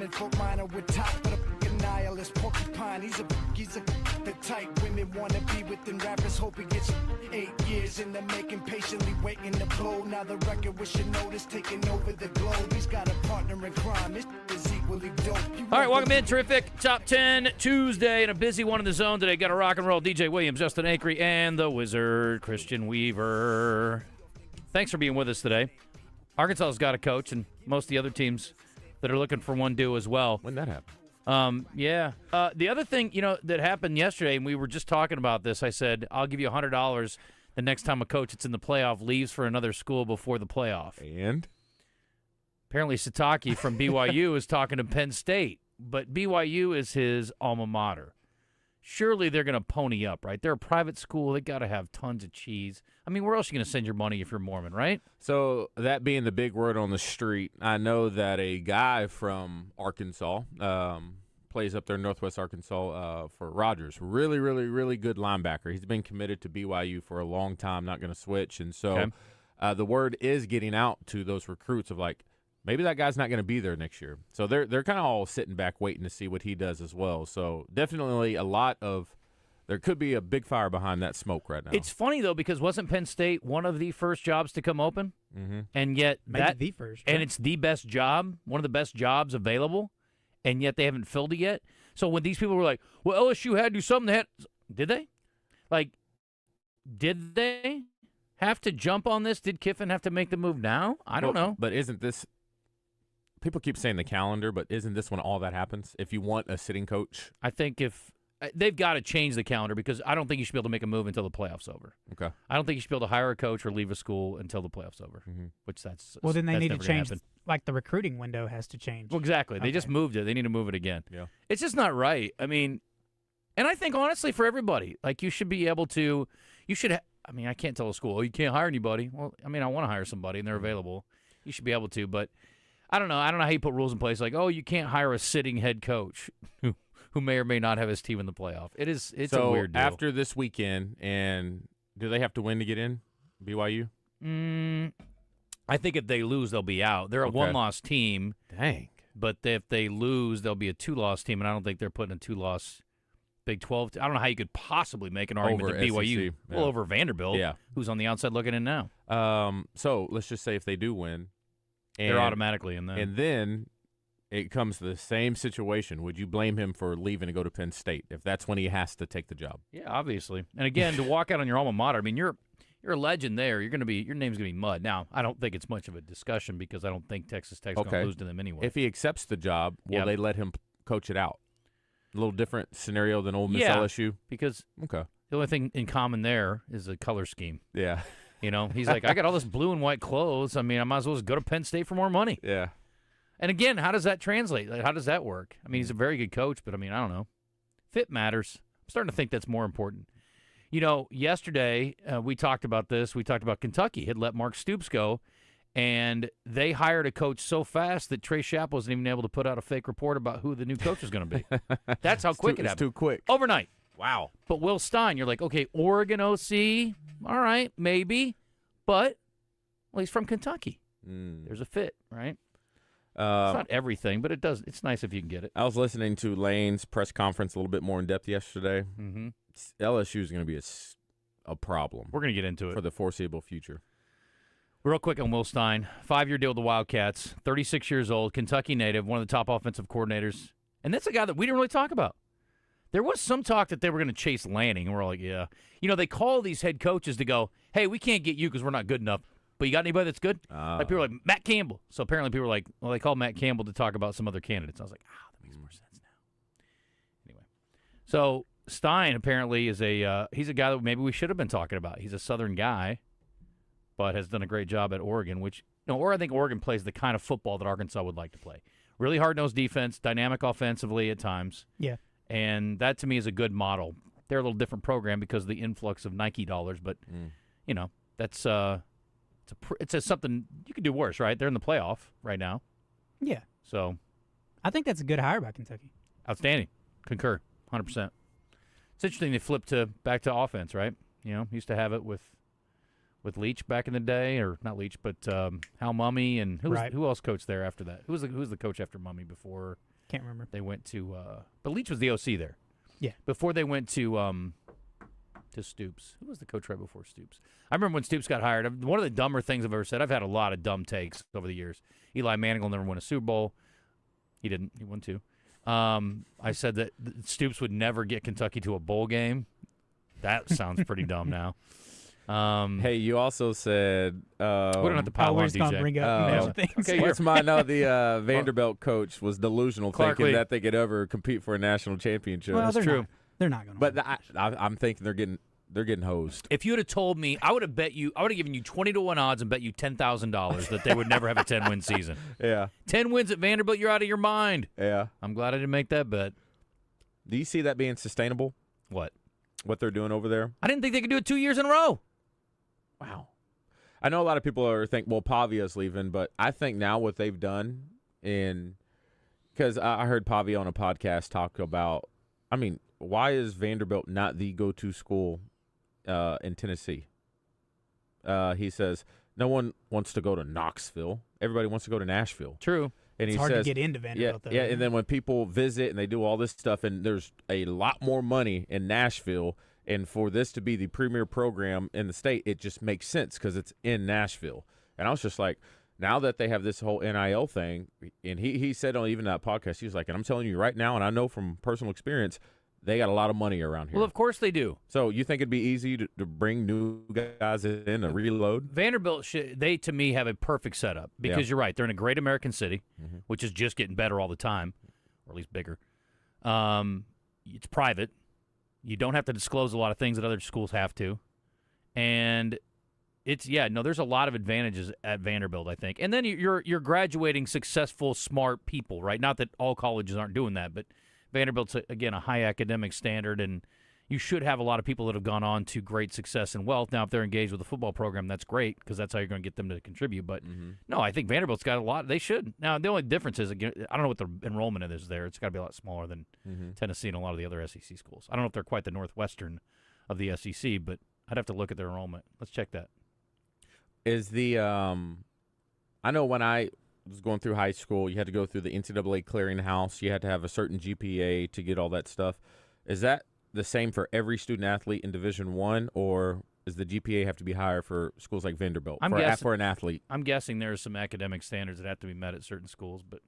and folk minor with top, but a fucking nihilist porcupine. He's a the type women wanna be within rappers. Hope he gets 8 years in the making, patiently waiting to blow. Now the record with your notice taking over the globe. He's got a partner in crime. His is equally dope. All right, welcome in. Terrific Top 10 Tuesday, and a busy one in the zone today. Got a rock and roll DJ Williams, Justin Acri, and the Wizard, Christian Weaver. Thanks for being with us today. Arkansas's got a coach, and most of the other teams that are looking for one do as well. When that happened? Yeah. The other thing, that happened yesterday, and we were just talking about this, I said, I'll give you $100 the next time a coach that's in the playoff leaves for another school before the playoff. And? Apparently Satake from BYU is talking to Penn State, but BYU is his alma mater. Surely they're going to pony up, right? They're a private school. They got to have tons of cheese. I mean, where else are you going to send your money if you're Mormon, right? So that being the big word on the street, I know that a guy from Arkansas plays up there in Northwest Arkansas for Rogers. Really, really, really good linebacker. He's been committed to BYU for a long time, not going to switch. And so the word is getting out to those recruits of like, maybe that guy's not going to be there next year. So they're kind of all sitting back waiting to see what he does as well. So definitely there could be a big fire behind that smoke right now. It's funny, though, because wasn't Penn State one of the first jobs to come open? Mm-hmm. And yet the first. And it's the best job, one of the best jobs available, and yet they haven't filled it yet. So when these people were like, well, LSU had to do something, did they? Like, did they have to jump on this? Did Kiffin have to make the move now? I don't know. But isn't this – people keep saying the calendar, but isn't this when all that happens? If you want a sitting coach? I think they've got to change the calendar because I don't think you should be able to make a move until the playoff's over. Okay. I don't think you should be able to hire a coach or leave a school until the playoff's over, which that's well, then they need to never change, happen. like the recruiting window has to change. Well, exactly. Okay. They just moved it. They need to move it again. Yeah. It's just not right. I mean, and I think, honestly, for everybody, like you should be able to – I can't tell a school, oh, you can't hire anybody. Well, I mean, I want to hire somebody, and they're available. You should be able to, but – I don't know. I don't know how you put rules in place like, oh, you can't hire a sitting head coach who may or may not have his team in the playoff. It's a weird deal. After this weekend, and do they have to win to get in, BYU? I think if they lose, they'll be out. They're a one-loss team. Dang. But if they lose, they'll be a two-loss team, and I don't think they're putting a two-loss Big 12. I don't know how you could possibly make an argument over that BYU, SEC, well, over Vanderbilt, who's on the outside looking in now. So let's just say if they do win. They're automatically in there. And then it comes to the same situation. Would you blame him for leaving to go to Penn State if that's when he has to take the job? Yeah, obviously. And again, to walk out on your alma mater, I mean, you're a legend there. Your name's gonna be mud. Now, I don't think it's much of a discussion because I don't think Texas Tech's gonna lose to them anyway. If he accepts the job, will they let him coach it out? A little different scenario than Ole Miss LSU? Because the only thing in common there is a color scheme. Yeah. He's like, I got all this blue and white clothes. I mean, I might as well just go to Penn State for more money. Yeah. And again, how does that translate? Like, how does that work? I mean, he's a very good coach, but I mean, I don't know. Fit matters. I'm starting to think that's more important. Yesterday we talked about this. We talked about Kentucky had let Mark Stoops go, and they hired a coach so fast that Trey Schapp wasn't even able to put out a fake report about who the new coach was going to be. That's how quick it happened. It's too quick. Overnight. Wow. But Will Stein, you're like, okay, Oregon OC, all right, maybe. But, well, he's from Kentucky. There's a fit, right? It's not everything, but it's nice if you can get it. I was listening to Lane's press conference a little bit more in depth yesterday. Mm-hmm. LSU is going to be a problem. We're going to get into it. For the foreseeable future. Real quick on Will Stein. 5-year deal with the Wildcats. 36 years old, Kentucky native, one of the top offensive coordinators. And that's a guy that we didn't really talk about. There was some talk that they were going to chase Lanning, and we're like, yeah. They call these head coaches to go, hey, we can't get you because we're not good enough. But you got anybody that's good? Like people were like, Matt Campbell. So apparently people were like, well, they called Matt Campbell to talk about some other candidates. I was like, that makes more sense now. Anyway. So Stein apparently is he's a guy that maybe we should have been talking about. He's a Southern guy, but has done a great job at Oregon, or I think Oregon plays the kind of football that Arkansas would like to play. Really hard-nosed defense, dynamic offensively at times. Yeah. And that, to me, is a good model. They're a little different program because of the influx of Nike dollars, but, that's it's something you could do worse, right? They're in the playoff right now. Yeah. So I think that's a good hire by Kentucky. Outstanding. Concur. 100%. It's interesting they flipped back to offense, right? Used to have it with Leach back in the day, or not Leach, but Hal Mummy, and who else coached there after that? Who was the coach after Mummy before? Can't remember. They went to but Leach was the OC there. Yeah. Before they went to Stoops. Who was the coach right before Stoops? I remember when Stoops got hired. One of the dumber things I've ever said. I've had a lot of dumb takes over the years. Eli Manning will never win a Super Bowl. He didn't. He won 2. I said that Stoops would never get Kentucky to a bowl game. That sounds pretty dumb now. Hey, you also said we don't have to pile we're on just going to DJ. bring up major things. Okay, What's my the Vanderbilt coach was delusional, Clark thinking Lee. that they could ever compete for a national championship. Well, That's they're true. Not. They're not going to. But I'm thinking they're getting hosed. If you would have told me, I would have bet you. I would have given you 20-1 odds and bet you $10,000 that they would never have a 10-win season. Yeah, 10 wins at Vanderbilt, you're out of your mind. yeah. I'm glad I didn't make that bet. Do you see that being sustainable? What they're doing over there? I didn't think they could do it 2 years in a row. Wow. I know a lot of people are thinking, well, Pavia's leaving, but I think now what they've done because I heard Pavia on a podcast talk about, why is Vanderbilt not the go-to school in Tennessee? He says, no one wants to go to Knoxville. Everybody wants to go to Nashville. True. And it's he hard says, to get into Vanderbilt, though. yeah, and then when people visit and they do all this stuff, and there's a lot more money in Nashville, and for this to be the premier program in the state, it just makes sense because it's in Nashville. And I was just like, now that they have this whole NIL thing, and he said on even that podcast, he was like, and I'm telling you right now, and I know from personal experience, they got a lot of money around here. Well, of course they do. So you think it'd be easy to bring new guys in to reload? Vanderbilt, they to me have a perfect setup because you're right. They're in a great American city, which is just getting better all the time, or at least bigger. It's private. You don't have to disclose a lot of things that other schools have to. And there's a lot of advantages at Vanderbilt, I think. And then you're graduating successful, smart people, right? Not that all colleges aren't doing that, but Vanderbilt's, again, a high academic standard, and you should have a lot of people that have gone on to great success and wealth. Now, if they're engaged with the football program, that's great because that's how you're going to get them to contribute. But, no, I think Vanderbilt's got a lot. They should. Now, the only difference is, again, I don't know what the enrollment is there. It's got to be a lot smaller than Tennessee and a lot of the other SEC schools. I don't know if they're quite the Northwestern of the SEC, but I'd have to look at their enrollment. Let's check that. Is the I know when I was going through high school, you had to go through the NCAA clearinghouse. You had to have a certain GPA to get all that stuff. Is that the same for every student athlete in Division I, or does the GPA have to be higher for schools like Vanderbilt for an athlete? I'm guessing there's some academic standards that have to be met at certain schools, but,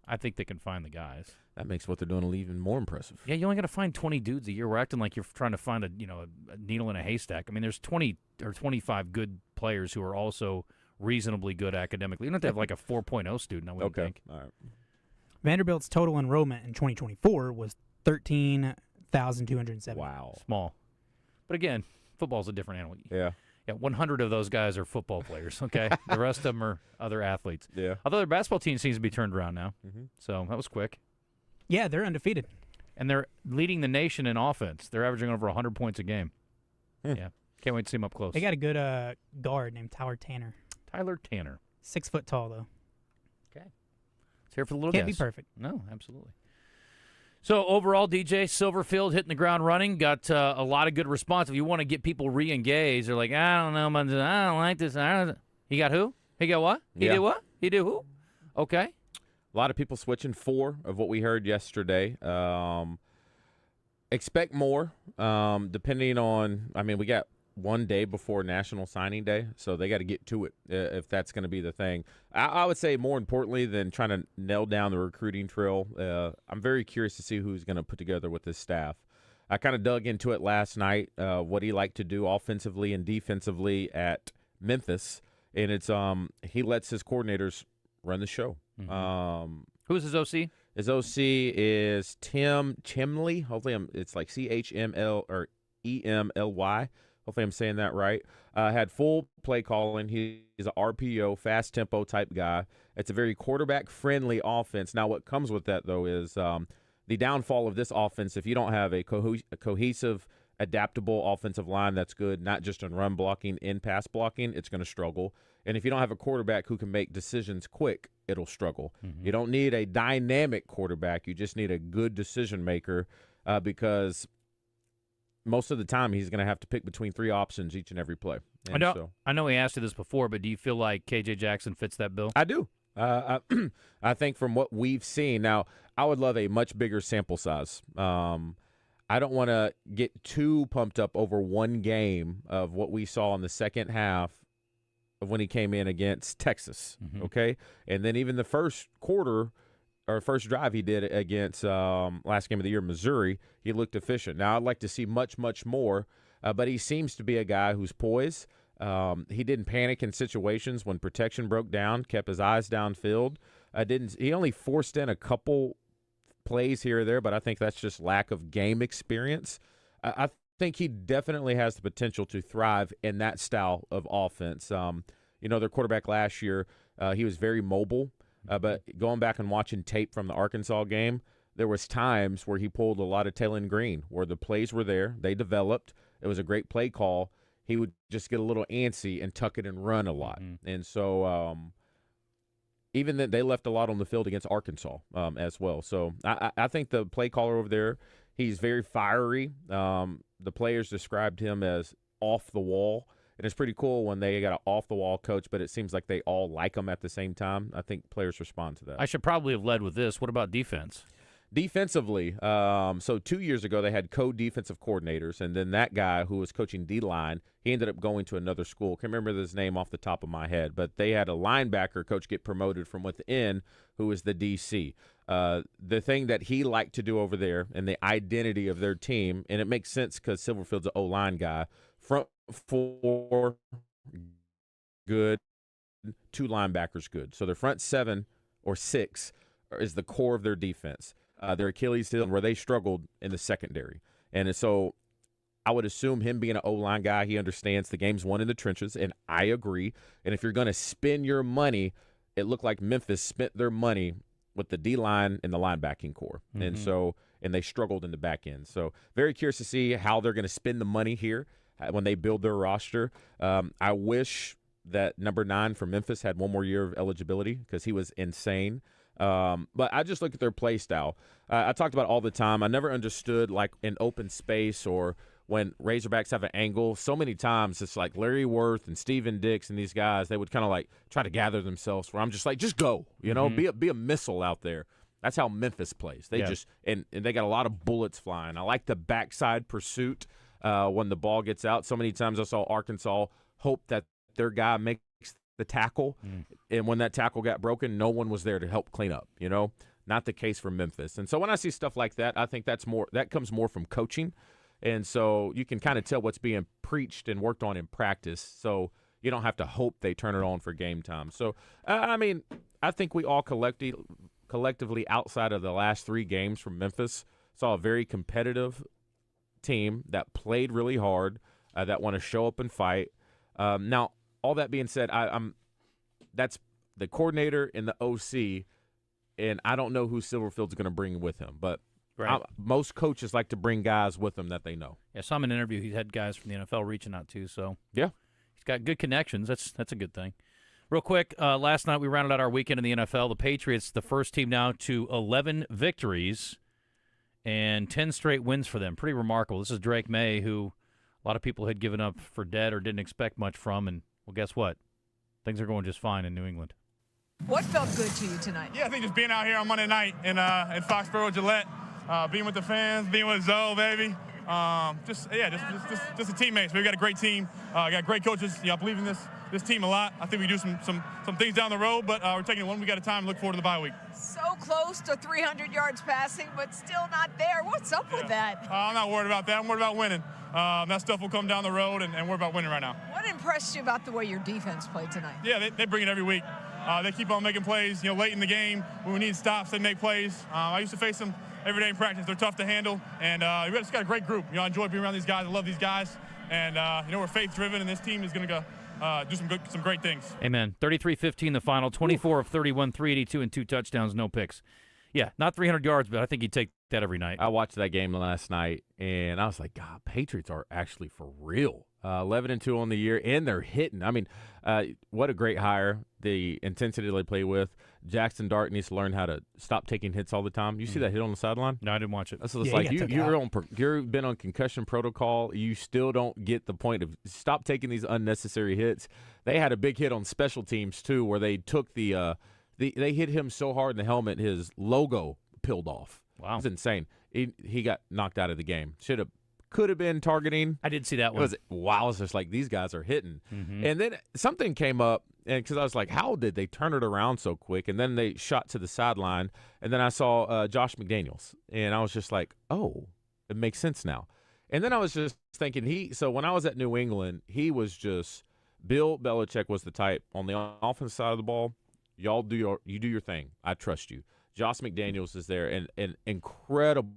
I think they can find the guys. That makes what they're doing even more impressive. Yeah, you only got to find 20 dudes a year. We're acting like you're trying to find a needle in a haystack. There's 20 or 25 good players who are also reasonably good academically. You don't have to have like a 4.0 student, I wouldn't think. All right. Vanderbilt's total enrollment in 2024 was 13,207. Wow. Small. But again, football's a different animal. Yeah. Yeah, 100 of those guys are football players, okay? The rest of them are other athletes. Yeah. Although their basketball team seems to be turned around now. Mm-hmm. So that was quick. Yeah, they're undefeated. And they're leading the nation in offense. They're averaging over 100 points a game. Yeah. Can't wait to see them up close. They got a good guard named Tyler Tanner. Tyler Tanner. 6 foot tall, though. Okay. It's here for the little Can't guys. be perfect. No, absolutely. So, overall, DJ Silverfield hitting the ground running, got a lot of good response. If you want to get people re-engaged, they're like, I don't know, I don't like this. He got who? He got what? He did what? He did who? Okay. A lot of people switching 4 of what we heard yesterday. Expect more, depending on, we got 1 day before National Signing Day, so they got to get to it if that's going to be the thing. I would say more importantly than trying to nail down the recruiting trail, I'm very curious to see who's going to put together with this staff. I kind of dug into it last night, what he liked to do offensively and defensively at Memphis, and it's he lets his coordinators run the show. Mm-hmm. Who's his OC? His OC is Tim Chimley. Hopefully, it's like CHML or EMLY. Hopefully I'm saying that right. Had full play calling. He's an RPO, fast tempo type guy. It's a very quarterback-friendly offense. Now what comes with that, though, is the downfall of this offense, if you don't have a cohesive, adaptable offensive line that's good, not just in run blocking, in pass blocking, it's going to struggle. And if you don't have a quarterback who can make decisions quick, it'll struggle. Mm-hmm. You don't need a dynamic quarterback. You just need a good decision maker because – most of the time, he's going to have to pick between 3 options each and every play. And I know we asked you this before, but do you feel like K.J. Jackson fits that bill? I do. I think from what we've seen now, I would love a much bigger sample size. I don't want to get too pumped up over one game of what we saw in the second half of when he came in against Texas, okay? And then even the first quarter or first drive he did against last game of the year, Missouri, he looked efficient. Now, I'd like to see much, much more, but he seems to be a guy who's poised. He didn't panic in situations when protection broke down, kept his eyes downfield. He only forced in a couple plays here or there, but I think that's just lack of game experience. I think he definitely has the potential to thrive in that style of offense. Their quarterback last year, he was very mobile, but going back and watching tape from the Arkansas game, there was times where he pulled a lot of Taylor Green, where the plays were there, they developed, it was a great play call. He would just get a little antsy and tuck it and run a lot. And so even then, they left a lot on the field against Arkansas as well. So I think the play caller over there, he's very fiery. The players described him as off the wall. And it's pretty cool when they got an off-the-wall coach, but it seems like they all like him at the same time. I think players respond to that. I should probably have led with this. What about defense? Defensively, so 2 years ago they had co-defensive coordinators, and then that guy who was coaching D-line, he ended up going to another school. Can't remember his name off the top of my head, but they had a linebacker coach get promoted from within who was the DC. The thing that he liked to do over there and the identity of their team, and it makes sense because Silverfield's an O-line guy, front four good, two linebackers good. So their front 7 or 6 is the core of their defense. Their Achilles heel, where they struggled in the secondary. And so I would assume him being an O-line guy, he understands the game's won in the trenches, and I agree. And if you're going to spend your money, it looked like Memphis spent their money with the D-line and the linebacking core. And they struggled in the back end. So very curious to see how they're going to spend the money here when they build their roster. I wish that number 9 from Memphis had one more year of eligibility because he was insane. But I just look at their play style. I talked about it all the time. I never understood, like, in open space or when Razorbacks have an angle. So many times it's like Larry Worth and Steven Dix and these guys, they would kind of, like, try to gather themselves where I'm just like, just go, be a missile out there. That's how Memphis plays. They just and they got a lot of bullets flying. I like the backside pursuit when the ball gets out. So many times I saw Arkansas hope that their guy makes the tackle, and when that tackle got broken, no one was there to help clean up. Not the case for Memphis. And so when I see stuff like that, I think that comes more from coaching, and so you can kind of tell what's being preached and worked on in practice. So you don't have to hope they turn it on for game time. So I think we all collectively, outside of the last 3 games from Memphis, saw a very competitive team that played really hard, that want to show up and fight. Now, all that being said, that's the coordinator and the OC, and I don't know who Silverfield's going to bring with him. But most coaches like to bring guys with them that they know. Yeah, so I'm in an interview. He's had guys from the NFL reaching out to, so yeah, he's got good connections. That's a good thing. Real quick, last night we rounded out our weekend in the NFL. The Patriots, the first team now to 11 victories and 10 straight wins for them. Pretty remarkable. This is Drake May, who a lot of people had given up for dead or didn't expect much from, and well, guess what? Things are going just fine in New England. What felt good to you tonight? Yeah, I think just being out here on Monday night in Foxborough, Gillette, being with the fans, being with Zoe, baby. Just the teammates. We've got a great team. Got great coaches. I believe in this team a lot. I think we do some things down the road, but we're taking it one week at a time and look forward to the bye week. So close to 300 yards passing, but still not there. What's up with that? I'm not worried about that. I'm worried about winning. That stuff will come down the road, and we're about winning right now. What impressed you about the way your defense played tonight? Yeah, they bring it every week. They keep on making plays. Late in the game when we need stops, they make plays. I used to face them every day in practice. They're tough to handle, and we just got a great group. I enjoy being around these guys. I love these guys, and we're faith-driven, and this team is going to go do some great things. Amen. 33-15 the final, 24 of 31, 382 and 2 touchdowns, no picks. Yeah, not 300 yards, but I think he'd take that every night. I watched that game last night, and I was like, God, Patriots are actually for real. 11-2 on the year, and they're hitting. I mean, what a great hire. The intensity they play with. Jackson Dart needs to learn how to stop taking hits all the time. You see that hit on the sideline? No, I didn't watch it. That's what it's like. You've been on concussion protocol. You still don't get the point of stop taking these unnecessary hits. They had a big hit on special teams, too, where they took the They hit him so hard in the helmet, his logo peeled off. Wow. It's insane. He got knocked out of the game. Could have been targeting. I did see that one. It's just like these guys are hitting. Mm-hmm. And then something came up, and because I was like, how did they turn it around so quick? And then they shot to the sideline, and then I saw Josh McDaniels, and I was just like, oh, it makes sense now. And then I was just thinking, so when I was at New England, he was just Bill Belichick was the type on the offensive side of the ball. You do your thing. I trust you. Josh McDaniels is there, and an incredible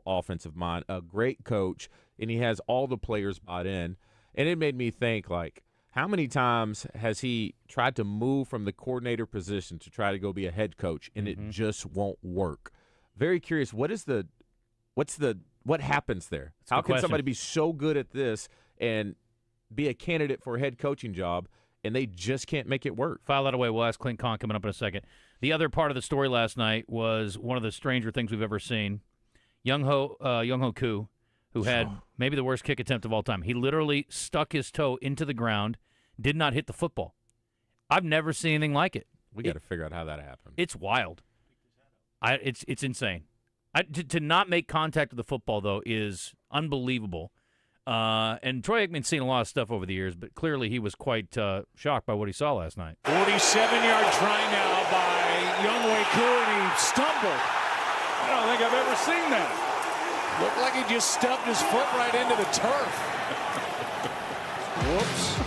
offensive mind, a great coach, and he has all the players bought in. And it made me think, like, how many times has he tried to move from the coordinator position to try to go be a head coach, and it just won't work? Very curious. What happens there? How can somebody be so good at this and be a candidate for a head coaching job, and they just can't make it work? File that away. We'll ask Clint Conque coming up in a second. The other part of the story last night was one of the stranger things we've ever seen. Young-Ho Koo, who had maybe the worst kick attempt of all time. He literally stuck his toe into the ground, did not hit the football. I've never seen anything like it. We got to figure out how that happened. It's wild. It's insane. To not make contact with the football, though, is unbelievable. And Troy Aikman's seen a lot of stuff over the years, but clearly he was quite shocked by what he saw last night. 47-yard try now by Young-Ho Koo, and he stumbled. I don't think I've ever seen that. Looked like he just stubbed his foot right into the turf. Whoops.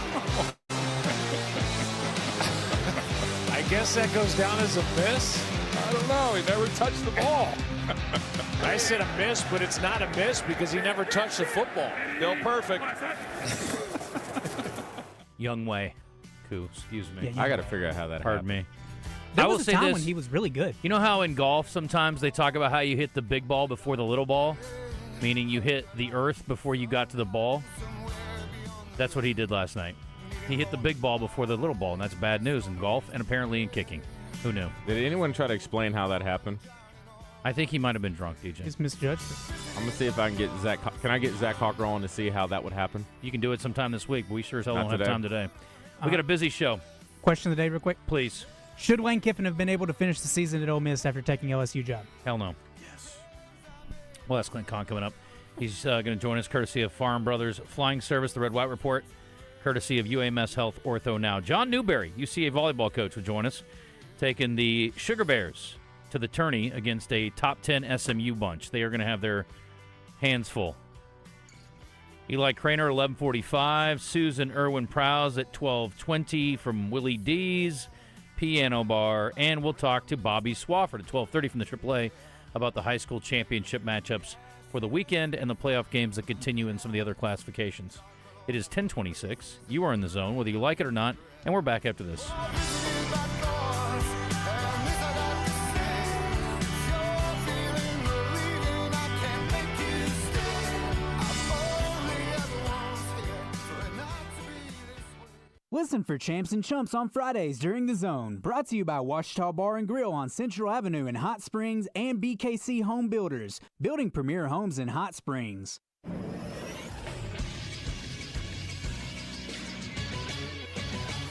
I guess that goes down as a miss. I don't know. He never touched the ball. I said a miss, but it's not a miss because he never touched the football. Still perfect. Young-Ho Koo, excuse me. I got to figure out how that happened. Pardon me. There I will was a say time this. when he was really good. You know how in golf sometimes they talk about how you hit the big ball before the little ball? Meaning you hit the earth before you got to the ball? That's what he did last night. He hit the big ball before the little ball, and that's bad news in golf and apparently in kicking. Who knew? Did anyone try to explain how that happened? I think he might have been drunk, DJ. Just misjudged it. I'm going to see if I can get Zach. Can I get Zach Hawker on to see how that would happen? You can do it sometime this week, but we sure as hell Not don't have today. time today. We got a busy show. Question of the day real quick. Please. Should Lane Kiffin have been able to finish the season at Ole Miss after taking LSU job? Hell no. Yes. Well, that's Clint Conque coming up. He's going to join us courtesy of Farm Brothers Flying Service, the Red White Report, courtesy of UAMS Health Ortho Now. John Newberry, UCA volleyball coach, will join us, taking the Sugar Bears to the tourney against a top 10 SMU bunch. They are going to have their hands full. Eli Cranor, 11:45. Susan Erwin Prowse at 12:20 from Willy D's Piano Bar. And we'll talk to Bobby Swafford at 12:30 from the AAA about the high school championship matchups for the weekend and the playoff games that continue in some of the other classifications. It is 10:26. You are in the zone, whether you like it or not, and we're back after this. Listen for Champs and Chumps on Fridays during The Zone. Brought to you by Washita Bar and Grill on Central Avenue in Hot Springs and BKC Home Builders, building premier homes in Hot Springs.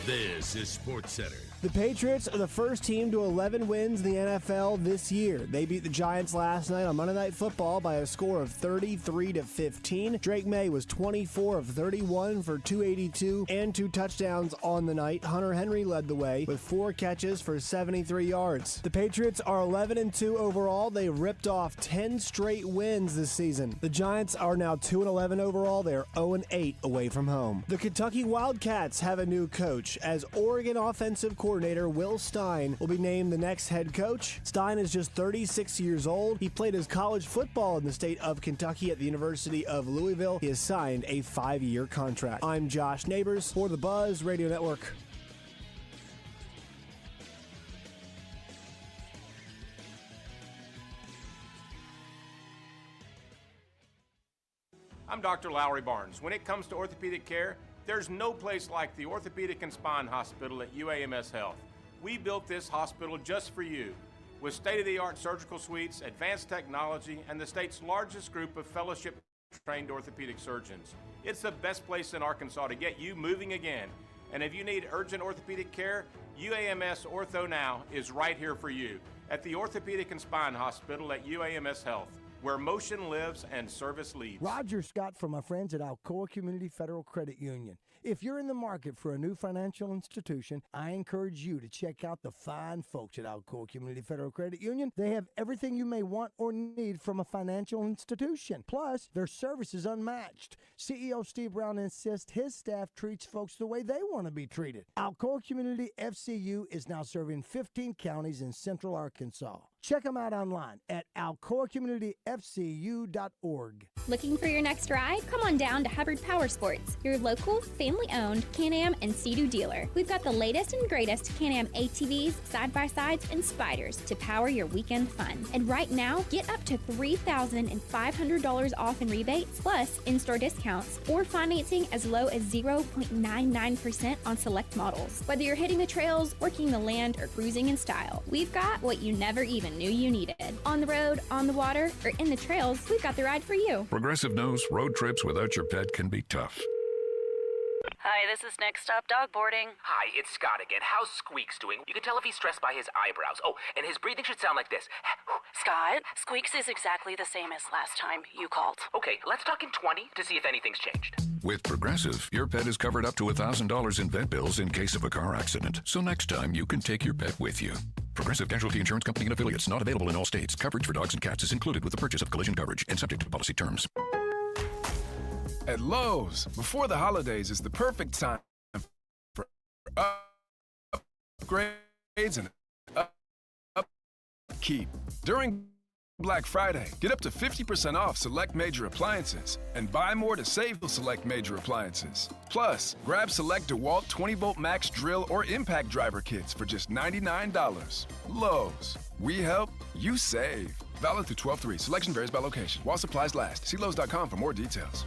This is SportsCenter. The Patriots are the first team to 11 wins in the NFL this year. They beat the Giants last night on Monday Night Football by a score of 33-15. Drake May was 24 of 31 for 282 and 2 touchdowns on the night. Hunter Henry led the way with 4 catches for 73 yards. The Patriots are 11-2 overall. They ripped off 10 straight wins this season. The Giants are now 2-11 overall. They're 0-8 away from home. The Kentucky Wildcats have a new coach as Oregon offensive coordinator Will Stein will be named the next head coach. Stein is just 36 years old. He played his college football in the state of Kentucky at the University of Louisville. He has signed a 5-year contract. I'm Josh Neighbors for the Buzz Radio Network. I'm Dr. Lowry Barnes. When it comes to orthopedic care, there's no place like the Orthopedic and Spine Hospital at UAMS Health. We built this hospital just for you, with state-of-the-art surgical suites, advanced technology, and the state's largest group of fellowship-trained orthopedic surgeons. It's the best place in Arkansas to get you moving again. And if you need urgent orthopedic care, UAMS Ortho Now is right here for you at the Orthopedic and Spine Hospital at UAMS Health, where motion lives and service leads. Roger Scott from my friends at Alcoa Community Federal Credit Union. If you're in the market for a new financial institution, I encourage you to check out the fine folks at Alcoa Community Federal Credit Union. They have everything you may want or need from a financial institution. Plus, their service is unmatched. CEO Steve Brown insists his staff treats folks the way they want to be treated. Alcoa Community FCU is now serving 15 counties in central Arkansas. Check them out online at alcoacommunityfcu.org. Looking for your next ride? Come on down to Hubbard Power Sports, your local, family-owned Can-Am and Sea-Doo dealer. We've got the latest and greatest Can-Am ATVs, side-by-sides, and spiders to power your weekend fun. And right now, get up to $3,500 off in rebates, plus in-store discounts, or financing as low as 0.99% on select models. Whether you're hitting the trails, working the land, or cruising in style, we've got what you never even knew you needed. On the road, on the water, or in the trails, we've got the ride for you. Progressive knows road trips without your pet can be tough. Hi, this is Next Stop Dog Boarding. Hi, it's Scott again. How's Squeaks doing? You can tell if he's stressed by his eyebrows. Oh, and his breathing should sound like this. Scott, Squeaks is exactly the same as last time you called. Okay, let's talk in 20 to see if anything's changed. With Progressive, your pet is covered up to $1,000 in vet bills in case of a car accident. So next time, you can take your pet with you. Progressive Casualty Insurance Company and affiliates. Not available in all states. Coverage for dogs and cats is included with the purchase of collision coverage and subject to policy terms. At Lowe's, before the holidays is the perfect time for upgrades and upkeep. During Black Friday, get up to 50% off select major appliances and buy more to save select major appliances. Plus, grab select DeWalt 20-volt max drill or impact driver kits for just $99. Lowe's, we help, you save. Valid through 12/3. Selection varies by location. While supplies last. See Lowe's.com for more details.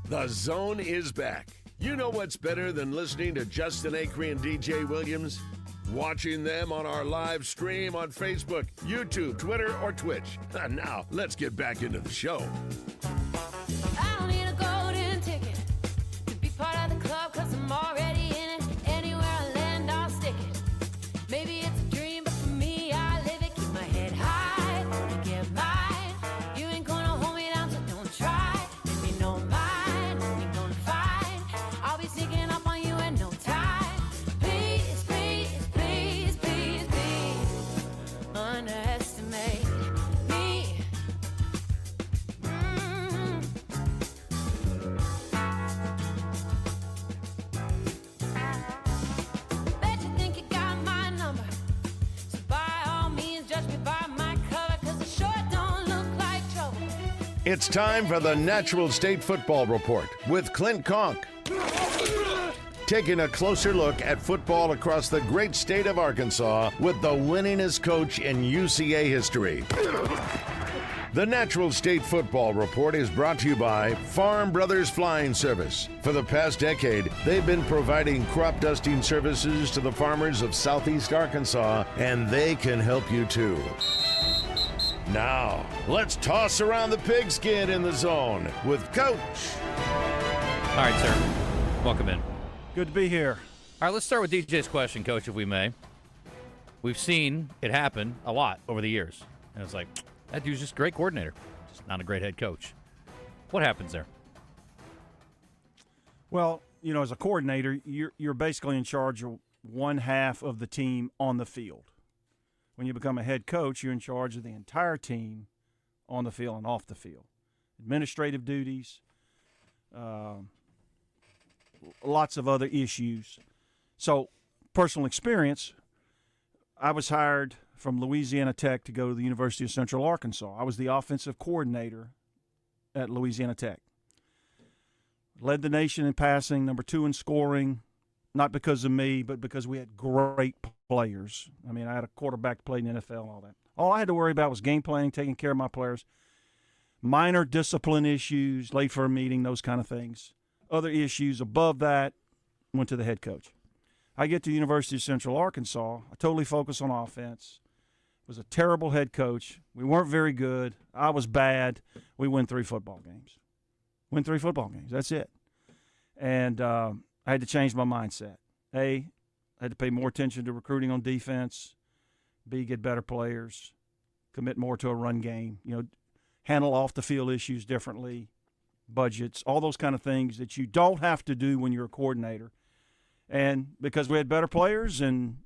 The Zone is back. You know what's better than listening to Justin Acri and DJ Williams? Watching them on our live stream on Facebook, YouTube, Twitter, or Twitch. Now, let's get back into the show. I don't need a golden ticket to be part of the club, 'cause I'm already in it. Anywhere I land, I'll stick it. Maybe it's a dream, but for me, I live it. Keep my head high, gonna get mine. You ain't gonna hold me down, so don't try. Let me know mine, we gonna find. I'll be sneaking up on you in no time. Please, please, please, please, please, underestimate me. Bet you think you got my number, so by all means judge me by my cover, 'cause it sure don't look like trouble. It's time for the Natural State Football Report with Clint Conque. Taking a closer look at football across the great state of Arkansas with the winningest coach in UCA history. The Natural State Football Report is brought to you by Farm Brothers Flying Service. For the past decade, they've been providing crop dusting services to the farmers of southeast Arkansas, and they can help you too. Now, let's toss around the pigskin in the zone with Coach. All right, sir. Welcome in. Good to be here. All right, let's start with DJ's question, Coach, if we may. We've seen it happen a lot over the years. And it's like, that dude's just a great coordinator, just not a great head coach. What happens there? Well, you know, as a coordinator, you're basically in charge of one half of the team on the field. When you become a head coach, you're in charge of the entire team on the field and off the field. Administrative duties, lots of other issues. So, personal experience, I was hired from Louisiana Tech to go to the University of Central Arkansas. I was the offensive coordinator at Louisiana Tech. Led the nation in passing, number 2 in scoring, not because of me, but because we had great players. I mean, I had a quarterback played in the NFL and all that. All I had to worry about was game planning, taking care of my players, minor discipline issues, late for a meeting, those kind of things. Other issues above that, went to the head coach. I get to the University of Central Arkansas. I totally focused on offense. Was a terrible head coach. We weren't very good. I was bad. We win 3 football games. Win 3 football games. That's it. And I I had to change my mindset. A, I had to pay more attention to recruiting on defense. B, get better players, commit more to a run game, handle off-the-field issues differently, budgets, all those kind of things that you don't have to do when you're a coordinator. And because we had better players and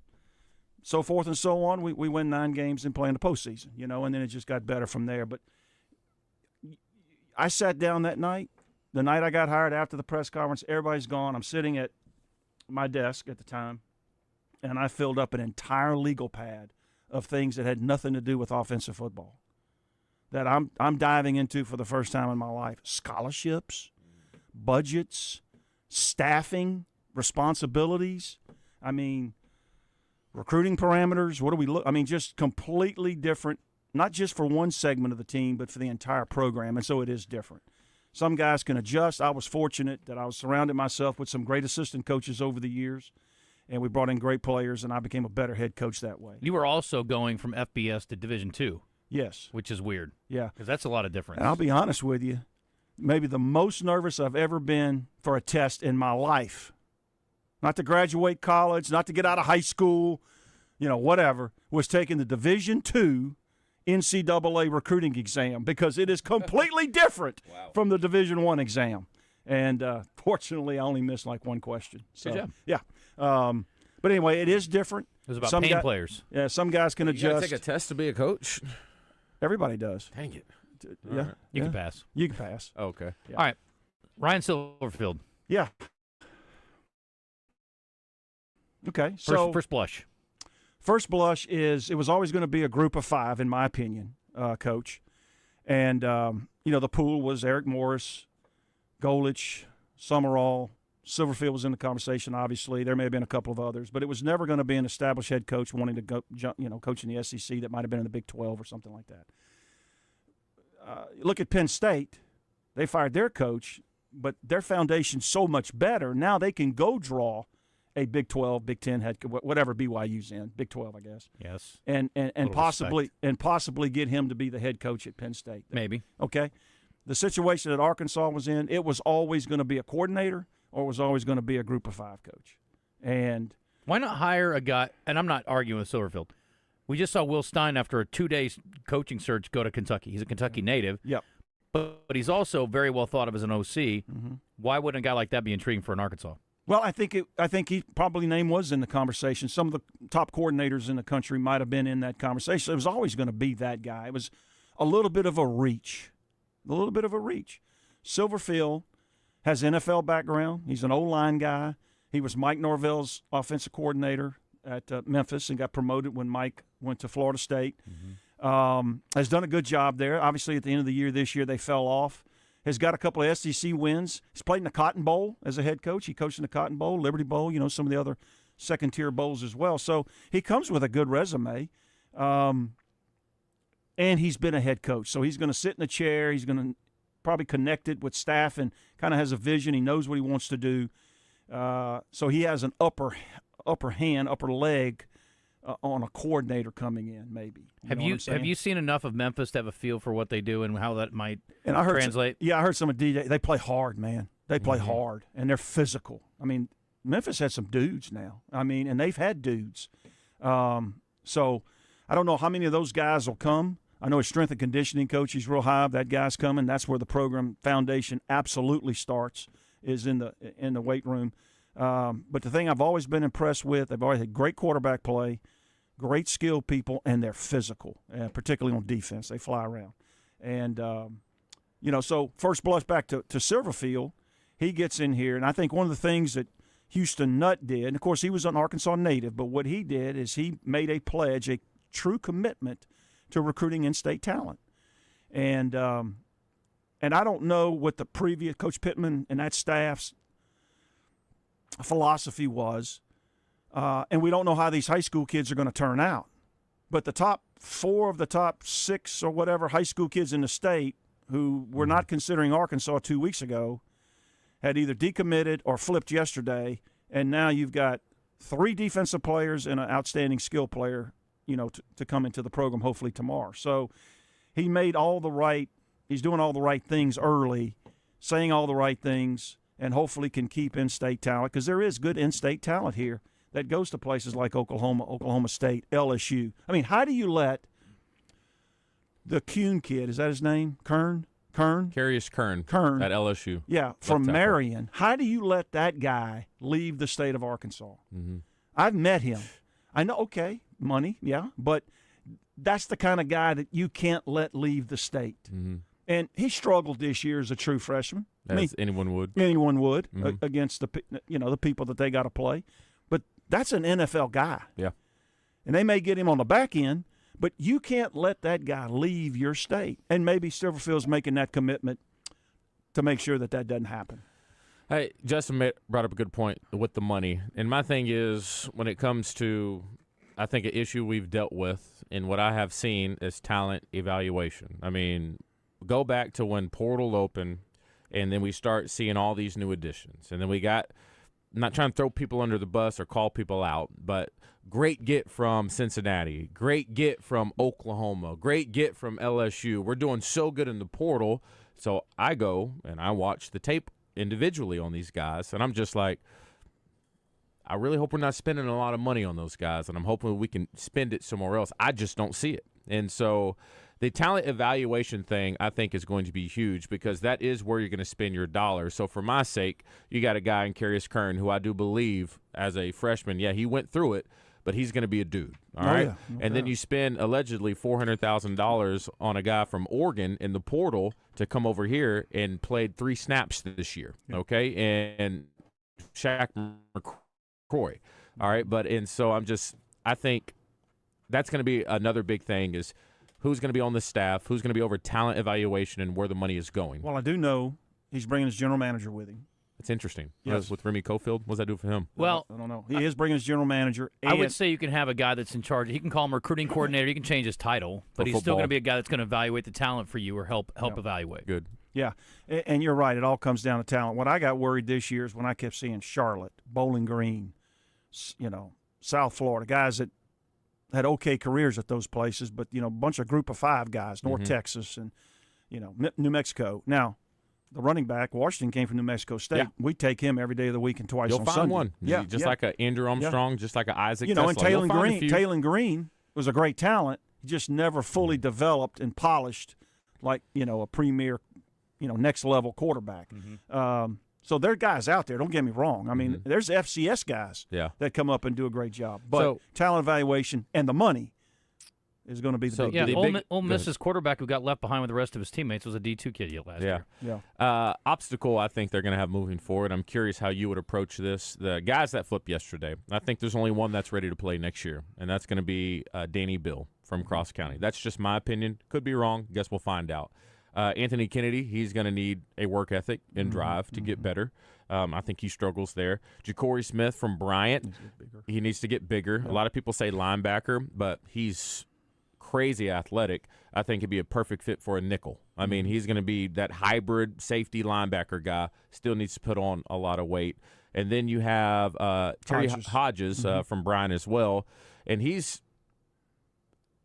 so forth and so on, we win 9 games and play in the postseason, and then it just got better from there. But I sat down that night, the night I got hired after the press conference. Everybody's gone. I'm sitting at my desk at the time, and I filled up an entire legal pad of things that had nothing to do with offensive football that I'm diving into for the first time in my life. Scholarships, budgets, staffing, responsibilities. Recruiting parameters. What do we look? Just completely different, not just for one segment of the team, but for the entire program. And so it is different. Some guys can adjust. I was fortunate that I was surrounded myself with some great assistant coaches over the years, and we brought in great players, and I became a better head coach that way. You were also going from FBS to Division II. Yes. Which is weird. Yeah. Because that's a lot of difference. And I'll be honest with you, maybe the most nervous I've ever been for a test in my life, not to graduate college, not to get out of high school, whatever, was taking the Division II NCAA recruiting exam because it is completely different from the Division I exam. And fortunately, I only missed like one question. So, good job. Yeah. But anyway, it is different. It was about paying players. Yeah, some guys can You adjust. gotta take a test to be a coach? Everybody does. Dang it. Yeah. All right. You can pass. You can pass. Okay. Yeah. All right. Ryan Silverfield. Yeah. Okay. So First blush. First blush is it was always going to be a group of 5, in my opinion, Coach. And, the pool was Eric Morris, Golich, Summerall. Silverfield was in the conversation, obviously. There may have been a couple of others. But it was never going to be an established head coach wanting to go, coach in the SEC that might have been in the Big 12 or something like that. Look at Penn State. They fired their coach, but their foundation's so much better. Now they can go draw a Big 12, Big 10 head, whatever BYU's in, Big 12, I guess. Yes. And possibly get him to be the head coach at Penn State. Maybe. Okay. The situation that Arkansas was in, it was always going to be a coordinator or it was always going to be a group of 5 coach. And why not hire a guy? And I'm not arguing with Silverfield. We just saw Will Stein after a 2-day coaching search go to Kentucky. He's a Kentucky native. Yep. But he's also very well thought of as an OC. Mm-hmm. Why wouldn't a guy like that be intriguing for an Arkansas? Well, I think he probably name was in the conversation. Some of the top coordinators in the country might have been in that conversation. It was always going to be that guy. It was a little bit of a reach. Silverfield has NFL background. He's an O-line guy. He was Mike Norvell's offensive coordinator at Memphis and got promoted when Mike went to Florida State. Mm-hmm. Has done a good job there. Obviously, at the end of the year this year, they fell off. Has got a couple of SEC wins. He's played in the Cotton Bowl as a head coach. He coached in the Cotton Bowl, Liberty Bowl, some of the other second-tier bowls as well. So he comes with a good resume, and he's been a head coach. So he's going to sit in a chair. He's going to probably connect it with staff and kind of has a vision. He knows what he wants to do. So he has an upper leg on a coordinator coming in, maybe. Have you seen enough of Memphis to have a feel for what they do and how that might translate? I heard some of DJ. They play hard, man. They play hard, and they're physical. Memphis had some dudes now. And they've had dudes. So I don't know how many of those guys will come. I know his strength and conditioning coach, he's real high. That guy's coming. That's where the program foundation absolutely starts, is in the weight room. But the thing I've always been impressed with, they've always had great quarterback play, great skilled people, and they're physical, particularly on defense. They fly around. And, so first blush back to Silverfield, he gets in here. And I think one of the things that Houston Nutt did, and, of course, he was an Arkansas native, but what he did is he made a pledge, a true commitment to recruiting in-state talent. And I don't know what the previous Coach Pittman and that staff's philosophy was, and we don't know how these high school kids are going to turn out. But the top 4 of the top 6 or whatever high school kids in the state who were not considering Arkansas 2 weeks ago had either decommitted or flipped yesterday, and now you've got 3 defensive players and an outstanding skill player, to come into the program hopefully tomorrow. So he's doing all the right things early, saying all the right things, and hopefully can keep in-state talent, because there is good in-state talent here that goes to places like Oklahoma, Oklahoma State, LSU. I mean, how do you let the Kuhn kid, is that his name? Kern? Carius Kern at LSU. Yeah, from Marion. How do you let that guy leave the state of Arkansas? Mm-hmm. I've met him. I know, okay, money, yeah, but that's the kind of guy that you can't let leave the state. Mm-hmm. And he struggled this year as a true freshman. As anyone would. Anyone would Mm-hmm. against the people that they got to play. But that's an NFL guy. Yeah. And they may get him on the back end, but you can't let that guy leave your state. And maybe Silverfield's making that commitment to make sure that doesn't happen. Hey, Justin brought up a good point with the money. And my thing is, when it comes to, I think, an issue we've dealt with and what I have seen is talent evaluation. I mean, go back to when portal opened, and then we start seeing all these new additions. And then we got, I'm not trying to throw people under the bus or call people out, but great get from Cincinnati, great get from Oklahoma, great get from LSU. We're doing so good in the portal. So I go and I watch the tape individually on these guys, and I'm just like, I really hope we're not spending a lot of money on those guys, and I'm hoping we can spend it somewhere else. I just don't see it. And so the talent evaluation thing, I think, is going to be huge, because that is where you're going to spend your dollars. So for my sake, you got a guy in Carius Kern who I do believe as a freshman, yeah, he went through it, but he's going to be a dude, all right? Yeah, no and then doubt. you spend allegedly $400,000 on a guy from Oregon in the portal to come over here and played 3 snaps this year, okay? And Shaq McCoy, all right? I think that's going to be another big thing, is who's going to be on the staff, who's going to be over talent evaluation, and where the money is going. Well, I do know he's bringing his general manager with him. It's interesting. Yes. With Remy Cofield, what does that do for him? Well, I don't know. He is bringing his general manager. I would say you can have a guy that's in charge. He can call him recruiting coordinator. He can change his title, but he's still going to be a guy that's going to evaluate the talent for you or help evaluate. Good. Yeah, and you're right. It all comes down to talent. What I got worried this year is when I kept seeing Charlotte, Bowling Green, South Florida, guys that had okay careers at those places, but, a bunch of group of 5 guys, North Texas and, New Mexico. Now, the running back, Washington, came from New Mexico State. Yeah. We take him every day of the week and twice You'll on find Sunday. one. Yeah, Just like a Andrew Armstrong, just like a Isaac Tesla. And Taylor Green was a great talent. He just never fully developed and polished like, a premier, next level quarterback. So there are guys out there. Don't get me wrong. I mean, there's FCS guys that come up and do a great job. But talent evaluation and the money is going to be the big deal. Ole Miss's quarterback who got left behind with the rest of his teammates was a D2 kid last year. Yeah. Obstacle I think they're going to have moving forward. I'm curious how you would approach this. The guys that flipped yesterday, I think there's only one that's ready to play next year, and that's going to be Danny Bill from Cross County. That's just my opinion. Could be wrong. Guess we'll find out. Anthony Kennedy, he's going to need a work ethic and drive to get better. I think he struggles there. Ja'Cory Smith from Bryant, he needs to get bigger. A lot of people say linebacker, but he's crazy athletic. I think he'd be a perfect fit for a nickel. I mean, he's going to be that hybrid safety linebacker guy. Still needs to put on a lot of weight. And then you have Terry Hodges from Bryant as well, and he's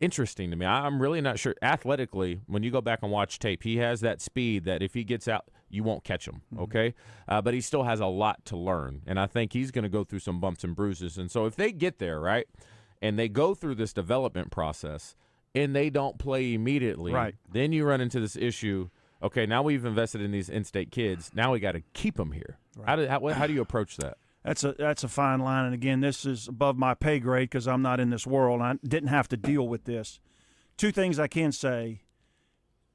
interesting to me. I'm really not sure. Athletically, when you go back and watch tape, he has that speed that if he gets out, you won't catch him, okay? But he still has a lot to learn, and I think he's going to go through some bumps and bruises. And so if they get there, right, and they go through this development process and they don't play immediately, then you run into this issue, okay, now we've invested in these in-state kids. Now we got to keep them here. Right. How do you approach that? That's a fine line, and again, this is above my pay grade because I'm not in this world. I didn't have to deal with this. 2 things I can say: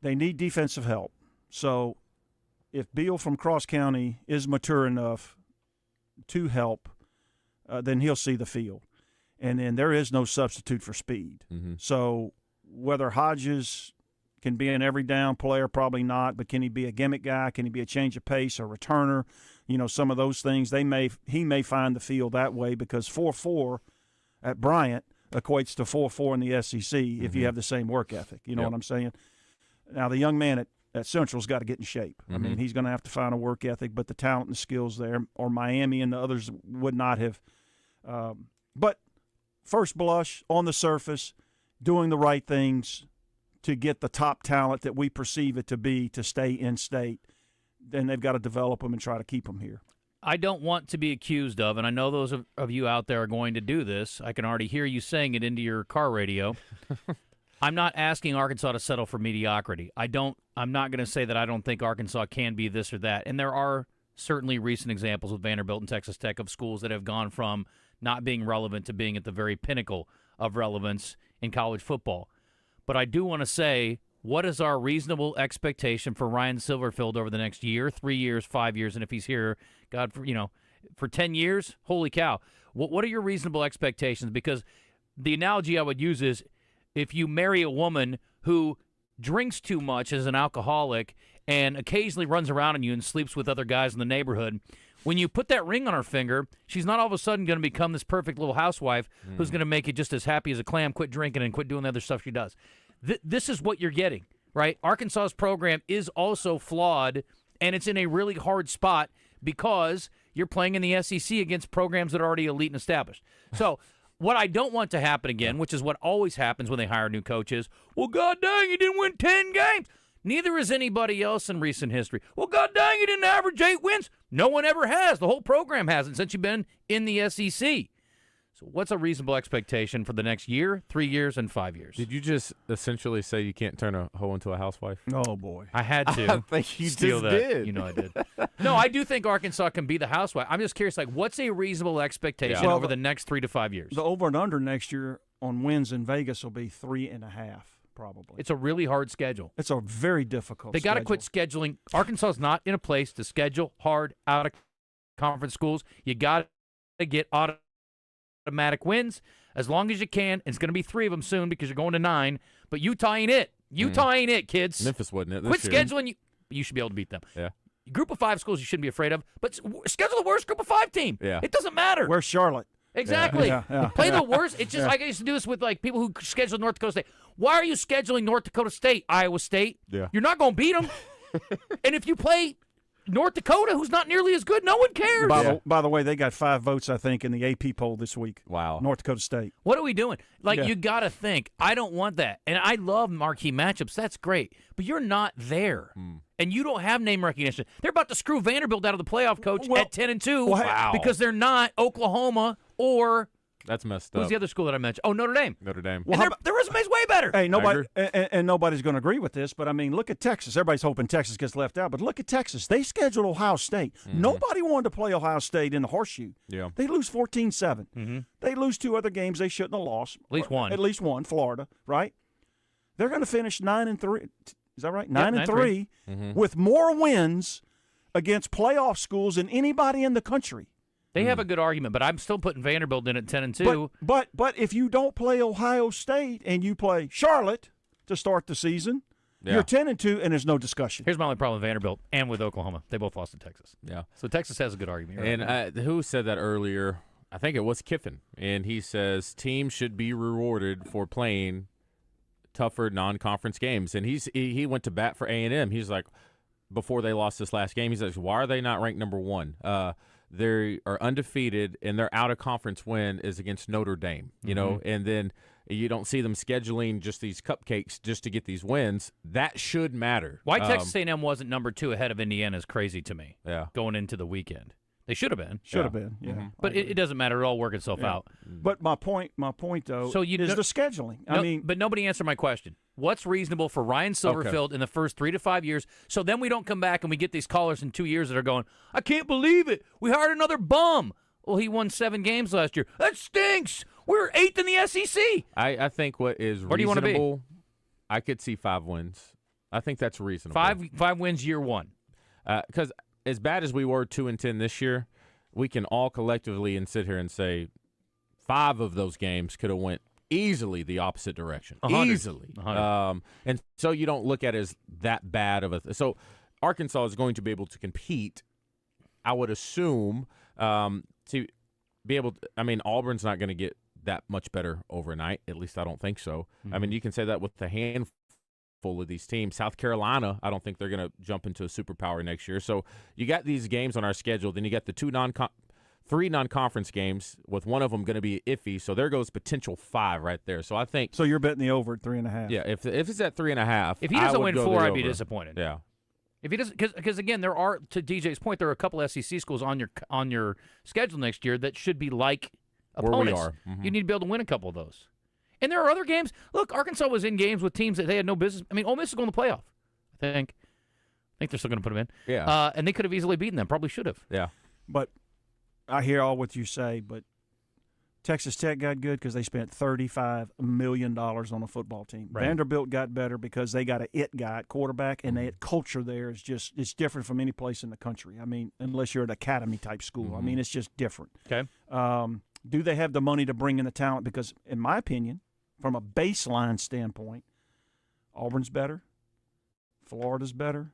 they need defensive help. So, if Beal from Cross County is mature enough to help, then he'll see the field, and then there is no substitute for speed. So, whether Hodges can be an every down player, probably not, but can he be a gimmick guy? Can he be a change of pace, a returner? Some of those things, he may find the field that way, because 4.4 at Bryant equates to 4.4 in the SEC if you have the same work ethic. You know what I'm saying? Now, the young man at Central's got to get in shape. I mean, he's going to have to find a work ethic, but the talent and skills there, or Miami and the others would not have. But first blush, on the surface, doing the right things to get the top talent that we perceive it to be to stay in state. then they've got to develop them and try to keep them here. I don't want to be accused of, and I know those of you out there are going to do this. I can already hear you saying it into your car radio. I'm not asking Arkansas to settle for mediocrity. I'm not going to say that I don't think Arkansas can be this or that. And there are certainly recent examples with Vanderbilt and Texas Tech of schools that have gone from not being relevant to being at the very pinnacle of relevance in college football. But I do want to say, what is our reasonable expectation for Ryan Silverfield over the next year, 3 years, 5 years, and if he's here, for 10 years? Holy cow. What are your reasonable expectations? Because the analogy I would use is if you marry a woman who drinks too much as an alcoholic and occasionally runs around on you and sleeps with other guys in the neighborhood, when you put that ring on her finger, she's not all of a sudden going to become this perfect little housewife who's going to make you just as happy as a clam, quit drinking, and quit doing the other stuff she does. This is what you're getting, right? Arkansas's program is also flawed, and it's in a really hard spot because you're playing in the SEC against programs that are already elite and established. So what I don't want to happen again, which is what always happens when they hire new coaches, well, God dang, you didn't win 10 games. Neither has anybody else in recent history. Well, God dang, you didn't average 8 wins. No one ever has. The whole program hasn't since you've been in the SEC. So what's a reasonable expectation for the next year, 3 years, and 5 years? Did you just essentially say you can't turn a hoe into a housewife? Oh, boy. I had to. I think you steal just that. did. You know I did. No, I do think Arkansas can be the housewife. I'm just curious, what's a reasonable expectation over the next 3 to 5 years? The over and under next year on wins in Vegas will be 3.5, probably. It's a really hard schedule. It's a very difficult They got to schedule. quit scheduling. Arkansas is not in a place to schedule hard out of conference schools. You got to get automatic wins as long as you can. It's going to be 3 of them soon because you're going to 9. But Utah ain't it. Utah ain't it, kids. Memphis wasn't it. Quit This year. scheduling. You should be able to beat them. Yeah. Group of 5 schools you shouldn't be afraid of, but schedule the worst group of 5 team. Yeah. It doesn't matter. Where's Charlotte? Exactly. Yeah. Play the worst. It's just like I used to do this with people who scheduled North Dakota State. Why are you scheduling North Dakota State, Iowa State? Yeah. You're not going to beat them. And if you play North Dakota, who's not nearly as good, no one cares. By the way, they got 5 votes, I think, in the AP poll this week. Wow. North Dakota State. What are we doing? You got to think. I don't want that. And I love marquee matchups. That's great. But you're not there. And you don't have name recognition. They're about to screw Vanderbilt out of the playoff, coach, at 10-2. Wow. Because they're not Oklahoma or That's messed up. who's the other school that I mentioned? Oh, Notre Dame. Notre Dame. And their resume's way better. Hey, nobody and nobody's going to agree with this, but I mean, look at Texas. Everybody's hoping Texas gets left out, but look at Texas. They scheduled Ohio State. Nobody wanted to play Ohio State in the horseshoe. Yeah. They lose 14-7. They lose 2 other games they shouldn't have lost. At least one. At least one, Florida, right? They're going to finish 9-3. Is that right? 9-3 with more wins against playoff schools than anybody in the country. They have a good argument, but I'm still putting Vanderbilt in at 10-2. But if you don't play Ohio State and you play Charlotte to start the season, you're 10-2 and there's no discussion. Here's my only problem with Vanderbilt and with Oklahoma. They both lost to Texas. Yeah. So Texas has a good argument. You're And right. who said that earlier? I think it was Kiffin. And he says teams should be rewarded for playing tougher non-conference games. And he went to bat for A&M. He's like, before they lost this last game, he says, why are they not ranked number 1? They are undefeated, and their out-of-conference win is against Notre Dame, you know, and then you don't see them scheduling just these cupcakes just to get these wins. That should matter. Why Texas A&M wasn't number 2 ahead of Indiana is crazy to me. Yeah. Going into the weekend. They should have been. Should have been, yeah. But it doesn't matter. It'll all work itself out. But my point though, is the scheduling. But nobody answered my question. What's reasonable for Ryan Silverfield in the first 3 to 5 years? So then we don't come back and we get these callers in 2 years that are going, I can't believe it. We hired another bum. Well, he won 7 games last year. That stinks. We're 8th in the SEC. I think what is Where do you want to be? I could see 5 wins. I think that's reasonable. 5 wins year 1. Because as bad as we were 2-10 this year, we can all collectively sit here and say 5 of those games could have went easily the opposite direction. 100. Easily. And so you don't look at it as that bad of a so Arkansas is going to be able to compete, I would assume, to be able to, I mean, Auburn's not going to get that much better overnight. At least I don't think so. I mean, you can say that with the handful of these teams. South Carolina, I don't think they're going to jump into a superpower next year. So you got these games on our schedule. Then you got the 3 non-conference games, with one of them going to be iffy. So there goes potential 5 right there. So I think. So you're betting the over at 3.5. Yeah, if it's at 3.5, if he doesn't win 4, I'd be over. disappointed. Yeah. If he doesn't, because again, there are, to DJ's point, there are a couple SEC schools on your schedule next year that should be like opponents. Where we are. Mm-hmm. You need to be able to win a couple of those. And there are other games. Look, Arkansas was in games with teams that they had no business. I mean, Ole Miss is going to the playoff. I think they're still going to put them in. Yeah. And they could have easily beaten them. Probably should have. Yeah. But I hear all what you say, but Texas Tech got good because they spent $35 million on a football team. Right. Vanderbilt got better because they got an it guy at quarterback, and that culture there is just it's different from any place in the country. I mean, unless you're an academy-type school. Mm-hmm. I mean, it's just different. Okay. Do they have the money to bring in the talent? Because, in my opinion, from a baseline standpoint, Auburn's better, Florida's better,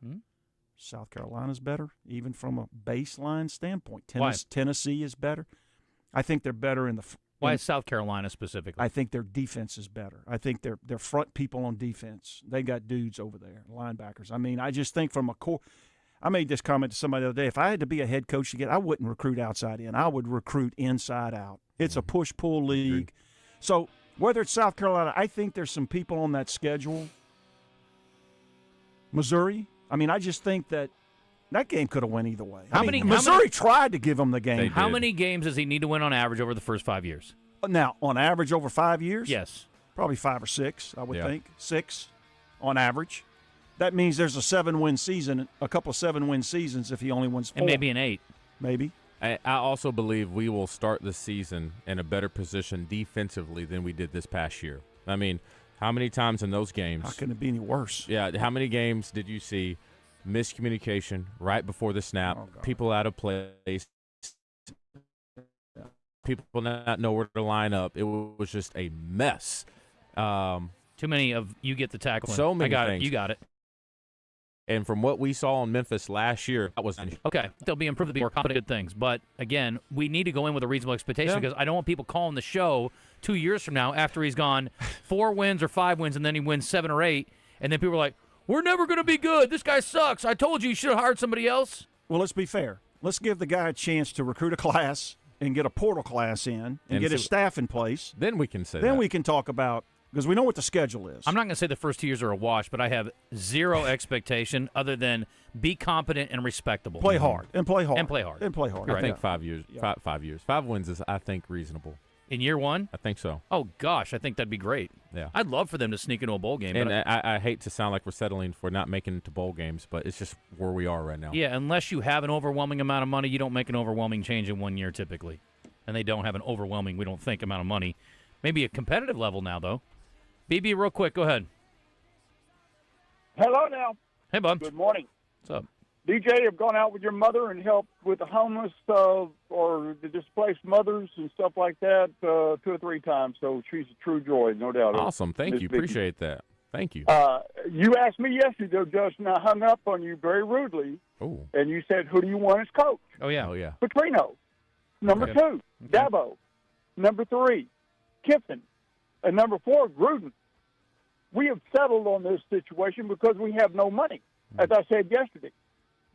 South Carolina's better, even from a baseline standpoint. Tennessee is better. I think they're better in the Why is South Carolina specifically? I think their defense is better. I think their front people on defense, they got dudes over there, linebackers. I mean, I just think from a core – I made this comment to somebody the other day. If I had to be a head coach again, I wouldn't recruit outside in. I would recruit inside out. It's a push-pull league. So whether it's South Carolina, I think there's some people on that schedule. Missouri, I mean, I just think that game could have went either way. Missouri tried to give them the game. How many games does he need to win on average over the first 5 years? Now, on average over 5 years? Yes. Probably 5 or 6, I would think. 6 on average. That means there's a 7-win season, a couple of 7-win seasons if he only wins 4. And maybe an 8. Maybe. I also believe we will start the season in a better position defensively than we did this past year. I mean, how many times in those games? How can it be any worse? Yeah, how many games did you see miscommunication right before the snap, people out of place, people not know where to line up? It was just a mess. Too many of you get the tackle. So many I got things. it. You got it. And from what we saw in Memphis last year, that was okay. They'll be improved to be more competent things. But, again, we need to go in with a reasonable expectation because I don't want people calling the show 2 years from now after he's gone 4 wins or 5 wins and then he wins 7 or 8, and then people are like, we're never going to be good. This guy sucks. I told you should have hired somebody else. Well, let's be fair. Let's give the guy a chance to recruit a class and get a portal class in and get his staff in place. Then we can say Then we can talk about – because we know what the schedule is. I'm not going to say the first 2 years are a wash, but I have zero expectation other than be competent and respectable. Play hard. And play hard. And play hard. And play hard. I think 5 years. Yeah. 5 years. 5 wins is, I think, reasonable. In year 1? I think so. Oh, gosh. I think that'd be great. Yeah. I'd love for them to sneak into a bowl game. And I hate to sound like we're settling for not making it to bowl games, but it's just where we are right now. Yeah, unless you have an overwhelming amount of money, you don't make an overwhelming change in 1 year typically. And they don't have an overwhelming, we don't think, amount of money. Maybe a competitive level now, though. BB, real quick, go ahead. Hello now. Hey, bud. Good morning. What's up? DJ, I've gone out with your mother and helped with the homeless or the displaced mothers and stuff like that 2 or 3 times. So she's a true joy, no doubt. Awesome. Thank you. Appreciate that. Thank you. You asked me yesterday, Justin, I hung up on you very rudely. Oh. And you said, who do you want as coach? Oh, yeah. Oh, yeah. Petrino. Number 2, Dabo. Number 3, Kiffin. And number 4, Gruden. We have settled on this situation because we have no money. As I said yesterday,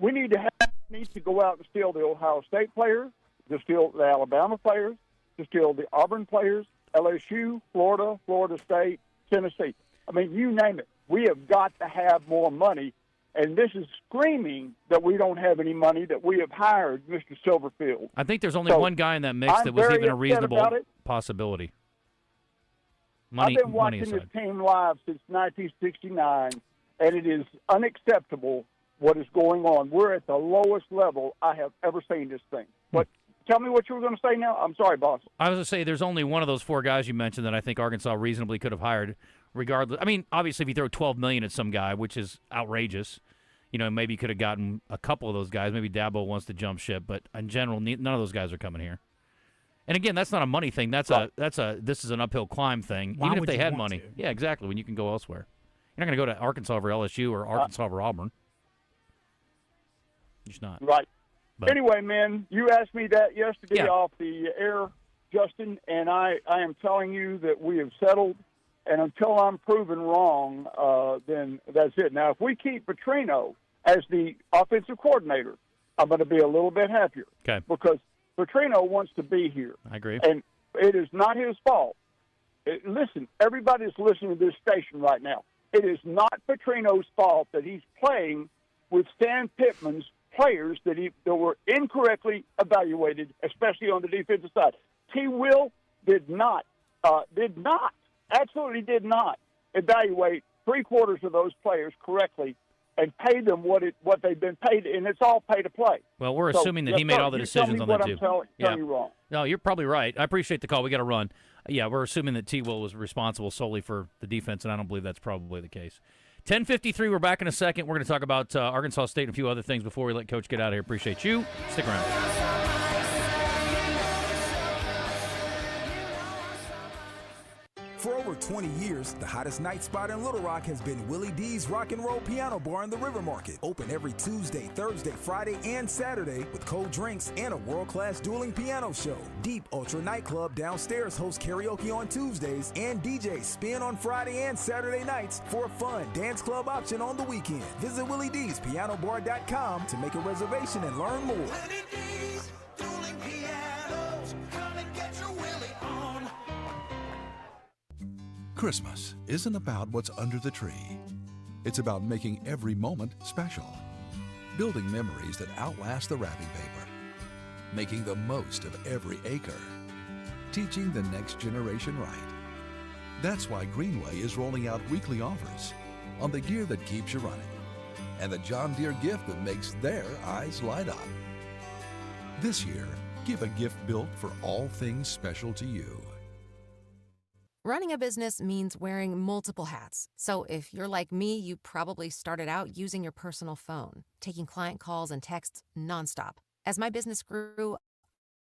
we need to go out and steal the Ohio State players, to steal the Alabama players, to steal the Auburn players, LSU, Florida, Florida State, Tennessee. I mean, you name it. We have got to have more money, and this is screaming that we don't have any money, that we have hired Mr. Silverfield. I think there's only one guy in that mix that was even a reasonable possibility. I've been watching this team live since 1969, and it is unacceptable what is going on. We're at the lowest level I have ever seen this thing. But tell me what you were going to say now. I'm sorry, boss. I was going to say there's only one of those 4 guys you mentioned that I think Arkansas reasonably could have hired regardless. I mean, obviously, if you throw $12 million at some guy, which is outrageous, maybe you could have gotten a couple of those guys. Maybe Dabo wants to jump ship, but in general, none of those guys are coming here. And again, that's not a money thing. This is an uphill climb thing. Why even if would they you had want money. to? Yeah, exactly. When you can go elsewhere. You're not going to go to Arkansas over LSU or Arkansas over Auburn. You're just not. Right. But anyway, man, you asked me that yesterday off the air, Justin, and I am telling you that we have settled, and until I'm proven wrong, then that's it. Now, if we keep Petrino as the offensive coordinator, I'm going to be a little bit happier. Okay. Because Petrino wants to be here. I agree. And it is not his fault. Listen, everybody's listening to this station right now. It is not Petrino's fault that he's playing with Stan Pittman's players that were incorrectly evaluated, especially on the defensive side. T. Will did not, absolutely did not evaluate three-quarters of those players correctly and pay them what they've been paid, and it's all pay to play. Well, we're assuming that he made all the decisions on that too. Telling you wrong. No, you're probably right. I appreciate the call. We got to run. Yeah, we're assuming that T. Will was responsible solely for the defense, and I don't believe that's probably the case. 10:53. We're back in a second. We're going to talk about Arkansas State and a few other things before we let Coach get out of here. Appreciate you. Stick around. For over 20 years, the hottest night spot in Little Rock has been Willie D's Rock and Roll Piano Bar in the River Market. Open every Tuesday, Thursday, Friday, and Saturday with cold drinks and a world-class dueling piano show. Deep Ultra Nightclub downstairs hosts karaoke on Tuesdays, and DJs spin on Friday and Saturday nights for a fun dance club option on the weekend. Visit WillieD'sPianoBar.com to make a reservation and learn more. Willie D's dueling pianos. Come and get your Willie on. Christmas isn't about what's under the tree. It's about making every moment special. Building memories that outlast the wrapping paper. Making the most of every acre. Teaching the next generation right. That's why Greenway is rolling out weekly offers on the gear that keeps you running and the John Deere gift that makes their eyes light up. This year, give a gift built for all things special to you. Running a business means wearing multiple hats. So if you're like me, you probably started out using your personal phone, taking client calls and texts nonstop. As my business grew,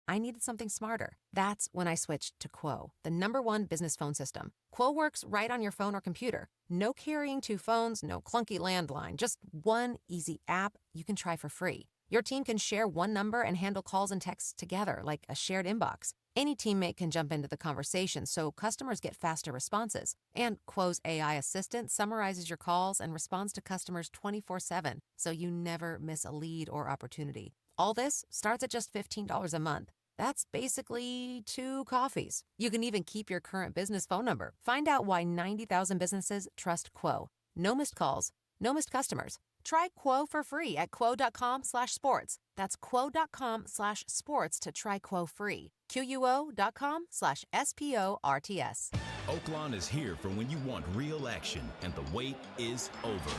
I needed something smarter. That's when I switched to Quo, the #1 business phone system. Quo works right on your phone or computer. No carrying two phones, no clunky landline, just one easy app you can try for free. Your team can share one number and handle calls and texts together like a shared inbox. Any teammate can jump into the conversation so customers get faster responses. And Quo's AI assistant summarizes your calls and responds to customers 24/7, so you never miss a lead or opportunity. All this starts at just $15 a month. That's basically 2 coffees. You can even keep your current business phone number. Find out why 90,000 businesses trust Quo. No missed calls, no missed customers. Try Quo for free at quo.com/sports. That's quo.com/sports to try Quo free. QUO.com/SPORTS. Oaklawn is here for when you want real action, and the wait is over.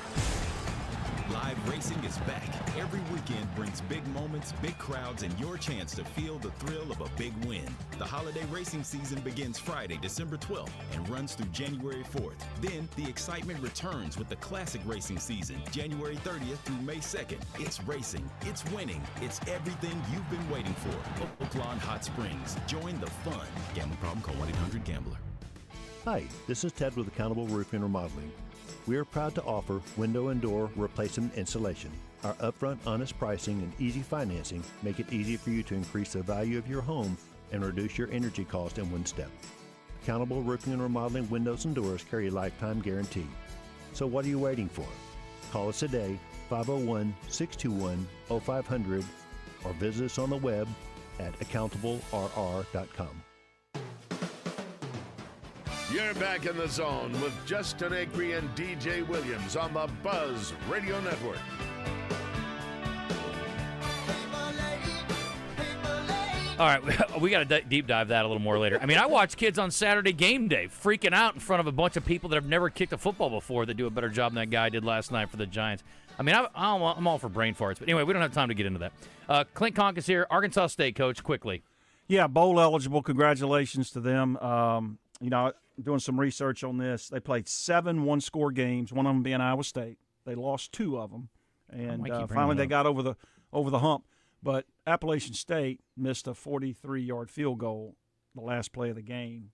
Live racing is back. Every weekend brings big moments, big crowds, and your chance to feel the thrill of a big win. The holiday racing season begins Friday, December 12th, and runs through January 4th. Then, the excitement returns with the classic racing season, January 30th through May 2nd. It's racing, it's winning, it's everything you've been waiting for. Oaklawn Hot Springs. Join the fun. Gambling problem? Call 1-800-GAMBLER. Hi, this is Ted with Accountable Roofing and Remodeling. We are proud to offer window and door replacement installation. Our upfront, honest pricing and easy financing make it easy for you to increase the value of your home and reduce your energy cost in one step. Accountable Roofing and Remodeling windows and doors carry a lifetime guarantee. So what are you waiting for? Call us today, 501-621-0500, or visit us on the web at accountablerr.com. You're back in the zone with Justin Acri and DJ Williams on the Buzz Radio Network. All right, we got to deep dive that a little more later. I mean, I watch kids on Saturday game day freaking out in front of a bunch of people that have never kicked a football before that do a better job than that guy did last night for the Giants. I mean, I'm all for brain farts. But anyway, we don't have time to get into that. Clint Conque is here, Arkansas State coach, quickly. Yeah, bowl eligible. Congratulations to them. Doing some research on this. They played 7 one-score games, one of them being Iowa State. They lost 2 of them, and finally they got over the hump. But Appalachian State missed a 43-yard field goal the last play of the game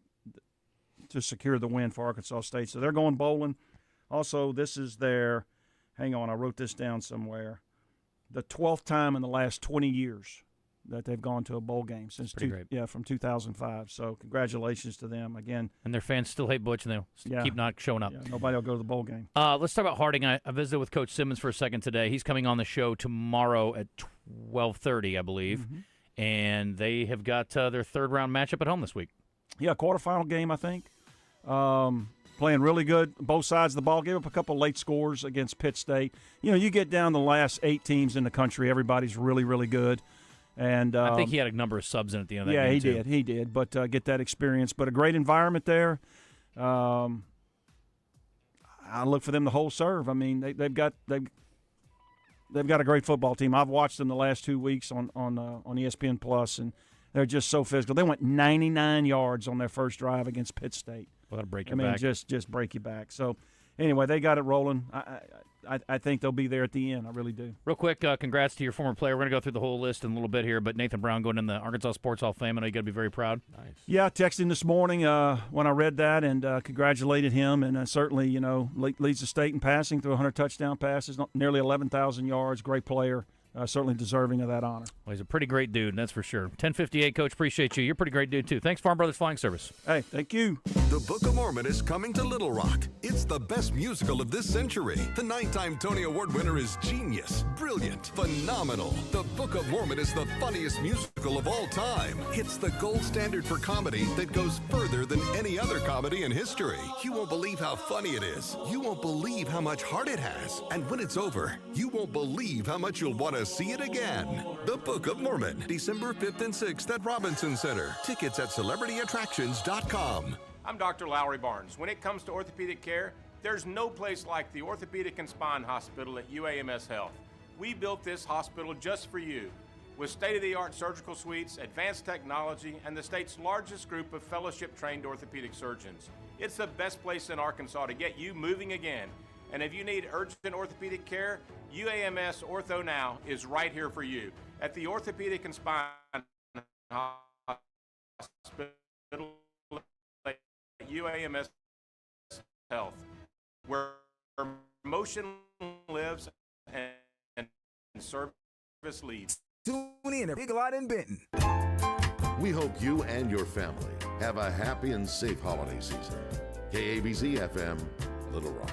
to secure the win for Arkansas State. So they're going bowling. Also, this is their – hang on, I wrote this down somewhere – the 12th time in the last 20 years that they've gone to a bowl game since from 2005. So congratulations to them again. And their fans still hate Butch, and they'll keep not showing up. Yeah, nobody will go to the bowl game. Let's talk about Harding. I visited with Coach Simmons for a second today. He's coming on the show tomorrow at 12:30, I believe. Mm-hmm. And they have got their third-round matchup at home this week. Yeah, quarterfinal game, I think. playing really good both sides of the ball. Gave up a couple late scores against Pitt State. You get down the last 8 teams in the country, everybody's really, really good. And I think he had a number of subs in at the end of that game, Yeah, he did. But get that experience. But a great environment there. I look for them to hold serve. I mean, they've got a great football team. I've watched them the last 2 weeks on ESPN Plus, and they're just so physical. They went 99 yards on their first drive against Pitt State. Well, that'll break your back. Just break you back. So, anyway, they got it rolling. I think they'll be there at the end. I really do. Real quick, congrats to your former player. We're going to go through the whole list in a little bit here, but Nathan Brown going in the Arkansas Sports Hall of Fame. I know you got to be very proud. Nice. Yeah, I texted him this morning when I read that and congratulated him. And certainly, leads the state in passing through 100 touchdown passes, nearly 11,000 yards. Great player. Certainly deserving of that honor. Well, he's a pretty great dude, that's for sure. 1058, Coach, appreciate you. You're a pretty great dude, too. Thanks, Farm Brothers Flying Service. Hey, thank you. The Book of Mormon is coming to Little Rock. It's the best musical of this century. The 9-time Tony Award winner is genius, brilliant, phenomenal. The Book of Mormon is the funniest musical of all time. It's the gold standard for comedy that goes further than any other comedy in history. You won't believe how funny it is. You won't believe how much heart it has. And when it's over, you won't believe how much you'll want to see it again. The Book of Mormon, December 5th and 6th at Robinson Center. Tickets at celebrityattractions.com. I'm Dr. Lowry Barnes. When it comes to orthopedic care, there's no place like the Orthopedic and Spine Hospital at UAMS Health. We built this hospital just for you. With state-of-the-art surgical suites, advanced technology, and the state's largest group of fellowship-trained orthopedic surgeons. It's the best place in Arkansas to get you moving again. And if you need urgent orthopedic care, UAMS Ortho Now is right here for you. At the Orthopedic and Spine Hospital at UAMS Health, where motion lives and service leads. Tune in at Big Lot in Benton. We hope you and your family have a happy and safe holiday season. KABZ FM, Little Rock.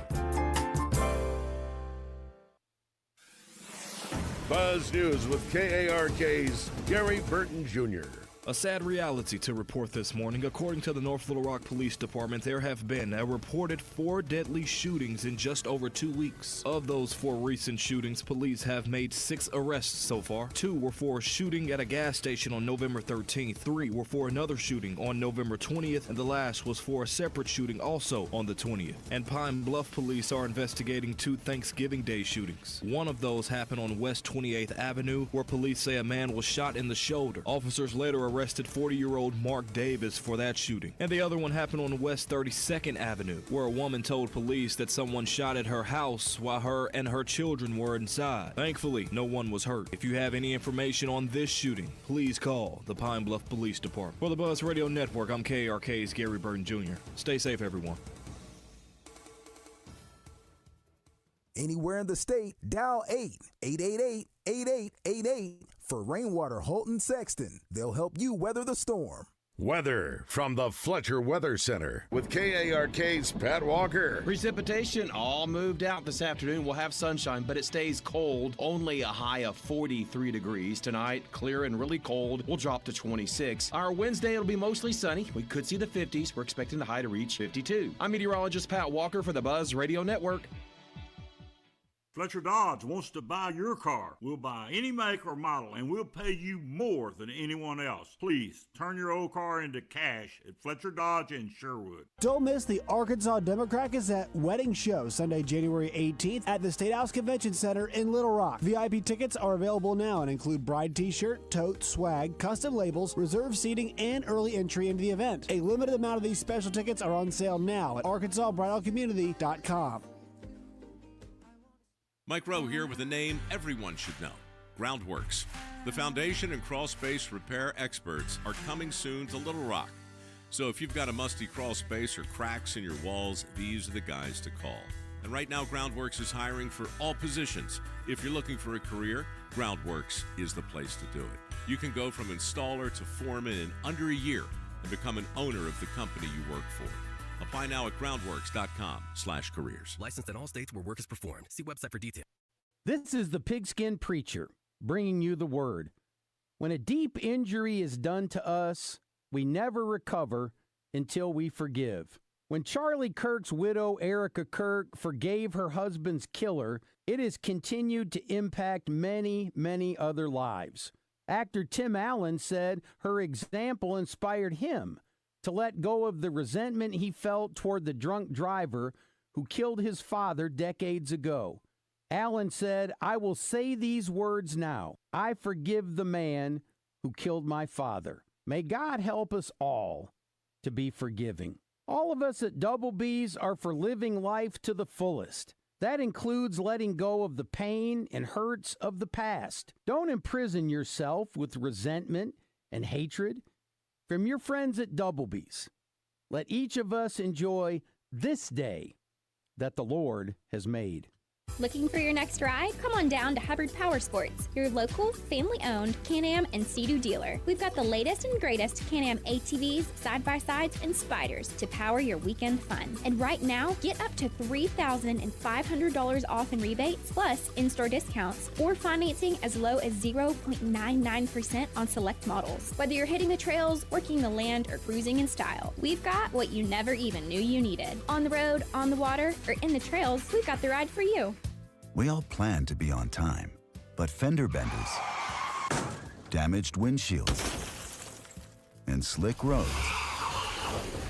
Buzz News with KARK's Gary Burton Jr. A sad reality to report this morning. According to the North Little Rock Police Department, there have been a reported 4 deadly shootings in just over 2 weeks. Of those 4 recent shootings, police have made 6 arrests so far. 2 were for a shooting at a gas station on November 13th. 3 were for another shooting on November 20th, and the last was for a separate shooting also on the 20th. And Pine Bluff police are investigating 2 Thanksgiving Day shootings. One of those happened on West 28th Avenue, where police say a man was shot in the shoulder. Officers later arrested 40-year-old Mark Davis for that shooting. And the other one happened on West 32nd Avenue, where a woman told police that someone shot at her house while her and her children were inside. Thankfully, no one was hurt. If you have any information on this shooting, please call the Pine Bluff Police Department. For the Buzz Radio Network, I'm KARK's Gary Burton Jr. Stay safe, everyone. Anywhere in the state, dial 888-8888 for Rainwater Holton Sexton. They'll help you weather the storm. Weather from the Fletcher Weather Center with KARK's Pat Walker. Precipitation all moved out this afternoon. We'll have sunshine, but it stays cold. Only a high of 43 degrees. Tonight, clear and really cold. We'll drop to 26. Our Wednesday, it'll be mostly sunny. We could see the 50s. We're expecting the high to reach 52. I'm meteorologist Pat Walker for the Buzz Radio Network. Fletcher Dodge wants to buy your car. We'll buy any make or model, and we'll pay you more than anyone else. Please, turn your old car into cash at Fletcher Dodge in Sherwood. Don't miss the Arkansas Democrat Gazette Wedding Show, Sunday, January 18th at the State House Convention Center in Little Rock. VIP tickets are available now and include bride t-shirt, tote, swag, custom labels, reserved seating, and early entry into the event. A limited amount of these special tickets are on sale now at arkansasbridalcommunity.com. Mike Rowe here with a name everyone should know, Groundworks. The foundation and crawl space repair experts are coming soon to Little Rock. So if you've got a musty crawl space or cracks in your walls, these are the guys to call. And right now, Groundworks is hiring for all positions. If you're looking for a career, Groundworks is the place to do it. You can go from installer to foreman in under a year and become an owner of the company you work for. Apply now at groundworks.com/careers. Licensed in all states where work is performed. See website for details. This is the Pigskin Preacher, bringing you the word. When a deep injury is done to us, we never recover until we forgive. When Charlie Kirk's widow, Erica Kirk, forgave her husband's killer, it has continued to impact many, many other lives. Actor Tim Allen said her example inspired him to let go of the resentment he felt toward the drunk driver who killed his father decades ago. Allen said, "I will say these words now. I forgive the man who killed my father." May God help us all to be forgiving. All of us at Double B's are for living life to the fullest. That includes letting go of the pain and hurts of the past. Don't imprison yourself with resentment and hatred from your friends at Double B's. Let each of us enjoy this day that the Lord has made. Looking for your next ride? Come on down to Hubbard Power Sports, your local, family-owned Can-Am and Sea-Doo dealer. We've got the latest and greatest Can-Am ATVs, side-by-sides, and spiders to power your weekend fun. And right now, get up to $3,500 off in rebates, plus in-store discounts, or financing as low as 0.99% on select models. Whether you're hitting the trails, working the land, or cruising in style, we've got what you never even knew you needed. On the road, on the water, or in the trails, we've got the ride for you. We all plan to be on time, but fender benders, damaged windshields, and slick roads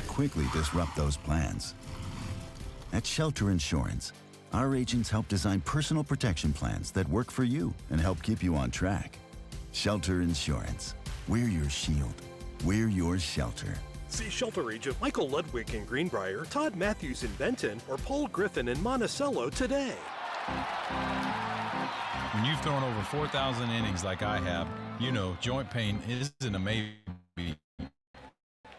quickly disrupt those plans. At Shelter Insurance, our agents help design personal protection plans that work for you and help keep you on track. Shelter Insurance. We're your shield. We're your shelter. See Shelter Agent Michael Ludwig in Greenbrier, Todd Matthews in Benton, or Paul Griffin in Monticello today. When you've thrown over 4,000 innings like I have, you know joint pain isn't a maybe.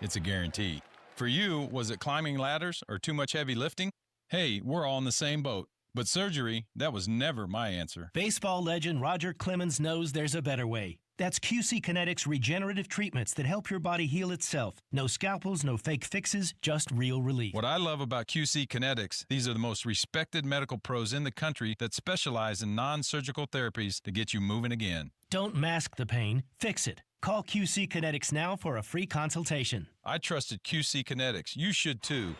It's a guarantee. For you, was it climbing ladders or too much heavy lifting? Hey, we're all in the same boat. But surgery, that was never my answer. Baseball legend Roger Clemens knows there's a better way. That's QC Kinetics regenerative treatments that help your body heal itself. No scalpels, no fake fixes, just real relief. What I love about QC Kinetics, these are the most respected medical pros in the country that specialize in non-surgical therapies to get you moving again. Don't mask the pain, fix it. Call QC Kinetics now for a free consultation. I trusted QC Kinetics. You should too.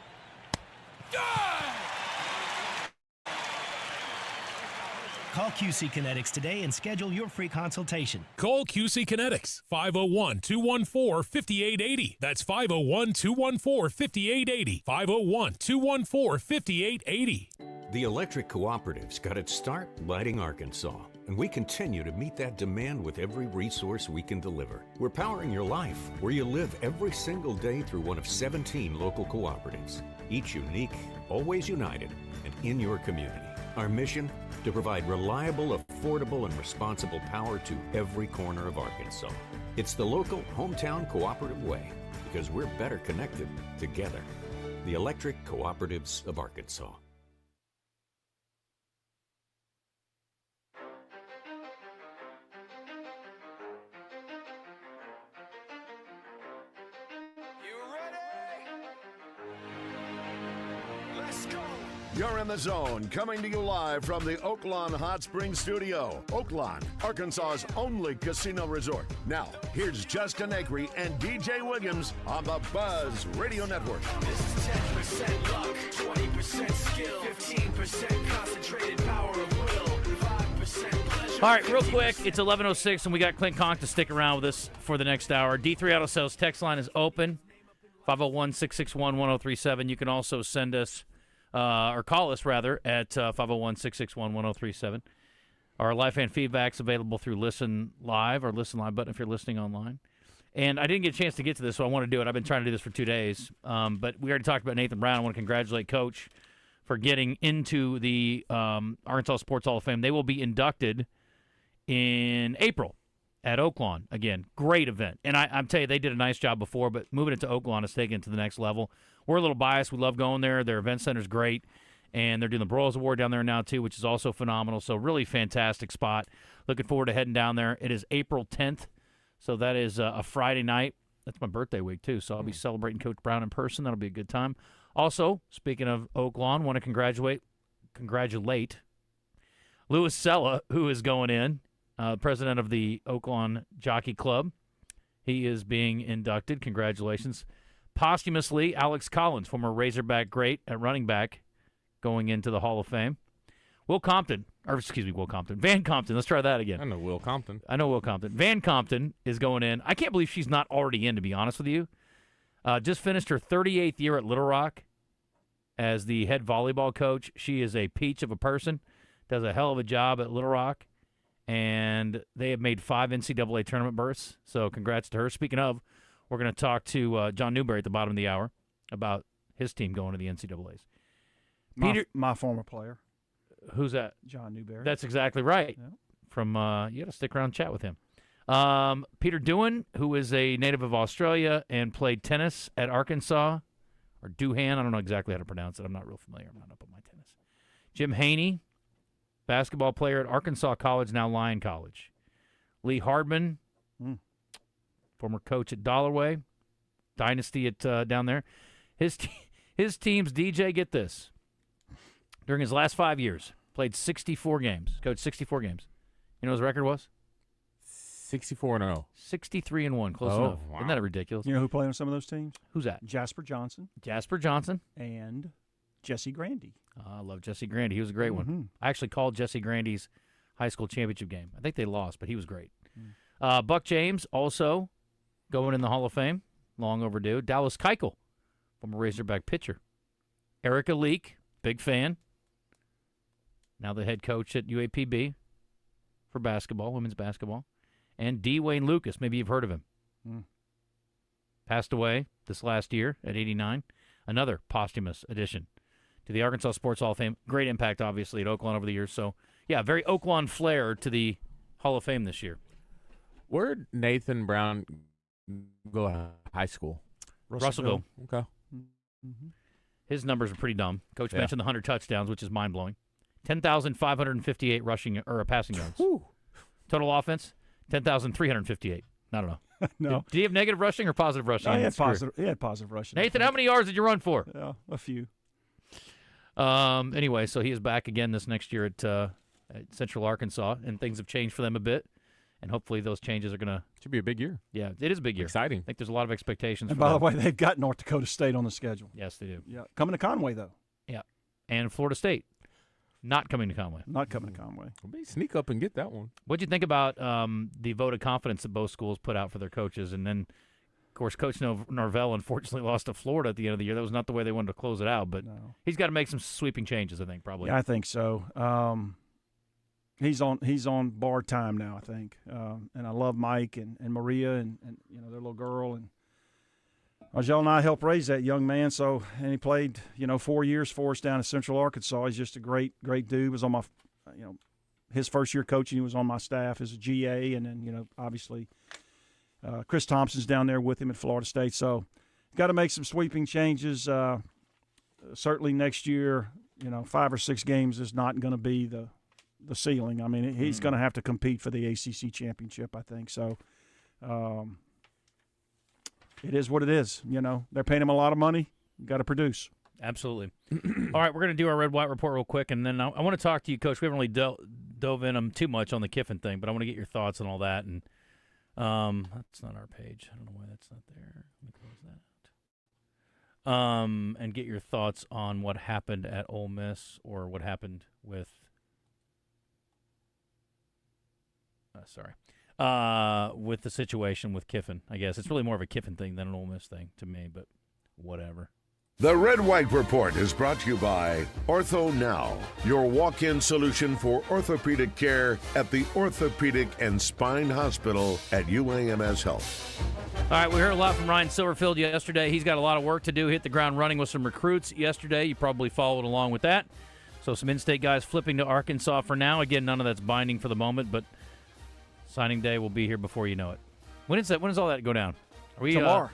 Call QC Kinetics today and schedule your free consultation. Call QC Kinetics, 501-214-5880. That's 501-214-5880. 501-214-5880. The electric cooperatives got its start lighting Arkansas, and we continue to meet that demand with every resource we can deliver. We're powering your life where you live every single day through one of 17 local cooperatives, each unique, always united, and in your community. Our mission? To provide reliable, affordable, and responsible power to every corner of Arkansas. It's the local hometown cooperative way, because we're better connected together. The Electric Cooperatives of Arkansas. You're in the zone, coming to you live from the Oaklawn Hot Springs Studio. Oaklawn, Arkansas's only casino resort. Now, here's Justin Acri and DJ Williams on the Buzz Radio Network. This is 10% luck, 20% skill, 15% concentrated power of will, 5% pleasure. All right, real quick, it's 11:06, and we got Clint Conque to stick around with us for the next hour. D3 Auto Sales text line is open, 501-661-1037. You can also send us or call us, rather, at 501-661-1037. Our live fan feedback's available through Listen Live, or Listen Live button if you're listening online. And I didn't get a chance to get to this, so I want to do it. I've been trying to do this for 2 days. But we already talked about Nathan Brown. I want to congratulate Coach for getting into the Arkansas Sports Hall of Fame. They will be inducted in April at Oaklawn. Again, great event. And I'm telling you, they did a nice job before, but moving it to Oaklawn is taking it to the next level. We're a little biased. We love going there. Their event center's great, and they're doing the Broyles Award down there now, too, which is also phenomenal. So really fantastic spot. Looking forward to heading down there. It is April 10th, so that is a Friday night. That's my birthday week, too, so I'll be celebrating Coach Brown in person. That'll be a good time. Also, speaking of Oaklawn, want to congratulate Louis Sella, who is going in, president of the Oaklawn Jockey Club. He is being inducted. Congratulations. Posthumously, Alex Collins, former Razorback great at running back, going into the Hall of Fame. Van Compton. Let's try that again. I know Will Compton. Van Compton is going in. I can't believe she's not already in, to be honest with you. Just finished her 38th year at Little Rock as the head volleyball coach. She is a peach of a person, does a hell of a job at Little Rock, and they have made 5 NCAA tournament berths, so congrats to her. Speaking of, we're going to talk to John Newberry at the bottom of the hour about his team going to the NCAAs. My former player. Who's that? John Newberry. That's exactly right. Yeah. From you got to stick around and chat with him. Peter Doohan, who is a native of Australia and played tennis at Arkansas, or Doohan, I don't know exactly how to pronounce it. I'm not real familiar. I'm not up on my tennis. Jim Haney, basketball player at Arkansas College, now Lyon College. Lee Hardman, former coach at Dollarway, Dynasty at down there. His team's DJ, get this. During his last 5 years, played 64 games. Coached 64 games. You know what his record was? 64-0. 63-1. Close enough. Wow. Isn't that ridiculous? You know who played on some of those teams? Who's that? Jasper Johnson. And Jesse Grandy. I love Jesse Grandy. He was a great one. I actually called Jesse Grandy's high school championship game. I think they lost, but he was great. Buck James, also going in the Hall of Fame. Long overdue. Dallas Keuchel, former Razorback pitcher. Erica Leak, big fan. Now the head coach at UAPB for basketball, women's basketball. And D. Wayne Lucas, maybe you've heard of him. Passed away this last year at 89. Another posthumous addition to the Arkansas Sports Hall of Fame. Great impact, obviously, at Oaklawn over the years. So, yeah, very Oaklawn flair to the Hall of Fame this year. Where'd Nathan Brown go to high school? Russellville. Okay. His numbers are pretty dumb. Coach Yeah. mentioned the 100 touchdowns, which is mind-blowing. 10,558 passing yards. Total offense, 10,358. I don't know. No. Did he have negative rushing or positive rushing? No, in he his had career? positive. He had positive rushing. Nathan, how many yards did you run for? Yeah, a few. Anyway, so he is back again this next year at Central Arkansas, and things have changed for them a bit. And hopefully those changes are going to... Should be a big year. Yeah, it is a big year. Exciting. I think there's a lot of expectations And for by them. the way, they've got North Dakota State on the schedule. Yes, they do. Yeah, coming to Conway, though. Yeah. And Florida State. Not coming to Conway. Not coming to Conway. Maybe sneak up and get that one. What'd you think about the vote of confidence that both schools put out for their coaches? And then, of course, Coach Norvell unfortunately lost to Florida at the end of the year. That was not the way they wanted to close it out, but he's got to make some sweeping changes, I think, probably. Yeah, I think so. He's on bar time now, I think. And I love Mike and Maria and you know their little girl, and Ajel and I helped raise that young man. So, and he played 4 years for us down in Central Arkansas. He's just a great dude. Was on my his first year coaching. He was on my staff as a GA, and then obviously Chris Thompson's down there with him at Florida State. So, got to make some sweeping changes. Certainly next year, 5 or 6 games is not going to be the ceiling. I mean, he's going to have to compete for the ACC championship, I think. So it is what it is. They're paying him a lot of money. You got to produce. Absolutely. All right, we're going to do our red-white report real quick, and then I want to talk to you, Coach. We haven't really dove in them too much on the Kiffin thing, but I want to get your thoughts on all that. And that's not our page. I don't know why that's not there. Let me close that out. And get your thoughts on what happened at Ole Miss, or what happened with with the situation with Kiffin. I guess it's really more of a Kiffin thing than an Ole Miss thing to me, but whatever. The Red White Report is brought to you by Ortho Now, your walk-in solution for orthopedic care at the Orthopedic and Spine Hospital at UAMS Health. All right, we heard a lot from Ryan Silverfield yesterday. He's got a lot of work to do, hit the ground running with some recruits yesterday. You probably followed along with that. So some in-state guys flipping to Arkansas for now. Again, none of that's binding for the moment, but signing day will be here before you know it. When is that? When does all that go down? Are we Tomorrow.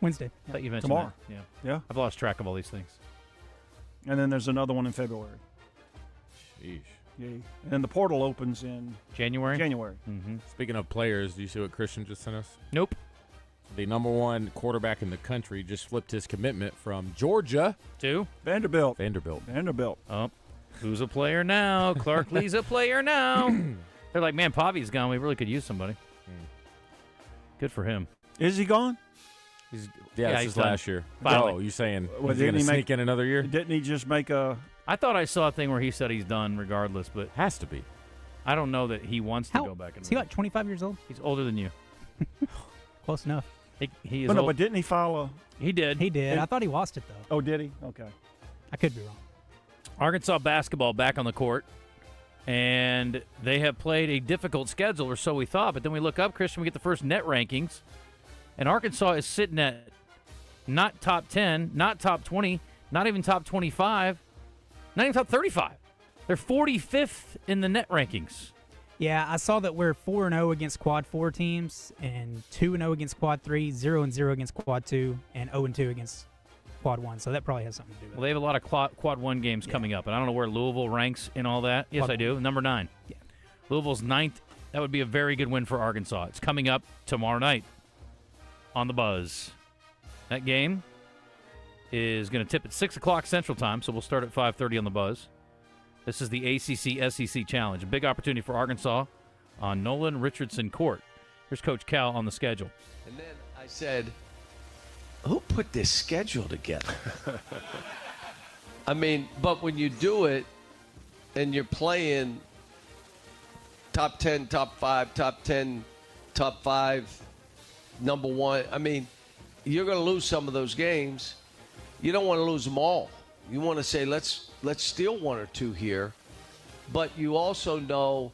Wednesday. I thought you mentioned Tomorrow. that. Yeah. Yeah. I've lost track of all these things. And then there's another one in February. Sheesh. Yeah. And then the portal opens in January. Mm-hmm. Speaking of players, do you see what Christian just sent us? Nope. The #1 quarterback in the country just flipped his commitment from Georgia to Vanderbilt. Oh, who's a player now? Clark Lee's a player now. They're like, man, Pavi's gone. We really could use somebody. Good for him. Is he gone? This he's is done. last year. Finally. Oh, you saying Well, he's going to didn't he sneak in another year? Didn't he just make a? I thought I saw a thing where he said he's done regardless, but has to be. I don't know that he wants to go back. Is he like 25 years old? He's older than you. Close enough. He is. But no, old. but didn't he file a? He did. He did. I thought he lost it, though. Oh, did he? Okay. I could be wrong. Arkansas basketball back on the court, and they have played a difficult schedule, or so we thought. But then we look up, Christian, we get the first net rankings, and Arkansas is sitting at not top 10, not top 20, not even top 25, not even top 35. They're 45th in the net rankings. Yeah, I saw that we're 4-0 against Quad 4 teams, and 2-0 against Quad 3, 0-0 against Quad 2, and 0-2 against Quad 1. So that probably has something to do with it. Well, they have a lot of Quad 1 games coming up, and I don't know where Louisville ranks in all that. Yes, Quad I do. Number 9. Yeah. Louisville's 9th. That would be a very good win for Arkansas. It's coming up tomorrow night on the Buzz. That game is going to tip at 6 o'clock Central Time, so we'll start at 5:30 on the Buzz. This is the ACC-SEC Challenge, a big opportunity for Arkansas on Nolan Richardson Court. Here's Coach Cal on the schedule. And then I said, who put this schedule together? I mean, but when you do it and you're playing top 10, top 5, top 10, top 5, number 1, I mean, you're going to lose some of those games. You don't want to lose them all. You want to say, let's steal 1 or 2 here. But you also know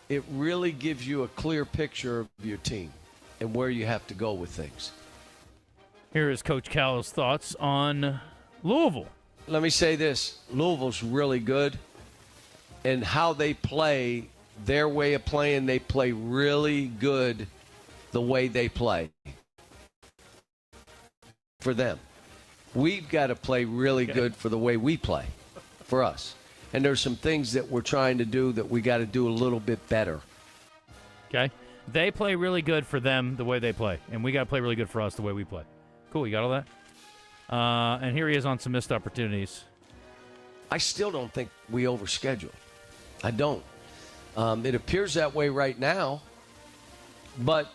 it really gives you a clear picture of your team and where you have to go with things. Here is Coach Cal's thoughts on Louisville. Let me say this. Louisville's really good. And how they play, their way of playing, they play really good the way they play. For them. We've got to play really good for the way we play, for us. And there's some things that we're trying to do that we got to do a little bit better. Okay? They play really good for them the way they play, and we got to play really good for us the way we play. Cool, you got all that? And here he is on some missed opportunities. I still don't think we overschedule. I don't. It appears that way right now, but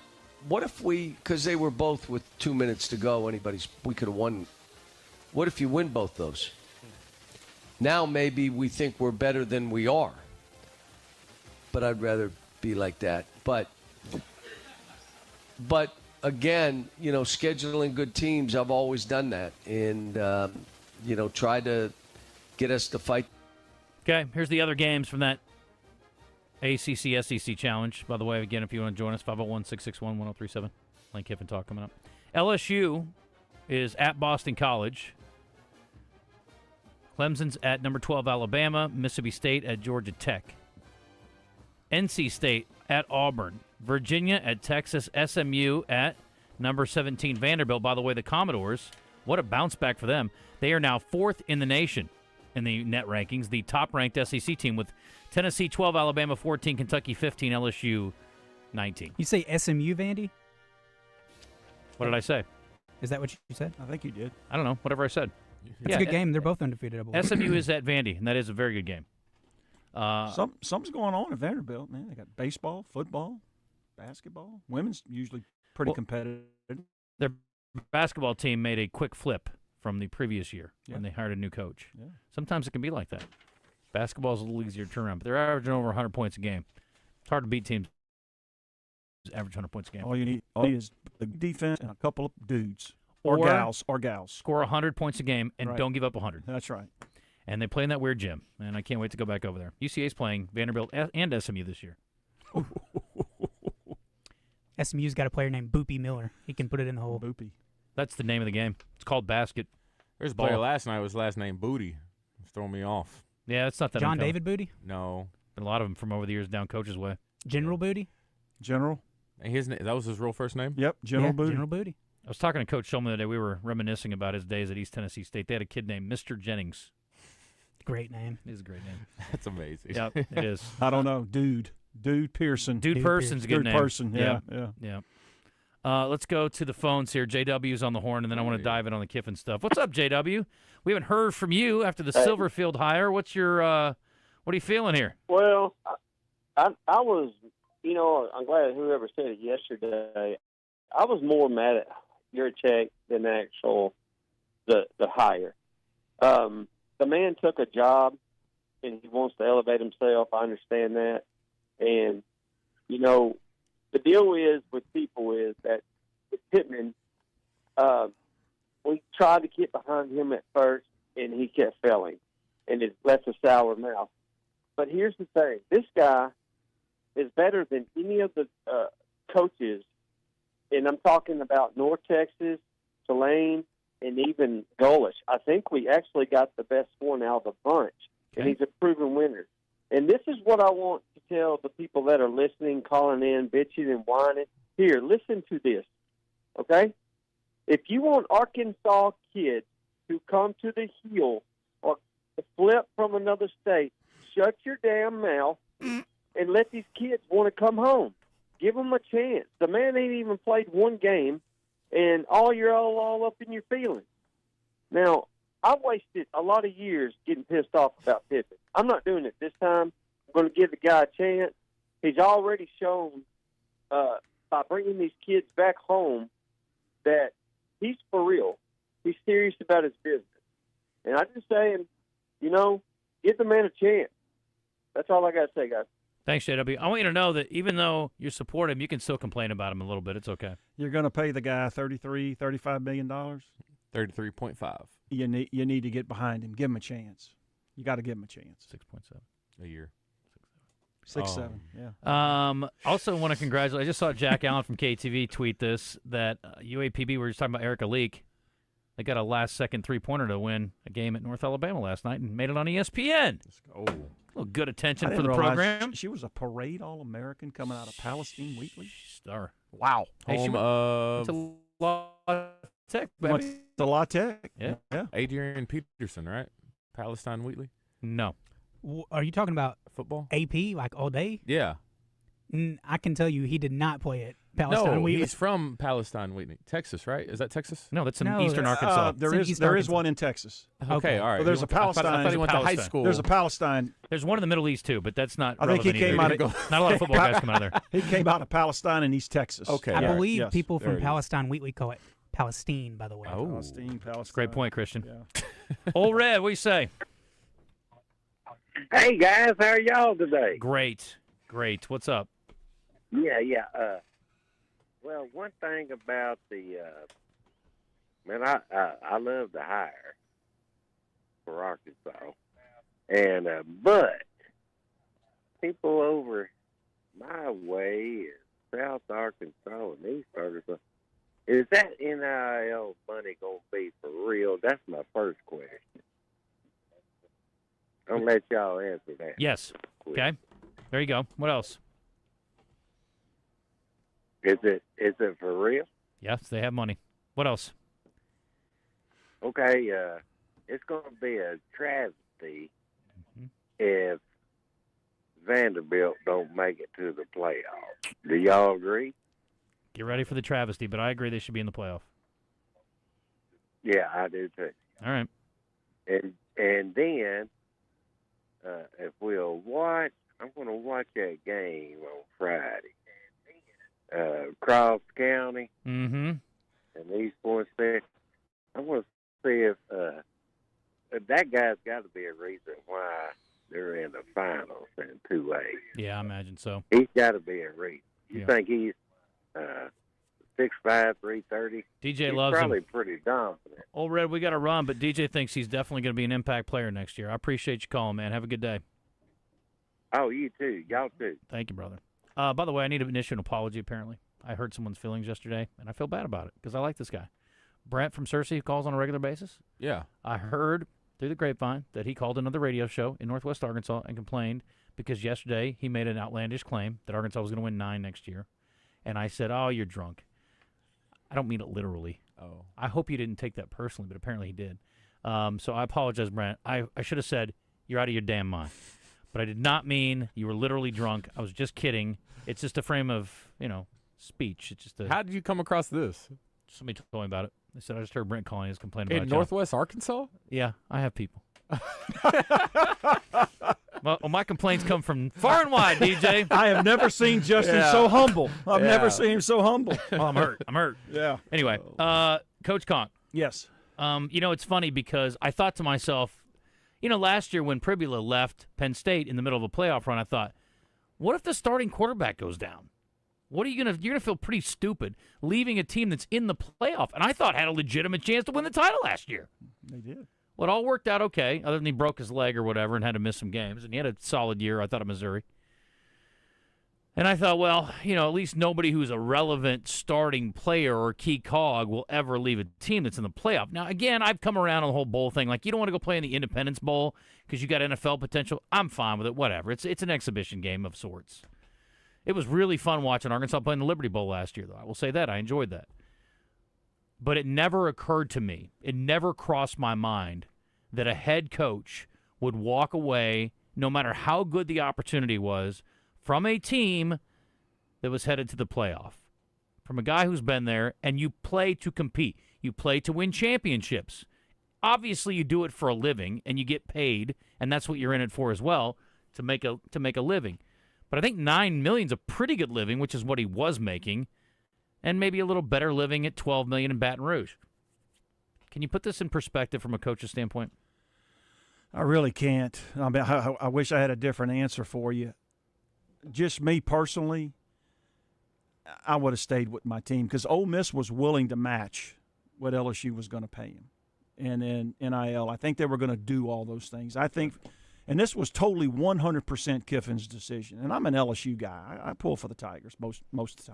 what if because they were both with 2 minutes to go, we could have won. What if you win both those? Now maybe we think we're better than we are. But I'd rather be like that. But again, scheduling good teams, I've always done that. And, try to get us to fight. Okay, here's the other games from that ACC-SEC Challenge. By the way, again, if you want to join us, 501-661-1037. Lane Kiffin Talk coming up. LSU is at Boston College. Clemson's at number 12, Alabama. Mississippi State at Georgia Tech. NC State at Auburn. Virginia at Texas. SMU at number 17, Vanderbilt. By the way, the Commodores, what a bounce back for them. They are now 4th in the nation in the net rankings, the top-ranked SEC team with Tennessee 12, Alabama 14, Kentucky 15, LSU 19. You say SMU, Vandy? What did I say? Is that what you said? I think you did. I don't know. Whatever I said. It's a good game. They're both undefeated. I believe. SMU is at Vandy, and that is a very good game. Something's going on at Vanderbilt, man. They got baseball, football, basketball. Women's usually pretty competitive. Their basketball team made a quick flip from the previous year when they hired a new coach. Yeah. Sometimes it can be like that. Basketball is a little easier to turn around, but they're averaging over 100 points a game. It's hard to beat teams average 100 points a game. All you need is the defense and a couple of dudes or gals. Score 100 points a game and don't give up 100. That's right. And they play in that weird gym, and I can't wait to go back over there. UCA's playing Vanderbilt and SMU this year. SMU's got a player named Boopy Miller. He can put it in the hole. Boopy. That's the name of the game. It's called basket. There's a player last night with his last name Booty. It's throwing me off. Yeah, that's not that John uncommon. David Booty? No. Been a lot of them from over the years down coach's way. General Booty? General. That was his real first name? Yep, General Booty. General Booty. I was talking to Coach Shulman the other day. We were reminiscing about his days at East Tennessee State. They had a kid named Mr. Jennings. Great name. It is a great name. That's amazing. Yep, it is. I don't know. Dude Pearson. Dude Person's a good Dude name. Person, yeah. Let's go to the phones here. JW's on the horn, and then I want to dive in on the Kiffin stuff. What's up, JW? We haven't heard from you after the Silverfield hire. What's your what are you feeling here? Well, I was, I'm glad whoever said it yesterday. I was more mad at your check than the hire. The man took a job, and he wants to elevate himself. I understand that. And, you know, the deal is with people is that with Pittman, we tried to get behind him at first, and he kept failing, and it left a sour mouth. But here's the thing. This guy is better than any of the coaches, and I'm talking about North Texas, Tulane, and even Golish. I think we actually got the best one out of the bunch, and he's a proven winner. And this is what I want to tell the people that are listening, calling in, bitching and whining. Here, listen to this, okay? If you want Arkansas kids to come to the Hill or flip from another state, shut your damn mouth and let these kids want to come home. Give them a chance. The man ain't even played one game, and you're all up in your feelings. Now, I wasted a lot of years getting pissed off about Pippen. I'm not doing it this time. I'm going to give the guy a chance. He's already shown by bringing these kids back home that he's for real. He's serious about his business. And I'm just saying, you know, give the man a chance. That's all I got to say, guys. Thanks, JW. I want you to know that even though you support him, you can still complain about him a little bit. It's okay. You're going to pay the guy $35 million? $33.5. You need to get behind him. Give him a chance. You got to give him a chance. 6.7 a year. 6.7. Yeah. Also want to congratulate. I just saw Jack Allen from KTV tweet this that UAPB. We were just talking about Erica Leak. They got a last-second three-pointer to win a game at North Alabama last night and made it on ESPN. Let's go. A little good attention I for the didn't realize program. She was a parade All-American coming out of Palestine Wheatley. Star. Wow. Hey, Home of La Tech, baby. The La Tech. Yeah. Adrian Peterson, right? Palestine Wheatley. No. Are you talking about football? AP, like all day? Yeah. I can tell you he did not play at Palestine Wheatley. He's from Palestine Wheatley, Texas, right? Is that Texas? No, that's in eastern Arkansas. There is one in Texas. Okay, all right. Well, there's a Palestine. I thought he went to high school. There's a Palestine. There's one in the Middle East too, but that's not. I think he came out of. Not a lot of football guys come out of there. He came out of Palestine in East Texas. Okay, I believe yes, people from Palestine Wheatley call it Palestine, by the way. Oh, Palestine. Great point, Christian. Yeah. Old Red, what do you say? Hey guys, how are y'all today? Great. What's up? Yeah. Well, one thing about the man, I love the hire for Arkansas, and but people over my way in South Arkansas and East Arkansas, is that NIL money gonna be for real? That's my first question. I'll let y'all answer that. Yes. Okay. There you go. What else? Is it for real? Yes, they have money. What else? Okay, it's going to be a travesty if Vanderbilt don't make it to the playoffs. Do y'all agree? Get ready for the travesty, but I agree they should be in the playoff. Yeah, I do too. All right. And then if we'll watch, I'm going to watch that game on Friday. Cross County and East Point State. I want to see if that guy's got to be a reason why they're in the finals in 2A. Yeah, I imagine so. He's got to be a reason. You think he's 6'5", 330? DJ he's loves probably him. Pretty dominant. Old Red, we got to run, but DJ thinks he's definitely going to be an impact player next year. I appreciate you calling, man. Have a good day. Oh, you too. Y'all too. Thank you, brother. By the way, I need to issue an apology, apparently. I hurt someone's feelings yesterday, and I feel bad about it because I like this guy. Brent from Searcy, who calls on a regular basis. Yeah. I heard through the grapevine that he called another radio show in Northwest Arkansas and complained because yesterday he made an outlandish claim that Arkansas was going to win 9 next year. And I said, oh, you're drunk. I don't mean it literally. Oh. I hope you didn't take that personally, but apparently he did. So I apologize, Brent. I should have said, you're out of your damn mind. But I did not mean you were literally drunk. I was just kidding. It's just a frame of, speech. It's just How did you come across this? Somebody told me about it. They said I just heard Brent calling. He was complaining about In Northwest Arkansas? Yeah, I have people. Well, my complaints come from far and wide, DJ. I have never seen Justin so humble. I've never seen him so humble. Oh, I'm hurt. Yeah. Anyway, Coach Conque. Yes. It's funny because I thought to myself, last year when Pribula left Penn State in the middle of a playoff run, I thought, what if the starting quarterback goes down? What are you gonna? You're gonna feel pretty stupid leaving a team that's in the playoff, and I thought had a legitimate chance to win the title last year. They did. Well, it all worked out okay, other than he broke his leg or whatever and had to miss some games, and he had a solid year, I thought, at Missouri. And I thought, well, at least nobody who's a relevant starting player or key cog will ever leave a team that's in the playoff. Now, again, I've come around on the whole bowl thing. Like, you don't want to go play in the Independence Bowl because you got NFL potential. I'm fine with it, whatever. It's an exhibition game of sorts. It was really fun watching Arkansas play in the Liberty Bowl last year, though. I will say that. I enjoyed that. But it never occurred to me, it never crossed my mind that a head coach would walk away, no matter how good the opportunity was, from a team that was headed to the playoff. From a guy who's been there, and you play to compete. You play to win championships. Obviously, you do it for a living, and you get paid, and that's what you're in it for as well, to make a living. But I think $9 million is a pretty good living, which is what he was making, and maybe a little better living at $12 million in Baton Rouge. Can you put this in perspective from a coach's standpoint? I really can't. I mean, I wish I had a different answer for you. Just me personally, I would have stayed with my team because Ole Miss was willing to match what LSU was going to pay him. And in NIL, I think they were going to do all those things. I think, and this was totally 100% Kiffin's decision. And I'm an LSU guy. I pull for the Tigers most of the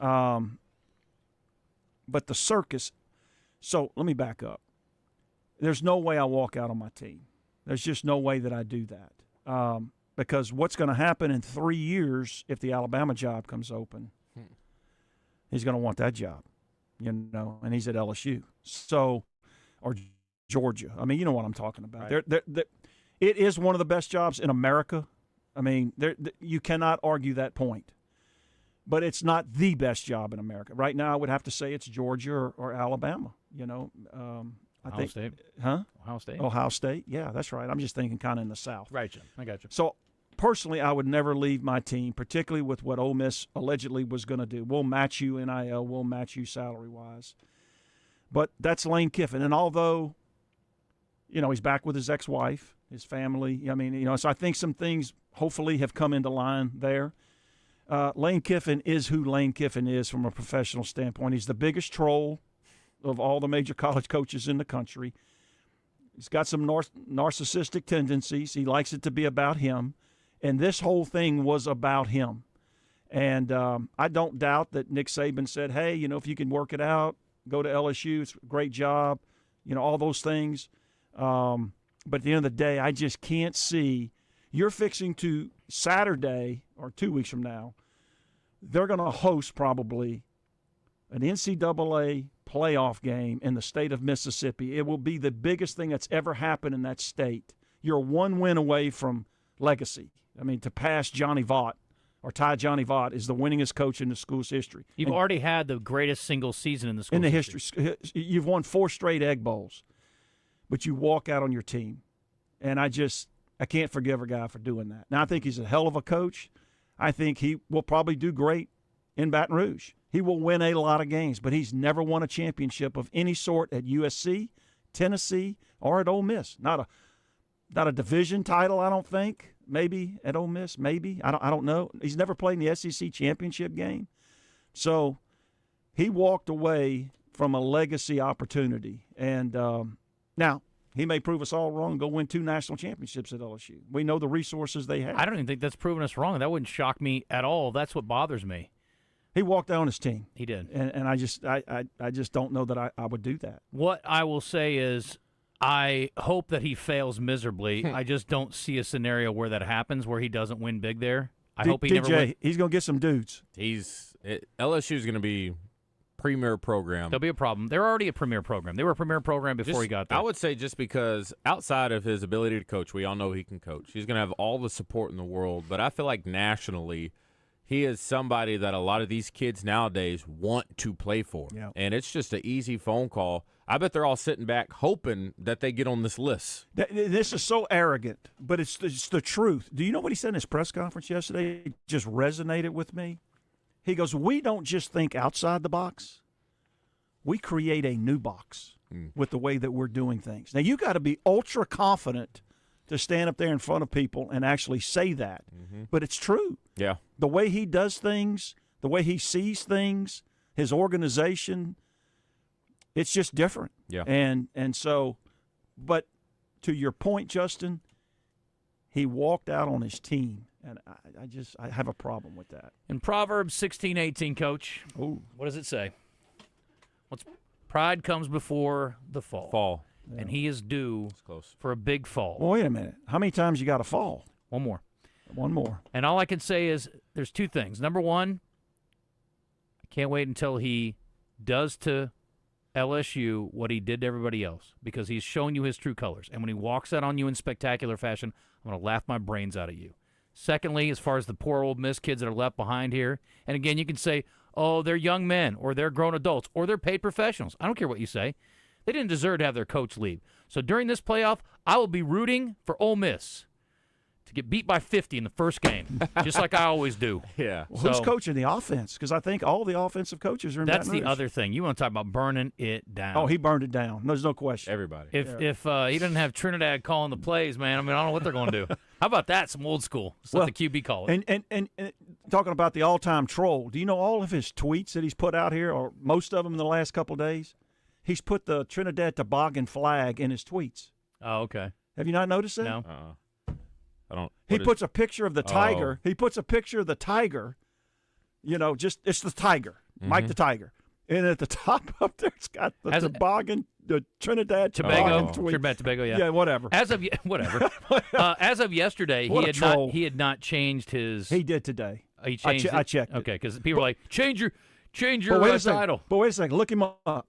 time. But the circus, so let me back up. There's no way I walk out on my team. There's just no way that I do that. Because what's going to happen in 3 years if the Alabama job comes open, he's going to want that job, and he's at LSU. So, or Georgia. I mean, you know what I'm talking about. Right. It is one of the best jobs in America. I mean, you cannot argue that point. But it's not the best job in America. Right now, I would have to say it's Georgia or Alabama, Ohio State. Huh? Ohio State. Ohio State. Yeah, that's right. I'm just thinking kind of in the South. Right, Jim. I got you. So, personally, I would never leave my team, particularly with what Ole Miss allegedly was going to do. We'll match you NIL. We'll match you salary-wise. But that's Lane Kiffin. And although, he's back with his ex-wife, his family. I mean, so I think some things hopefully have come into line there. Lane Kiffin is who Lane Kiffin is from a professional standpoint. He's the biggest troll of all the major college coaches in the country. He's got some narcissistic tendencies. He likes it to be about him. And this whole thing was about him. And I don't doubt that Nick Saban said, hey, if you can work it out, go to LSU. It's a great job, all those things. But at the end of the day, I just can't see. You're fixing to Saturday or 2 weeks from now, they're going to host probably an NCAA playoff game in the state of Mississippi. It will be the biggest thing that's ever happened in that state. You're one win away from legacy. I mean, to pass Johnny Vaught or tie Johnny Vaught is the winningest coach in the school's history. You've already had the greatest single season in the school's in the history. You've won 4 straight Egg Bowls, but you walk out on your team. And I can't forgive a guy for doing that. Now, I think he's a hell of a coach. I think he will probably do great in Baton Rouge. He will win a lot of games, but he's never won a championship of any sort at USC, Tennessee, or at Ole Miss. Not a division title, I don't think. Maybe at Ole Miss, maybe. I don't know. He's never played in the SEC championship game. So he walked away from a legacy opportunity. And now he may prove us all wrong and go win 2 national championships at LSU. We know the resources they have. I don't even think that's proven us wrong. That wouldn't shock me at all. That's what bothers me. He walked out on his team. He did. And I just don't know that I would do that. What I will say is I hope that he fails miserably. I just don't see a scenario where that happens, where he doesn't win big there. I hope he never wins. He's going to get some dudes. LSU is going to be premier program. There'll be a problem. They're already a premier program. They were a premier program before he got there. I would say just because outside of his ability to coach, we all know he can coach. He's going to have all the support in the world, but I feel like nationally He is somebody that a lot of these kids nowadays want to play for. Yeah. And it's just an easy phone call. I bet they're all sitting back hoping that they get on this list. This is so arrogant, but it's the truth. Do you know what he said in his press conference yesterday? It just resonated with me. He goes, we don't just think outside the box. We create a new box with the way that we're doing things. Now, you got to be ultra confident to stand up there in front of people and actually say that. But it's true. Yeah. The way he does things, the way he sees things, his organization, it's just different. Yeah. And so, but to your point, Justin, he walked out on his team, and I have a problem with that. In Proverbs 16:18, Coach, what does it say? Pride comes before the fall. And he is due for a big fall. Well, wait a minute. How many times you got to fall? One more. One more. And all I can say is there's two things. Number one, I can't wait until he does to LSU what he did to everybody else, because he's showing you his true colors. And when he walks out on you in spectacular fashion, I'm going to laugh my brains out at you. Secondly, as far as the poor Ole Miss kids that are left behind here, and again, you can say, oh, they're young men, or they're grown adults, or they're paid professionals. I don't care what you say. They didn't deserve to have their coach leave. So during this playoff, I will be rooting for Ole Miss to get beat by 50 in the first game, just like I always do. Yeah. Well, who's coaching the offense? Because I think all the offensive coaches are in That's Baton the Rouge. other thing. You want to talk about burning it down. Oh, he burned it down. There's no question. Everybody. If he doesn't have Trinidad calling the plays, man, I mean, I don't know what they're going to do. How about that? Some old school. Let the QB call it. And talking about the all-time troll, do you know all of his tweets that he's put out here, or most of them in the last couple of days? He's put the Trinidad Toboggan flag in his tweets. Oh, okay. Have you not noticed that? No. I don't. He puts a picture of the tiger. He puts a picture of the tiger. You know, just it's the tiger, Mike the Tiger, and at the top up there, it's got the toboggan, the Trinidad Tobago, tweet. Trinidad Tobago, yeah. Yeah, whatever. As of as of yesterday, he had not changed his. He did today. He changed. I checked. Okay, because people were like, change your title. But wait a second, look him up.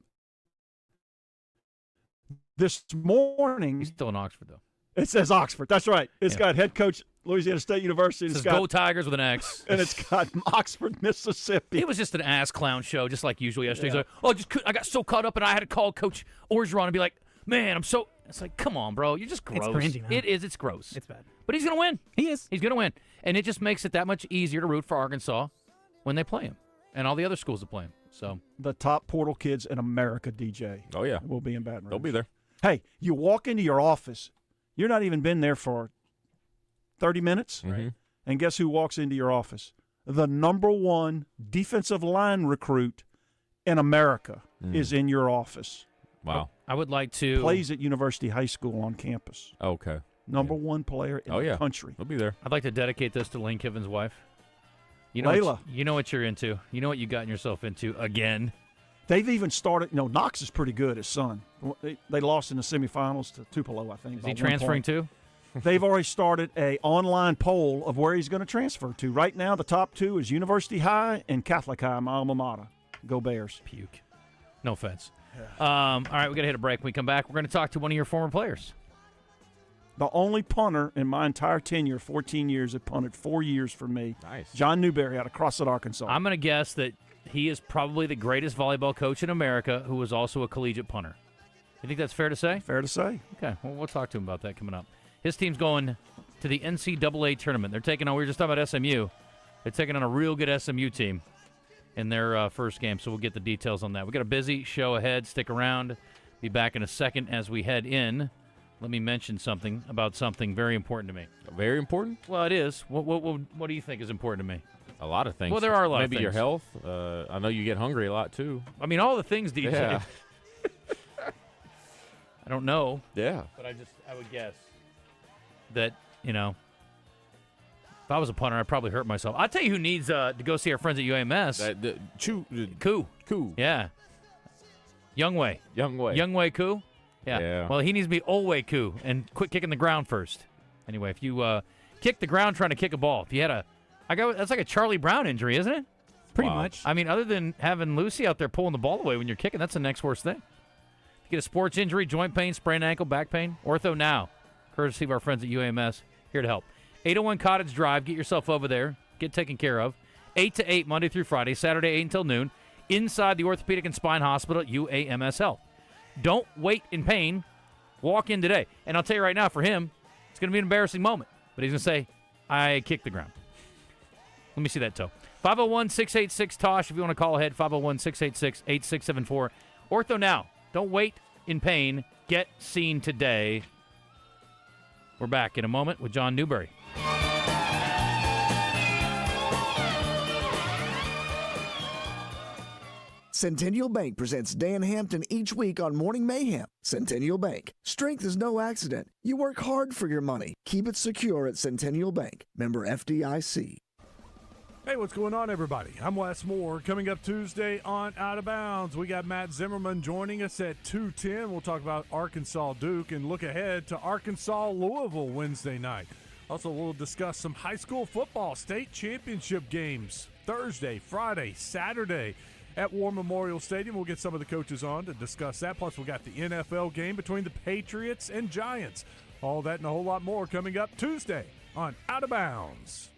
This morning, he's still in Oxford though. It says Oxford. That's right. It's got head coach Louisiana State University. It It's says got Go Tigers with an X. And it's got Oxford, Mississippi. It was just an ass clown show, just like usual yesterday. He's like, I got so caught up, and I had to call Coach Orgeron and be like, man, I'm so. It's like, come on, bro. You're just gross. It's cringy, man. It is. It's gross. It's bad. But he's going to win. He is. He's going to win. And it just makes it that much easier to root for Arkansas when they play him and all the other schools that play him. So the top portal kids in America, DJ. Oh, yeah. Will be in Baton Rouge. They'll be there. Hey, you walk into your office. You're not even been there for 30 minutes. Right. And guess who walks into your office? The number one defensive line recruit in America is in your office. Wow. I would like to. Plays at University High School on campus. Okay. Number one player in the country. He'll be there. I'd like to dedicate this to Lane Kiffin's wife. You know Layla. You know what you're into. You know what you've gotten yourself into again. They've even started. Knox is pretty good, his son. They lost in the semifinals to Tupelo, I think. Is he transferring too? They've already started a online poll of where he's going to transfer to. Right now, the top two is University High and Catholic High, my alma mater. Go Bears. Puke. No offense. All right, we got to hit a break. When we come back, we're going to talk to one of your former players. The only punter in my entire tenure, 14 years, that punted 4 years for me. Nice. John Newberry out of Crossett, Arkansas. I'm going to guess that he is probably the greatest volleyball coach in America who was also a collegiate punter. You think that's fair to say? Fair to say. Okay, well, we'll talk to him about that coming up. His team's going to the NCAA tournament. They're taking on, we were just talking about SMU. They're taking on a real good SMU team in their first game, so we'll get the details on that. We've got a busy show ahead. Stick around. Be back in a second as we head in. Let me mention something about something very important to me. Very important? Well, it is. What do you think is important to me? A lot of things. Well, there are a lot of Maybe things. your health. I know you get hungry a lot, too. I mean, all the things, DJ. Yeah. I don't know. Yeah. But I would guess that, if I was a punter, I'd probably hurt myself. I'll tell you who needs to go see our friends at UAMS. Koo. Yeah. Youngway. Youngway Koo. Yeah. Well, he needs to be Olway Koo and quit kicking the ground first. Anyway, if you kick the ground trying to kick a ball, if you had that's like a Charlie Brown injury, isn't it? Pretty much. I mean, other than having Lucy out there pulling the ball away when you're kicking, that's the next worst thing. If you get a sports injury, joint pain, sprained ankle, back pain, Ortho Now, courtesy of our friends at UAMS, here to help. 801 Cottage Drive. Get yourself over there. Get taken care of. 8 to 8, Monday through Friday, Saturday 8 until noon, inside the Orthopedic and Spine Hospital at UAMS Health. Don't wait in pain. Walk in today. And I'll tell you right now, for him, it's going to be an embarrassing moment. But he's going to say, I kicked the ground. Let me see that toe. 501-686-TOSH if you want to call ahead, 501-686-8674. Ortho Now. Don't wait in pain. Get seen today. We're back in a moment with John Newberry. Centennial Bank presents Dan Hampton each week on Morning Mayhem. Centennial Bank. Strength is no accident. You work hard for your money. Keep it secure at Centennial Bank. Member FDIC. Hey, what's going on, everybody? I'm Wes Moore. Coming up Tuesday on Out of Bounds, we got Matt Zimmerman joining us at 2:10. We'll talk about Arkansas Duke and look ahead to Arkansas Louisville Wednesday night. Also, we'll discuss some high school football state championship games Thursday, Friday, Saturday at War Memorial Stadium. We'll get some of the coaches on to discuss that. Plus, we got the NFL game between the Patriots and Giants. All that and a whole lot more coming up Tuesday on Out of Bounds.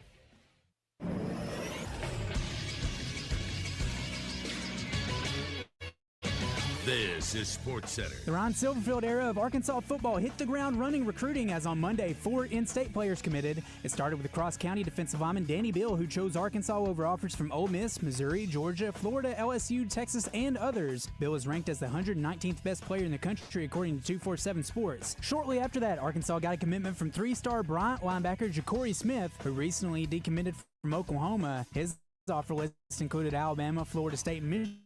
This is Sports Center. The Ron Silverfield era of Arkansas football hit the ground running recruiting as on Monday 4 in-state players committed. It started with cross-county defensive lineman Danny Bill, who chose Arkansas over offers from Ole Miss, Missouri, Georgia, Florida, LSU, Texas, and others. Bill is ranked as the 119th best player in the country according to 247 Sports. Shortly after that, Arkansas got a commitment from 3-star Bryant linebacker Ja'Cory Smith, who recently decommitted from Oklahoma. His offer list included Alabama, Florida State, Michigan,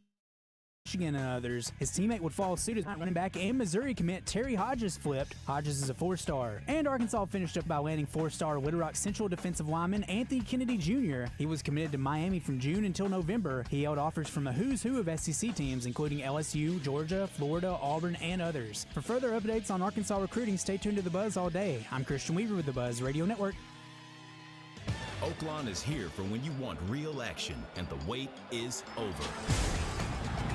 and others. His teammate would follow suit as running back and Missouri commit Terry Hodges flipped. Hodges is a 4-star. And Arkansas finished up by landing 4-star Little Rock Central defensive lineman Anthony Kennedy Jr. He was committed to Miami from June until November. He held offers from a who's who of SEC teams, including LSU, Georgia, Florida, Auburn, and others. For further updates on Arkansas recruiting, stay tuned to The Buzz all day. I'm Christian Weaver with The Buzz Radio Network. Oaklawn is here for when you want real action, and the wait is over.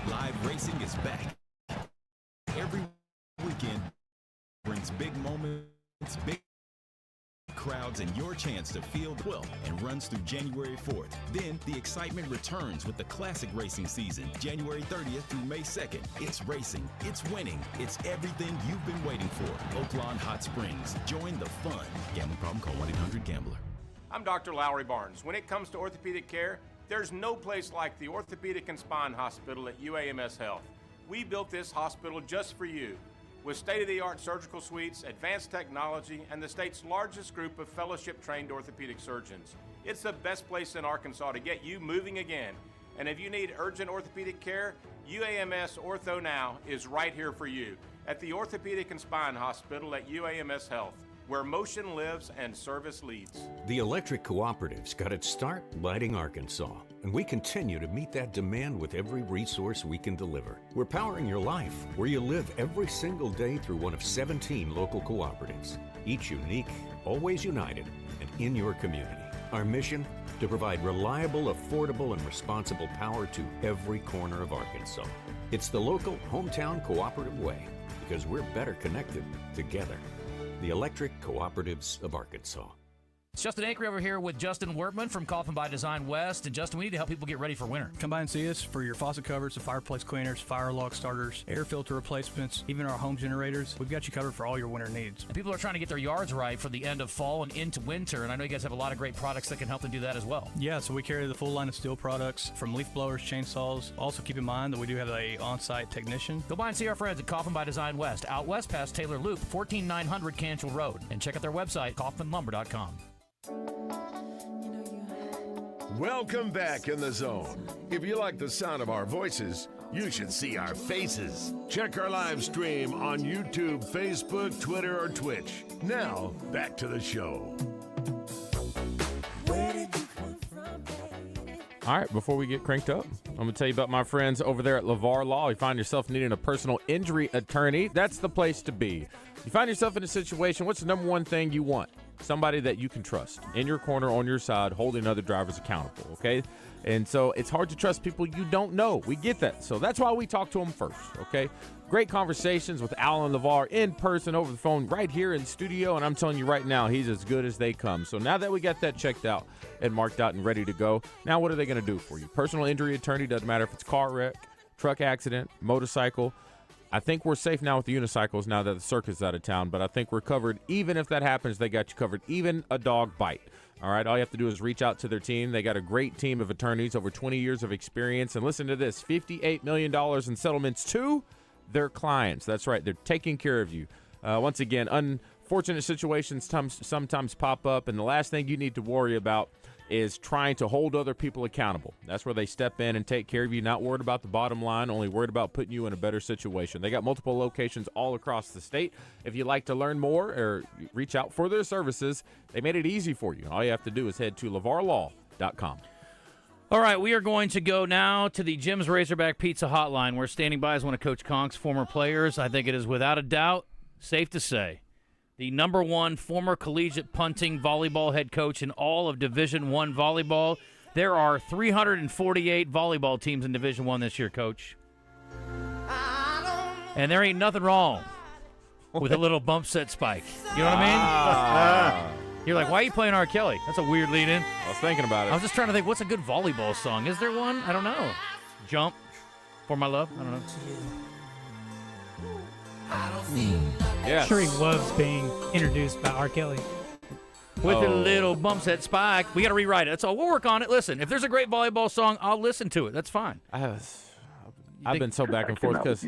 Live racing is back. Every weekend brings big moments, big crowds, and your chance to feel the thrill, and runs through January 4th. Then the excitement returns with the classic racing season, January 30th through May 2nd. It's racing, it's winning, it's everything you've been waiting for. Oaklawn Hot Springs. Join the fun. Gambling problem? Call 1-800-GAMBLER. I'm Dr. Lowry Barnes. When it comes to orthopedic care, there's no place like the Orthopedic and Spine Hospital at UAMS Health. We built this hospital just for you, with state-of-the-art surgical suites, advanced technology, and the state's largest group of fellowship-trained orthopedic surgeons. It's the best place in Arkansas to get you moving again. And if you need urgent orthopedic care, UAMS Ortho Now is right here for you at the Orthopedic and Spine Hospital at UAMS Health, where motion lives and service leads. The electric cooperative's got its start lighting Arkansas, and we continue to meet that demand with every resource we can deliver. We're powering your life, where you live every single day through one of 17 local cooperatives, each unique, always united, and in your community. Our mission? To provide reliable, affordable, and responsible power to every corner of Arkansas. It's the local hometown cooperative way, because we're better connected together. The Electric Cooperatives of Arkansas. It's Justin Acri over here with Justin Workman from Coffin by Design West. And Justin, we need to help people get ready for winter. Come by and see us for your faucet covers, the fireplace cleaners, fire log starters, air filter replacements, even our home generators. We've got you covered for all your winter needs. And people are trying to get their yards right for the end of fall and into winter. And I know you guys have a lot of great products that can help them do that as well. Yeah, so we carry the full line of steel products, from leaf blowers, chainsaws. Also keep in mind that we do have an on-site technician. Go by and see our friends at Coffin by Design West, out west past Taylor Loop, 14900 Cantrell Road. And check out their website, coffinlumber.com. Welcome back in the zone. If you like the sound of our voices, you should see our faces. Check our live stream on YouTube, Facebook, Twitter, or Twitch. Now, back to the show. All right, before we get cranked up, I'm going to tell you about my friends over there at LeVar Law. You find yourself needing a personal injury attorney, that's the place to be. You find yourself in a situation, what's the number one thing you want? Somebody that you can trust, in your corner, on your side, holding other drivers accountable, okay? And so it's hard to trust people you don't know. We get that. So that's why we talk to them first, okay? Great conversations with Al and LeVar in person, over the phone, right here in studio, and I'm telling you right now, he's as good as they come. So now that we got that checked out and marked out and ready to go, now what are they going to do for you? Personal injury attorney, doesn't matter if it's car wreck, truck accident, motorcycle. I think we're safe now with the unicycles now that the circus is out of town, but I think we're covered. Even if that happens, they got you covered. Even a dog bite. All right, all you have to do is reach out to their team. They got a great team of attorneys, over 20 years of experience. And listen to this, $58 million in settlements to their clients. That's right, they're taking care of you. Once again, unfortunate situations sometimes pop up, and the last thing you need to worry about is trying to hold other people accountable. That's where they step in and take care of you, not worried about the bottom line, only worried about putting you in a better situation. They got multiple locations all across the state. If you'd like to learn more or reach out for their services, they made it easy for you. All you have to do is head to LeVarLaw.com. All right, we are going to go now to the Jim's Razorback Pizza Hotline. We're standing by as one of Coach Conque's former players. I think it is without a doubt safe to say the number one former collegiate punting volleyball head coach in all of Division I volleyball. There are 348 volleyball teams in Division I this year, Coach. And there ain't nothing wrong with a little bump set spike. You know what I mean? You're like, why are you playing R. Kelly? That's a weird lead in. I was thinking about it. I was just trying to think, what's a good volleyball song? Is there one? I don't know. Jump for my love? I don't know. Yeah. I'm sure he loves being introduced by R. Kelly. With a little bump set spike. We got to rewrite it. That's all. We'll work on it. Listen, if there's a great volleyball song, I'll listen to it. That's fine. I've been so back and forth because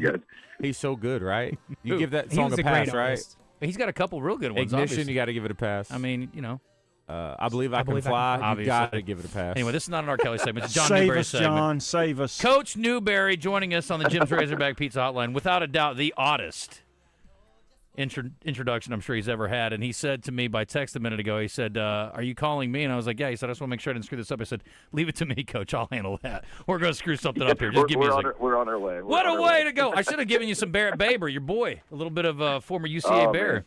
he's so good, right? You give that He song was a a great pass, right? artist. He's got a couple real good ones. Ignition, obviously. you got to give it a pass. I mean, you know. I believe I can fly. You got to give it a pass. Anyway, this is not an R. Kelly segment. It's John Save Newberry us, segment. John. Save us. Coach Newberry joining us on the Jim's Razorback Pizza Hotline. Without a doubt, the oddest introduction I'm sure he's ever had. And he said to me by text a minute ago, he said, are you calling me? And I was like, yeah. He said, I just want to make sure I didn't screw this up. I said, leave it to me, Coach. I'll handle that. We're going to screw something up here. Just give me a second. We're on our way. What a way to go. I should have given you some Barrett Baber, your boy. A little bit of former UCA Bear. Man.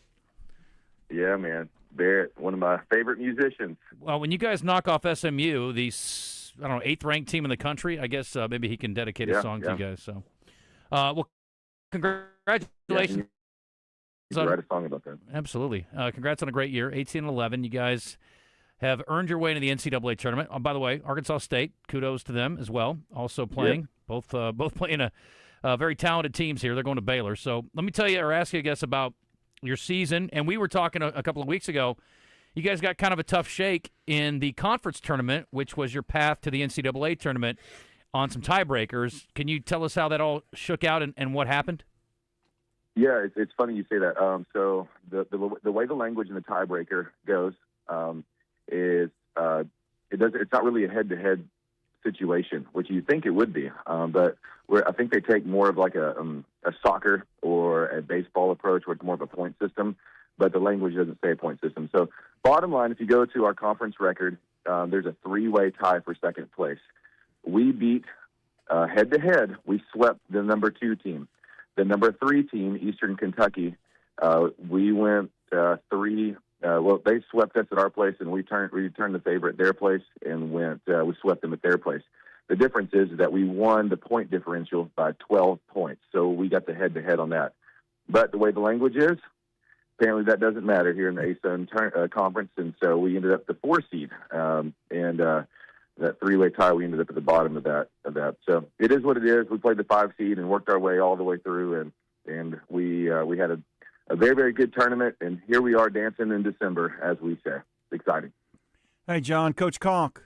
Yeah, man. Barrett, one of my favorite musicians. Well, when you guys knock off SMU, the, 8th-ranked team in the country, I guess maybe he can dedicate a song to you guys. So, well, congratulations. You can write a song about that. Absolutely. Congrats on a great year, 18-11. You guys have earned your way into the NCAA tournament. By the way, Arkansas State, kudos to them as well. Also playing, both playing a very talented teams here. They're going to Baylor. So let me tell you or ask you, I guess, about your season. And we were talking a couple of weeks ago. You guys got kind of a tough shake in the conference tournament, which was your path to the NCAA tournament on some tiebreakers. Can you tell us how that all shook out and what happened? Yeah, it's funny you say that. So the way the language in the tiebreaker goes is it's not really a head-to-head situation, which you think it would be, but I think they take more of like a soccer or a baseball approach, where it's more of a point system, but the language doesn't say a point system. So bottom line, if you go to our conference record, there's a 3-way tie for second place. We beat head-to-head. We swept the number 2 team. The number 3 team, Eastern Kentucky, we went 3. Well, they swept us at our place, and we turned the favor at their place, and we swept them at their place. The difference is that we won the point differential by 12 points, so we got the head-to-head on that. But the way the language is, apparently that doesn't matter here in the ASUN conference, and so we ended up the 4 seed, and that 3-way tie, we ended up at the bottom of that. So it is what it is. We played the 5 seed and worked our way all the way through, and we had a very, very good tournament, and here we are dancing in December, as we say. It's exciting. Hey, John, Coach Conque.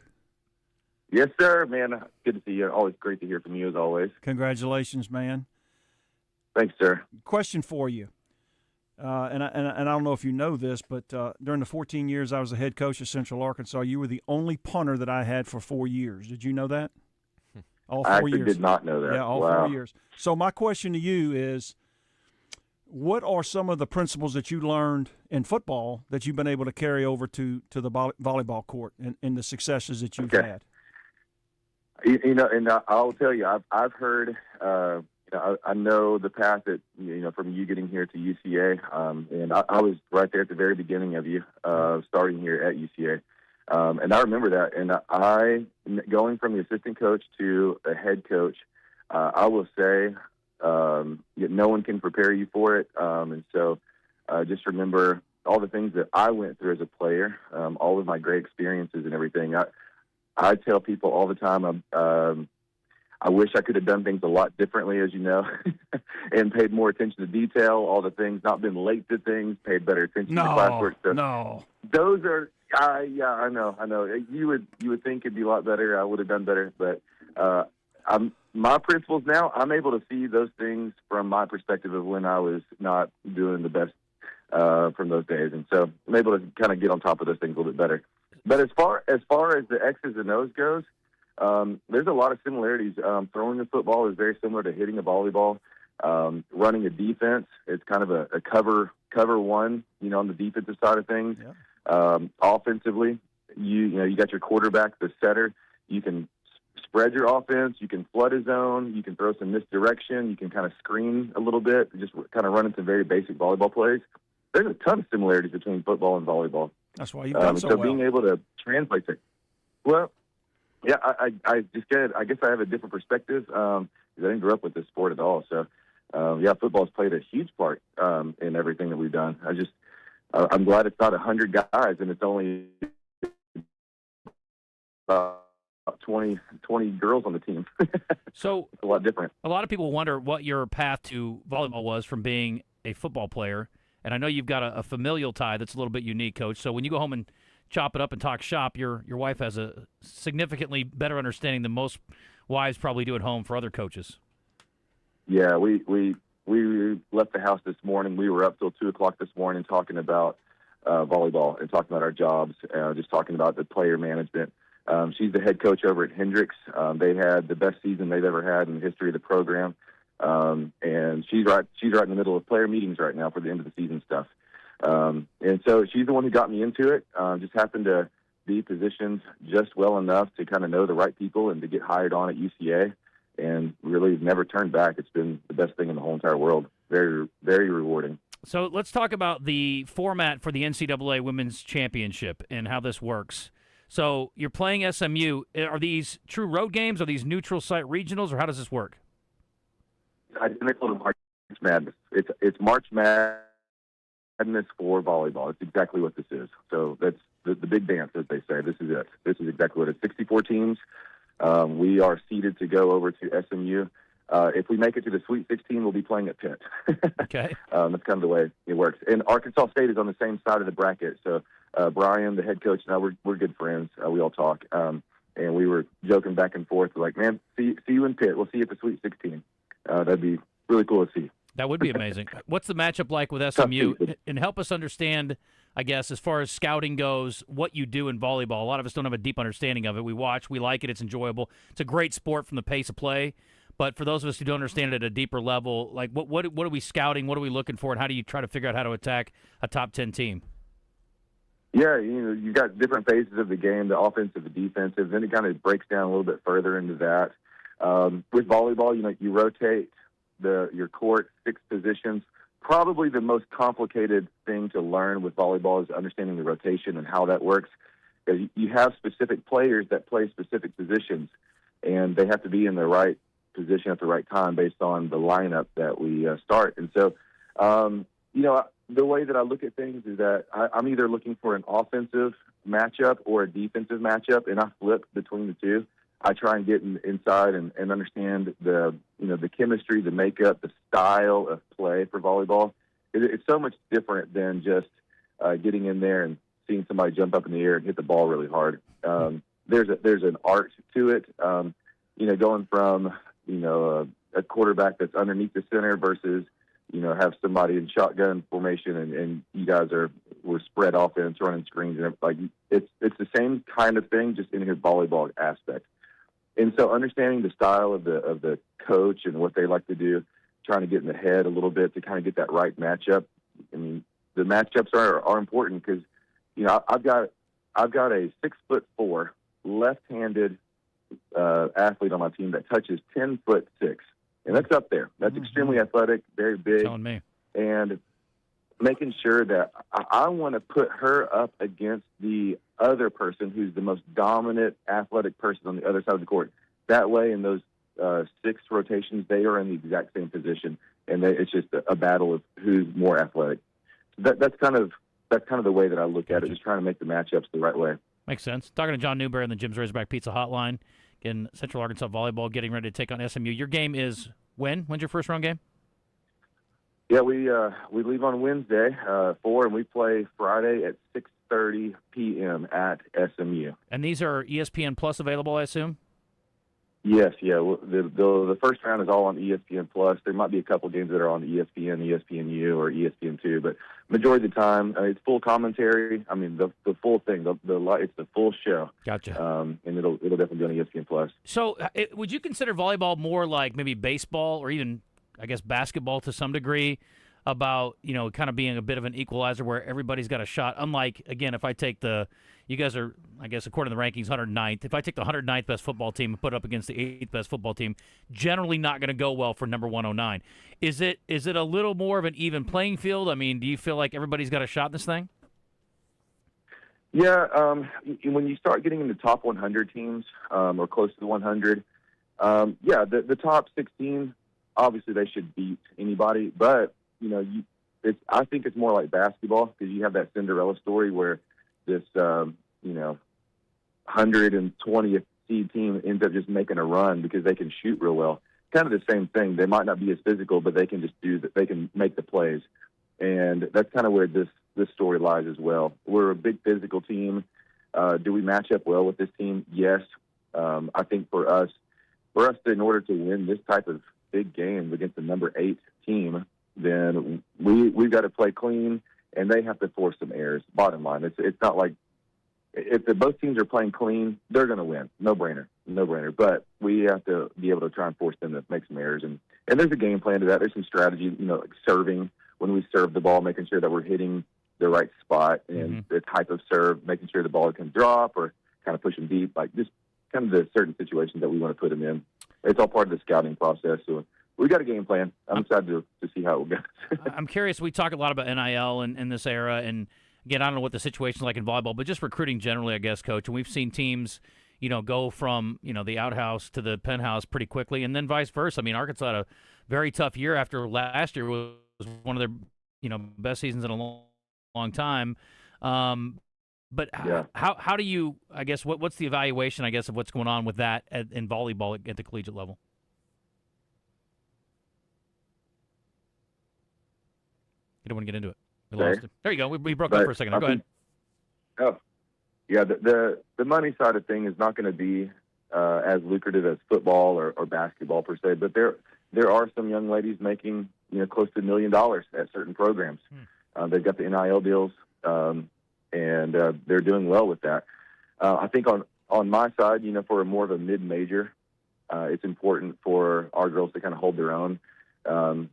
Yes, sir, man. Good to see you. Always great to hear from you, as always. Congratulations, man. Thanks, sir. Question for you. And I don't know if you know this, but during the 14 years I was the head coach of Central Arkansas, you were the only punter that I had for 4 years. Did you know that? All 4 years. I did not know that. Yeah, all 4 years. So my question to you is, what are some of the principles that you learned in football that you've been able to carry over to the volleyball court and the successes that you've had? You know, and I'll tell you, I've heard. I know the path that, from you getting here to UCA, and I was right there at the very beginning of you starting here at UCA. And I remember that. And going from the assistant coach to a head coach, I will say Yet no one can prepare you for it. And so just remember all the things that I went through as a player, all of my great experiences and everything. I tell people all the time, I wish I could have done things a lot differently, as you know, and paid more attention to detail, all the things, not been late to things, paid better attention to classwork. So those are, I know. You would think it'd be a lot better. I would have done better, but my principles now, I'm able to see those things from my perspective of when I was not doing the best from those days, and so I'm able to kind of get on top of those things a little bit better. But as far as the X's and O's goes, there's a lot of similarities. Throwing a football is very similar to hitting a volleyball. Running a defense, it's kind of a cover one, on the defensive side of things. Yeah. Offensively, you got your quarterback, the setter. You can spread your offense. You can flood a zone. You can throw some misdirection. You can kind of screen a little bit, just kind of running some very basic volleyball plays. There's a ton of similarities between football and volleyball. That's why you've done so well. Being able to translate it. Well, yeah, I guess I have a different perspective because I didn't grow up with this sport at all. So, football's played a huge part in everything that we've done. I'm glad it's not 100 guys and it's only 20 girls on the team. So it's a lot different. A lot of people wonder what your path to volleyball was from being a football player. And I know you've got a familial tie that's a little bit unique, Coach. So when you go home and chop it up and talk shop, your wife has a significantly better understanding than most wives probably do at home for other coaches. Yeah, we left the house this morning. We were up till 2:00 this morning talking about volleyball and talking about our jobs, just talking about the player management. She's the head coach over at Hendricks. They had the best season they've ever had in the history of the program. And she's right in the middle of player meetings right now for the end of the season stuff. And so she's the one who got me into it. Just happened to be positioned just well enough to kind of know the right people and to get hired on at UCA, and really never turned back. It's been the best thing in the whole entire world. Very, very rewarding. So let's talk about the format for the NCAA Women's Championship and how this works. So you're playing SMU. Are these true road games? Are these neutral site regionals, or how does this work? Identical to March Madness. It's March Madness for volleyball. It's exactly what this is. So that's the big dance, as they say. This is it. This is exactly what it is. 64 teams. We are seeded to go over to SMU. If we make it to the Sweet 16, we'll be playing at Pitt. Okay. That's kind of the way it works. And Arkansas State is on the same side of the bracket. So Brian, the head coach, and I, we're good friends. We all talk. And we were joking back and forth. We're like, man, see you in Pitt. We'll see you at the Sweet 16. That'd be really cool to see. That would be amazing. What's the matchup like with SMU? And help us understand, I guess, as far as scouting goes, what you do in volleyball. A lot of us don't have a deep understanding of it. We watch, we like it, it's enjoyable. It's a great sport from the pace of play. But for those of us who don't understand it at a deeper level, like what are we scouting? What are we looking for? And how do you try to figure out how to attack a top 10 team? Yeah, you've got different phases of the game, the offensive, the defensive. Then it kind of breaks down a little bit further into that. With volleyball, you rotate your court 6 positions. Probably the most complicated thing to learn with volleyball is understanding the rotation and how that works. You have specific players that play specific positions, and they have to be in the right position at the right time based on the lineup that we start. And so, the way that I look at things is that I'm either looking for an offensive matchup or a defensive matchup, and I flip between the two. I try and get inside and understand the chemistry, the makeup, the style of play for volleyball. It's so much different than just getting in there and seeing somebody jump up in the air and hit the ball really hard. There's an art to it. Going from a quarterback that's underneath the center versus have somebody in shotgun formation and you guys were spread offense, running screens, and it's the same kind of thing, just in his volleyball aspect. And so understanding the style of the coach and what they like to do, trying to get in the head a little bit to kind of get that right matchup. I mean, the matchups are important because, I've got a 6'4" left-handed athlete on my team that touches 10'6", and that's up there. That's extremely athletic, very big. Telling me. And making sure that I want to put her up against the other person who's the most dominant athletic person on the other side of the court. That way, in those 6 rotations, they are in the exact same position, and it's just a battle of who's more athletic. That's kind of the way that I look at it, just trying to make the matchups the right way. Makes sense. Talking to John Newberry on the Jim's Razorback Pizza Hotline. Again, Central Arkansas Volleyball getting ready to take on SMU. Your game is when? When's your first round game? Yeah, we leave on Wednesday, 4, and we play Friday at 6:30 p.m. at SMU. And these are ESPN Plus available, I assume? Yes, yeah. The first round is all on ESPN Plus. There might be a couple games that are on ESPN, ESPNU, or ESPN2, but majority of the time, it's full commentary. I mean, the full thing. It's the full show. Gotcha. And it'll definitely be on ESPN Plus. So, would you consider volleyball more like maybe baseball or even, I guess, basketball to some degree? About, kind of being a bit of an equalizer where everybody's got a shot. Unlike, again, if I take you guys are, I guess, according to the rankings, 109th. If I take the 109th best football team and put it up against the 8th best football team, generally not going to go well for number 109. Is it a little more of an even playing field? I mean, do you feel like everybody's got a shot in this thing? Yeah, when you start getting into top 100 teams or close to the 100, the top 16, obviously they should beat anybody, but I think it's more like basketball because you have that Cinderella story where this, 120th seed team ends up just making a run because they can shoot real well. Kind of the same thing. They might not be as physical, but they can just they can make the plays. And that's kind of where this story lies as well. We're a big physical team. Do we match up well with this team? Yes. I think for us, in order to win this type of big game against the number 8 team, then we've got to play clean, and they have to force some errors. Bottom line, it's not like if both teams are playing clean, they're going to win. No brainer. But we have to be able to try and force them to make some errors, and there's a game plan to that. There's some strategy, like serving when we serve the ball, making sure that we're hitting the right spot and the type of serve, making sure the ball can drop or kind of push them deep, like just kind of the certain situations that we want to put them in. It's all part of the scouting process. So we got a game plan. I'm excited to see how it goes. I'm curious. We talk a lot about NIL in this era, and again, I don't know what the situation's like in volleyball, but just recruiting generally, I guess, Coach. And we've seen teams, go from the outhouse to the penthouse pretty quickly, and then vice versa. I mean, Arkansas had a very tough year after last year was one of their best seasons in a long time. But yeah. How do you? I guess what's the evaluation? I guess of what's going on with that in volleyball at the collegiate level. You don't want to get into it. We lost it. There you go. We broke up for a second. Go ahead. Oh, yeah. The money side of thing is not going to be as lucrative as football or basketball per se, but there are some young ladies making close to $1 million at certain programs. They've got the NIL deals, and they're doing well with that. I think on my side, for more of a mid-major, it's important for our girls to kind of hold their own.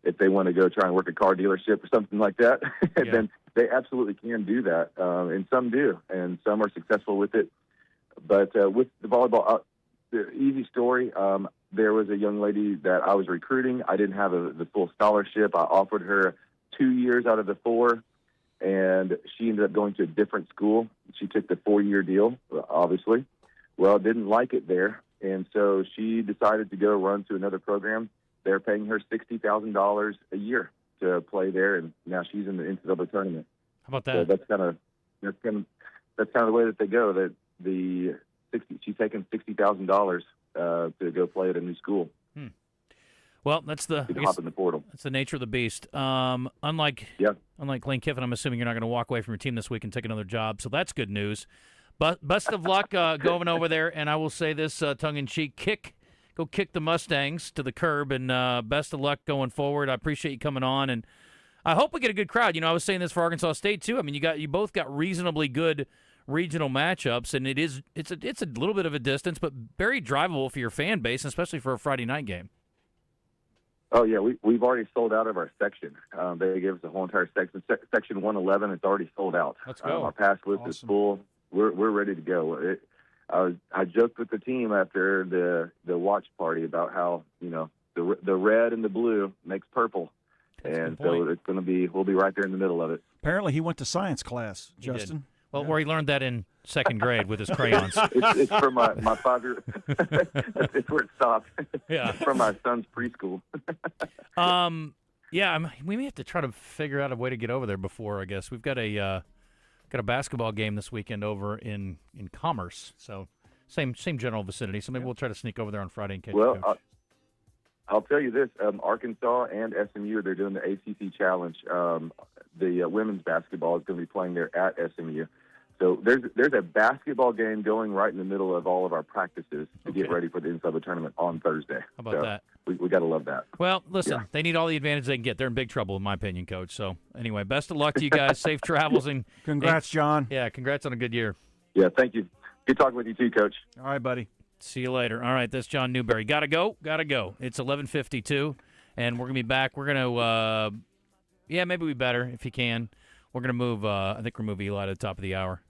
If they want to go try and work a car dealership or something like that, then they absolutely can do that. And some do, and some are successful with it. But with the volleyball, the easy story, there was a young lady that I was recruiting. I didn't have the full scholarship. I offered her 2 years out of the 4, and she ended up going to a different school. She took the 4-year deal, obviously. Well, didn't like it there, and so she decided to go run to another program. They're paying her $60,000 a year to play there, and now she's in the NCAA tournament. How about that? So that's kind of the way that they go. That she's taking $60,000 to go play at a new school. Well, that's hop in the portal. That's the nature of the beast. Unlike Lane Kiffin, I'm assuming you're not going to walk away from your team this week and take another job, so that's good news. But best of luck going over there, and I will say this tongue-in-cheek, go kick the Mustangs to the curb, and best of luck going forward. I appreciate you coming on, and I hope we get a good crowd. I was saying this for Arkansas State too. I mean, you both got reasonably good regional matchups, and it's a little bit of a distance, but very drivable for your fan base, especially for a Friday night game. Oh yeah, we've already sold out of our section. They gave us the whole entire section. Section 111, it's already sold out. Let's go. Our pass list is full. We're ready to go. I joked with the team after the watch party about how the red and the blue makes purple, and so it's going to be we'll be right there in the middle of it. Apparently, he went to science class, Justin. Well, where he learned that in second grade with his crayons. It's from my 5-year. It's where it stopped. Yeah. It's from my son's preschool. Yeah, we may have to try to figure out a way to get over there before. I guess we've got a basketball game this weekend over in Commerce, so same general vicinity. So maybe we'll try to sneak over there on Friday and catch Well, Coach. I'll tell you this: Arkansas and SMU, they're doing the ACC Challenge. The women's basketball is going to be playing there at SMU. So there's a basketball game going right in the middle of all of our practices to get ready for the NCAA tournament on Thursday. How about that? We got to love that. Well, listen, they need all the advantage they can get. They're in big trouble, in my opinion, Coach. So anyway, best of luck to you guys. Safe travels and congrats, John. Yeah, congrats on a good year. Yeah, thank you. Good talking with you too, Coach. All right, buddy. See you later. All right, that's John Newberry. Gotta go. It's 11:52, and we're gonna be back. We're gonna, maybe we better if you can. We're gonna move. I think we'll move Eli to the top of the hour.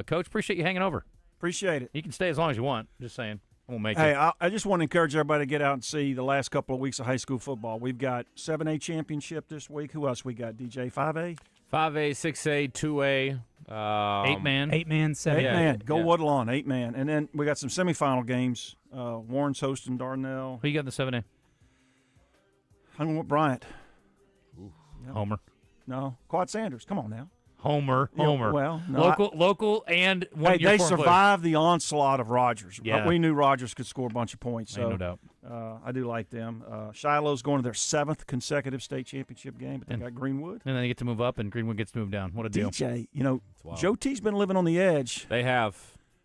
Coach, appreciate you hanging over. Appreciate it. You can stay as long as you want. Just saying. I won't make Hey, it. I just want to encourage everybody to get out and see the last couple of weeks of high school football. We've got 7A championship this week. Who else we got, DJ? 5A? 5A, 6A, 2A. 8-man. 8-man, 7. 8-man. Go Woodlawn, 8-man. And then we got some semifinal games. Warren's hosting Darnell. Who you got in the 7A? I'm going with Bryant. Yep. Homer. No, Quad Sanders. Come on now. Homer. Yeah, well, no, local, and one. Hey, they survived the onslaught of Rogers. Yeah. We knew Rogers could score a bunch of points. So, no doubt. I do like them. Shiloh's going to their 7th consecutive state championship game, but they got Greenwood. And then they get to move up, and Greenwood gets to move down. What a deal. DJ, Joe T's been living on the edge. They have.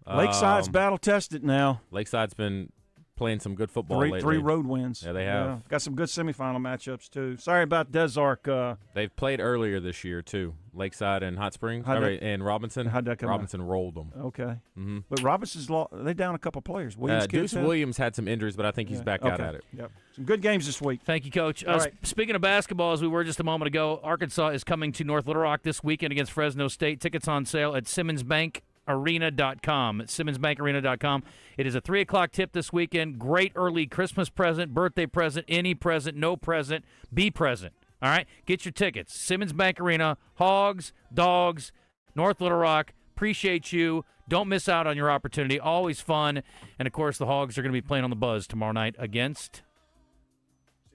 Lakeside's battle-tested now. Lakeside's been playing some good football lately. 3 road wins. Yeah, they have. Yeah. Got some good semifinal matchups, too. Sorry about Desark. They've played earlier this year, too. Lakeside and Hot Springs and Robinson. How'd that come Robinson rolled them. Okay. Mm-hmm. But Robinson's they down a couple players. Deuce Williams had some injuries, but I think he's back out at it. Yep. Some good games this week. Thank you, Coach. All right. Speaking of basketball, as we were just a moment ago, Arkansas is coming to North Little Rock this weekend against Fresno State. Tickets on sale at SimmonsBankArena.com. At SimmonsBankArena.com. It is a 3 o'clock tip this weekend. Great early Christmas present, birthday present, any present, no present. Be present. All right? Get your tickets. Simmons Bank Arena, Hogs, Dogs, North Little Rock. Appreciate you. Don't miss out on your opportunity. Always fun. And, of course, the Hogs are going to be playing on the Buzz tomorrow night against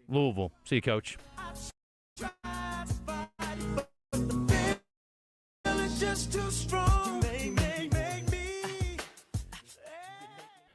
Louisville. See you, Coach.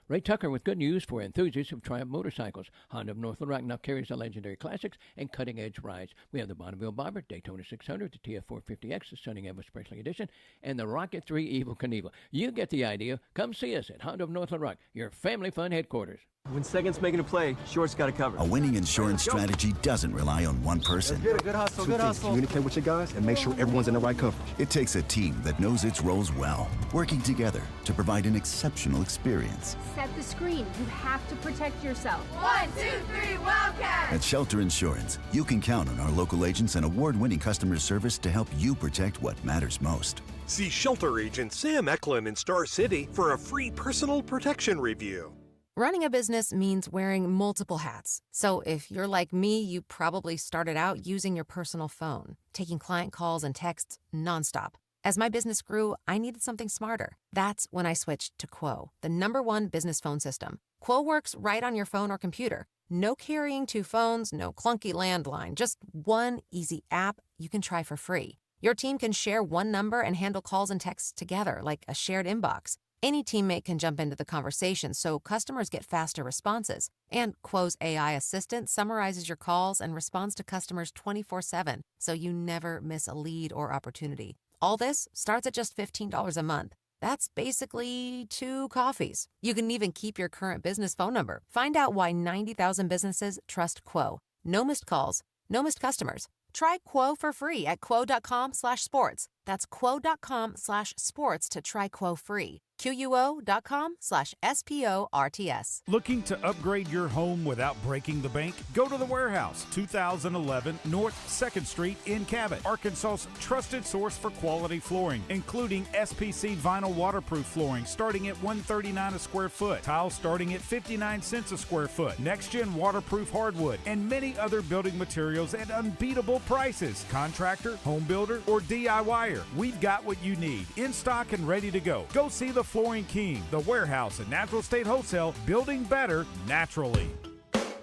Ray Tucker with good news for enthusiasts of Triumph motorcycles. Honda of North Little Rock now carries the legendary classics and cutting-edge rides. We have the Bonneville Bobber, Daytona 600, the TF450X, the Stunning Evo Special Edition, and the Rocket 3 Evel Knievel. You get the idea. Come see us at Honda of North Little Rock, your family fun headquarters. When second's making a play, short's got to cover. A winning insurance strategy doesn't rely on one person. Good hustle, good hustle. Communicate with your guys and make sure everyone's in the right coverage. It takes a team that knows its roles well, working together to provide an exceptional experience. Set the screen. You have to protect yourself. 1, 2, 3, Wildcat! At Shelter Insurance, you can count on our local agents and award-winning customer service to help you protect what matters most. See Shelter Agent Sam Eklund in Star City for a free personal protection review. Running a business means wearing multiple hats. So if you're like me, you probably started out using your personal phone, taking client calls and texts nonstop. As my business grew, I needed something smarter. That's when I switched to Quo, the #1 business phone system. Quo works right on your phone or computer. No carrying 2 phones, no clunky landline, just one easy app you can try for free. Your team can share one number and handle calls and texts together like a shared inbox. Any teammate can jump into the conversation, so customers get faster responses. And Quo's AI assistant summarizes your calls and responds to customers 24/7, so you never miss a lead or opportunity. All this starts at just $15 a month. That's basically 2 coffees. You can even keep your current business phone number. Find out why 90,000 businesses trust Quo. No missed calls, no missed customers. Try Quo for free at quo.com/sports. That's quo.com/sports to try Quo free. QUO.com/SPORTS. Looking to upgrade your home without breaking the bank? Go to the Warehouse, 2011 North 2nd Street in Cabot, Arkansas's trusted source for quality flooring, including SPC vinyl waterproof flooring starting at $139 a square foot, tile starting at 59 cents a square foot, next-gen waterproof hardwood, and many other building materials at unbeatable prices. Contractor, home builder, or DIYer, we've got what you need in stock and ready to go. Go see the Flooring King, the Warehouse at Natural State Wholesale, building better naturally.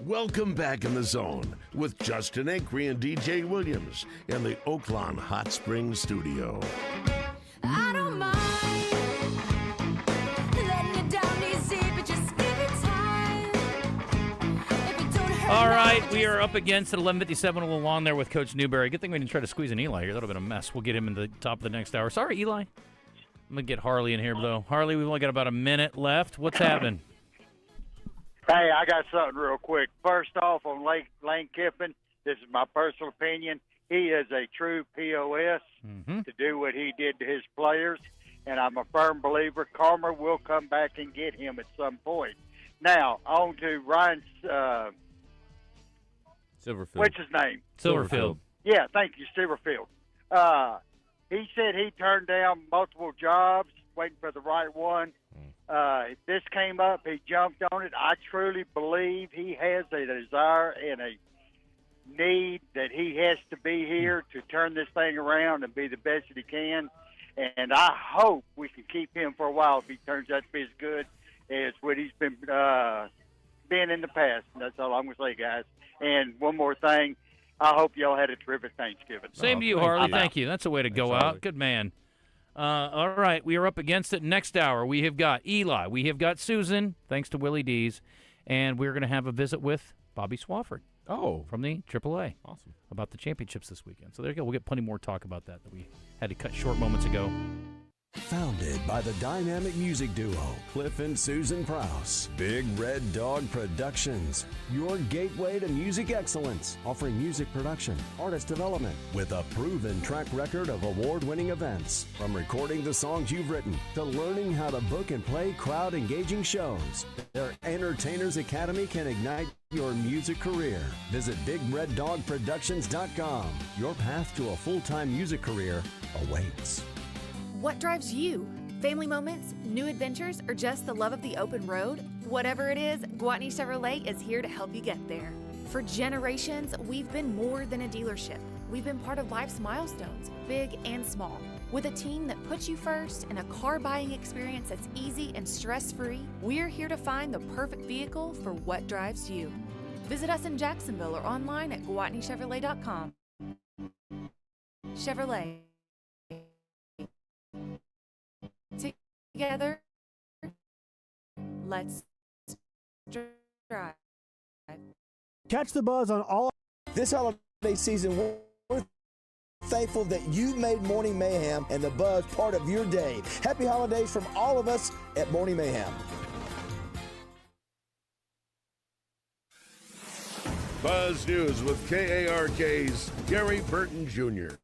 Welcome back in the zone with Justin Acri and DJ Williams in the Oaklawn Hot Springs studio. I don't mind letting you down easy, but just give it time. If it don't hurt. All right, we are up against at 11:57 along there with Coach Newberry. Good thing we didn't try to squeeze an Eli here. That would have been a mess. We'll get him in the top of the next hour. Sorry, Eli. I'm going to get Harley in here, though. Harley, we've only got about a minute left. What's happening? Hey, I got something real quick. First off, on Lane Kiffin, this is my personal opinion. He is a true POS to do what he did to his players, and I'm a firm believer karma will come back and get him at some point. Now, on to Ryan Silverfield. What's his name? Silverfield. Yeah, thank you, Silverfield. He said he turned down multiple jobs, waiting for the right one. If this came up, he jumped on it. I truly believe he has a desire and a need that he has to be here to turn this thing around and be the best that he can. And I hope we can keep him for a while if he turns out to be as good as what he's been in the past. And that's all I'm going to say, guys. And one more thing. I hope y'all had a terrific Thanksgiving. Same to you, Harley. Thank you. That's a way to go out. Good man. All right, we are up against it. Next hour, we have got Eli. We have got Susan, thanks to Willie D's. And we're going to have a visit with Bobby Swafford. Oh. From the AAA. Awesome. About the championships this weekend. So there you go. We'll get plenty more talk about that we had to cut short moments ago. Founded by the dynamic music duo Cliff and Susan Prowse, Big Red Dog Productions, your gateway to music excellence, offering music production, artist development, with a proven track record of award-winning events. From recording the songs you've written to learning how to book and play crowd-engaging shows, their Entertainers Academy can ignite your music career. Visit BigRedDogProductions.com. Your path to a full-time music career awaits. What drives you? Family moments, new adventures, or just the love of the open road? Whatever it is, Gwatney Chevrolet is here to help you get there. For generations, we've been more than a dealership. We've been part of life's milestones, big and small. With a team that puts you first and a car buying experience that's easy and stress-free, we're here to find the perfect vehicle for what drives you. Visit us in Jacksonville or online at GwatneyChevrolet.com. Chevrolet. Together, let's drive. Catch the buzz on all this holiday season. We're thankful that you made Morning Mayhem and the Buzz part of your day. Happy holidays from all of us at Morning Mayhem. Buzz News with KARK's Gary Burton Jr.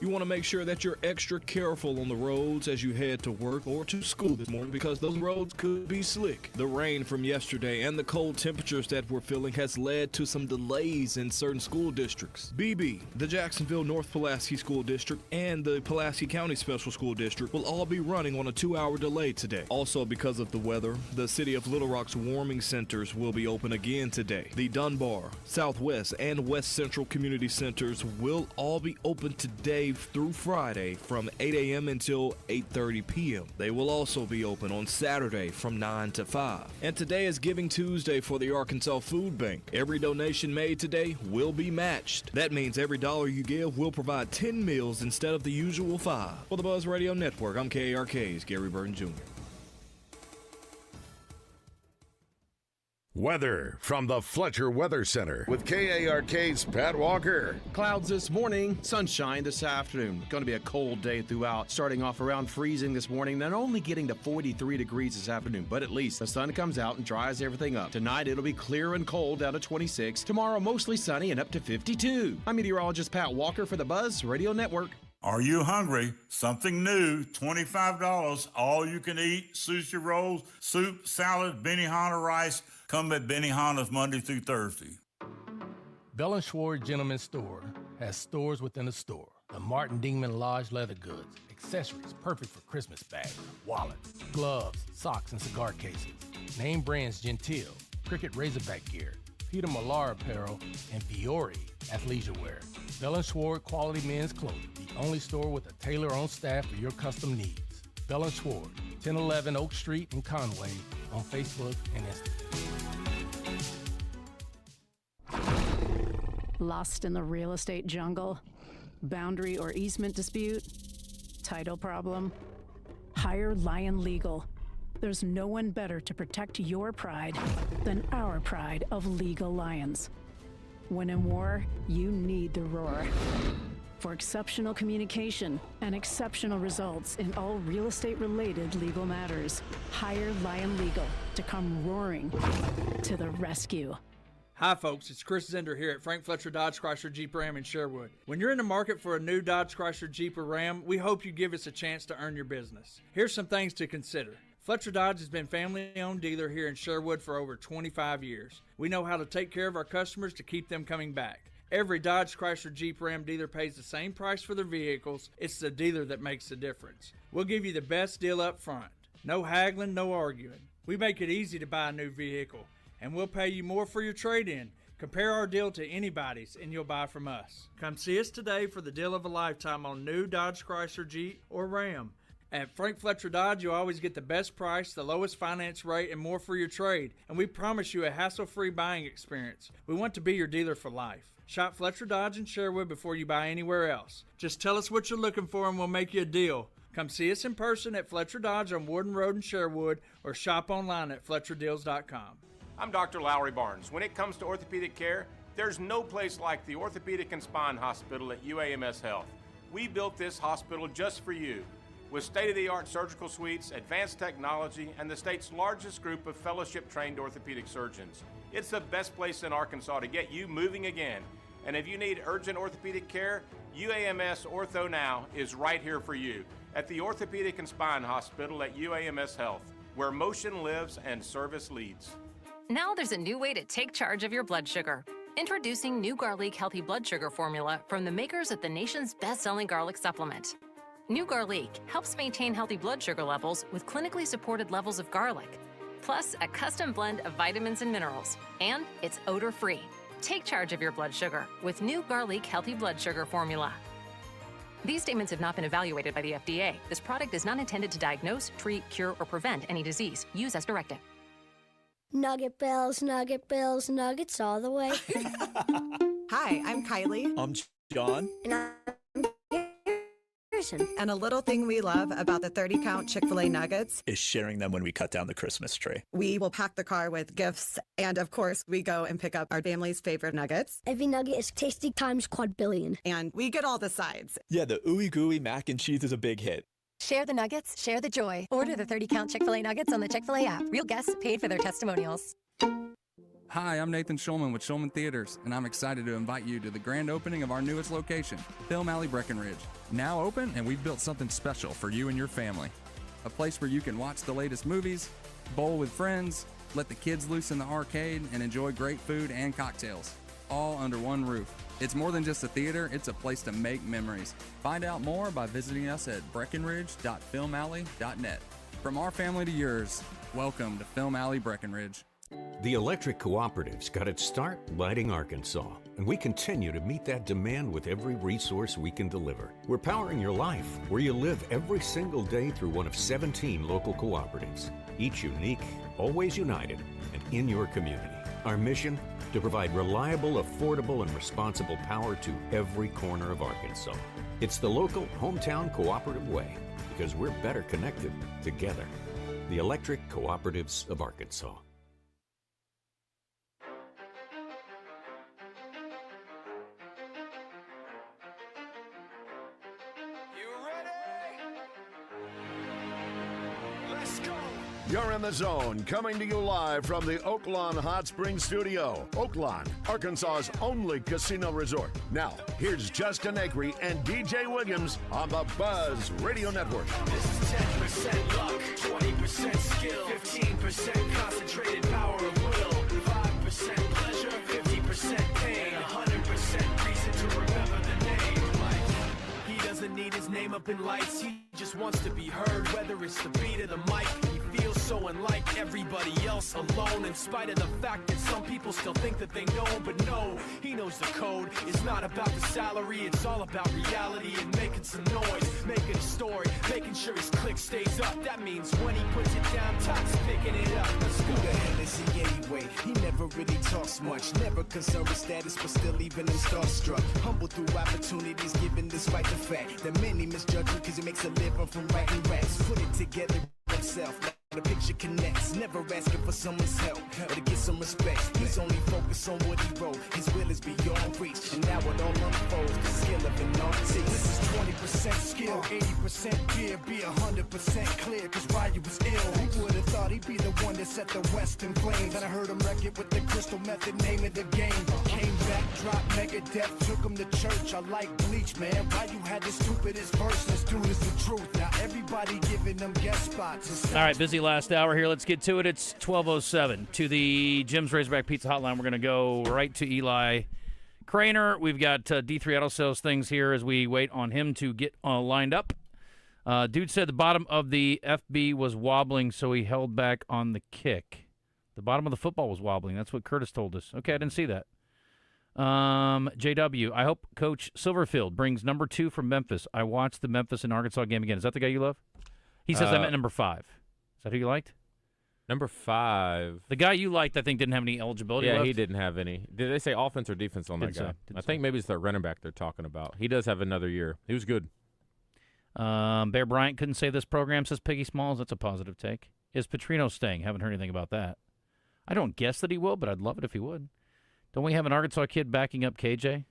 You want to make sure that you're extra careful on the roads as you head to work or to school this morning because those roads could be slick. The rain from yesterday and the cold temperatures that we're feeling has led to some delays in certain school districts. BB, the Jacksonville North Pulaski School District, and the Pulaski County Special School District will all be running on a 2-hour delay today. Also, because of the weather, the City of Little Rock's warming centers will be open again today. The Dunbar, Southwest, and West Central Community Centers will all be open today through Friday from 8 a.m. until 8:30 p.m. They will also be open on Saturday from 9 to 5. And today is Giving Tuesday for the Arkansas Food Bank. Every donation made today will be matched. That means every dollar you give will provide 10 meals instead of the usual 5. For the Buzz Radio Network, I'm KARK's Gary Burton Jr. Weather from the Fletcher Weather Center with KARK's Pat Walker. Clouds this morning, sunshine this afternoon. Going to be a cold day throughout, starting off around freezing this morning, then only getting to 43 degrees this afternoon. But at least the sun comes out and dries everything up. Tonight it'll be clear and cold down to 26. Tomorrow mostly sunny and up to 52. I'm meteorologist Pat Walker for the Buzz Radio Network. Are you hungry? Something new, $25, all you can eat, sushi rolls, soup, salad, Benihana rice. Come at Benihana's Monday through Thursday. Bell & Schwartz Gentleman's Store has stores within a store. The Martin Dingman Lodge leather goods, accessories perfect for Christmas bags, wallets, gloves, socks, and cigar cases. Name brands Gentile, Cricket Razorback gear, Peter Millar apparel, and Fiore athleisure wear. Bell & Schwartz Quality Men's Clothing, the only store with a tailor on staff for your custom needs. Bell & Schwartz, 1011 Oak Street in Conway, on Facebook and Instagram. Lost in the real estate jungle? Boundary or easement dispute? Title problem? Hire Lion Legal. There's no one better to protect your pride than our pride of legal lions. When in war, you need the roar. For exceptional communication and exceptional results in all real estate-related legal matters, hire Lion Legal to come roaring to the rescue. Hi folks, it's Chris Zender here at Frank Fletcher Dodge Chrysler Jeep Ram in Sherwood. When you're in the market for a new Dodge Chrysler Jeep or Ram, we hope you give us a chance to earn your business. Here's some things to consider. Fletcher Dodge has been family-owned dealer here in Sherwood for over 25 years. We know how to take care of our customers to keep them coming back. Every Dodge Chrysler Jeep Ram dealer pays the same price for their vehicles. It's the dealer that makes the difference. We'll give you the best deal up front. No haggling, no arguing. We make it easy to buy a new vehicle, and we'll pay you more for your trade-in. Compare our deal to anybody's, and you'll buy from us. Come see us today for the deal of a lifetime on new Dodge Chrysler Jeep or Ram. At Frank Fletcher Dodge, you'll always get the best price, the lowest finance rate, and more for your trade. And we promise you a hassle-free buying experience. We want to be your dealer for life. Shop Fletcher Dodge in Sherwood before you buy anywhere else. Just tell us what you're looking for and we'll make you a deal. Come see us in person at Fletcher Dodge on Warden Road in Sherwood or shop online at FletcherDeals.com. I'm Dr. Lowry Barnes. When it comes to orthopedic care, there's no place like the Orthopedic and Spine Hospital at UAMS Health. We built this hospital just for you. With state-of-the-art surgical suites, advanced technology, and the state's largest group of fellowship-trained orthopedic surgeons. It's the best place in Arkansas to get you moving again. And if you need urgent orthopedic care, UAMS Ortho Now is right here for you at the Orthopedic and Spine Hospital at UAMS Health, where motion lives and service leads. Now there's a new way to take charge of your blood sugar. Introducing new Garlic Healthy Blood Sugar Formula from the makers of the nation's best-selling garlic supplement. New Garlic helps maintain healthy blood sugar levels with clinically supported levels of garlic, plus a custom blend of vitamins and minerals, and it's odor-free. Take charge of your blood sugar with new Garlic Healthy Blood Sugar Formula. These statements have not been evaluated by the FDA. This product is not intended to diagnose, treat, cure, or prevent any disease. Use as directed. Nuggets all the way. Hi, I'm Kylie. I'm John. And I'm And a little thing we love about the 30-count Chick-fil-A nuggets is sharing them when we cut down the Christmas tree. We will pack the car with gifts, and of course, we go and pick up our family's favorite nuggets. Every nugget is tasty times quadrillion. And we get all the sides. Yeah, the ooey gooey mac and cheese is a big hit. Share the nuggets, share the joy. Order the 30-count Chick-fil-A nuggets on the Chick-fil-A app. Real guests paid for their testimonials. Hi, I'm Nathan Schulman with Schulman Theaters, and I'm excited to invite you to the grand opening of our newest location, Film Alley Breckenridge. Now open, and we've built something special for you and your family. A place where you can watch the latest movies, bowl with friends, let the kids loose in the arcade, and enjoy great food and cocktails, all under one roof. It's more than just a theater, it's a place to make memories. Find out more by visiting us at breckenridge.filmalley.net. From our family to yours, welcome to Film Alley Breckenridge. The electric cooperative's got its start lighting Arkansas, and we continue to meet that demand with every resource we can deliver. We're powering your life, where you live every single day through one of 17 local cooperatives, each unique, always united, and in your community. Our mission? To provide reliable, affordable, and responsible power to every corner of Arkansas. It's the local hometown cooperative way, because we're better connected together. The Electric Cooperatives of Arkansas. You're in the zone, coming to you live from the Oaklawn Hot Springs Studio. Oaklawn, Arkansas's only casino resort. Now, here's Justin Acri and DJ Williams on the Buzz Radio Network. This is 10% luck, 20% skill, 15% concentrated power of will, 5% pleasure, 50% pain, 100% reason to remember the name. He doesn't need his name up in lights, he just wants to be heard, whether it's the beat of the mic. He feels so unlike everybody else, alone, in spite of the fact that some people still think that they know, but no, he knows the code. It's not about the salary, it's all about reality and making some noise, making a story, making sure his click stays up. That means when he puts it down, Todd's picking it up. Let's go. Who the hell is he anyway? He never really talks much, never concerned with status, but still even him starstruck. Humble through opportunities given despite the fact that many misjudge him because he makes a living from writing raps. Put it together himself. The picture connects, never asking for someone's help or to get some respect. He's only focused on what he wrote. His will is beyond reach, and now it all unfolds. The skill of an artist. This is 20% skill, 80% fear, be 100% clear. Cause Ryu was ill. Who would have thought he'd be the one that set the West in flames? And I heard him wreck it with the crystal method, name of the game. Came back, dropped Megadeth, took him to church. I like Bleach, man. Ryu had the stupidest verse. Let's do this the truth. Now everybody giving them guest spots. All right, busy last hour here. Let's get to it. It's 12:07 to the Jim's Razorback Pizza Hotline. We're going to go right to Eli Cranor. We've got D3 Auto Sales things here as we wait on him to get lined up. Dude said the bottom of the FB was wobbling, so he held back on the kick. The bottom of the football was wobbling. That's what Curtis told us. Okay, I didn't see that. JW, I hope Coach Silverfield brings number 2 from Memphis. I watched the Memphis and Arkansas game again. Is that the guy you love? He says I meant number 5. Is that who you liked? Number 5. The guy you liked, I think, didn't have any eligibility Yeah, left. he didn't have any. Did they say offense or defense on that guy? I think maybe it's the running back they're talking about. He does have another year. He was good. Bear Bryant couldn't save this program, says Piggy Smalls. That's a positive take. Is Petrino staying? Haven't heard anything about that. I don't guess that he will, but I'd love it if he would. Don't we have an Arkansas kid backing up KJ?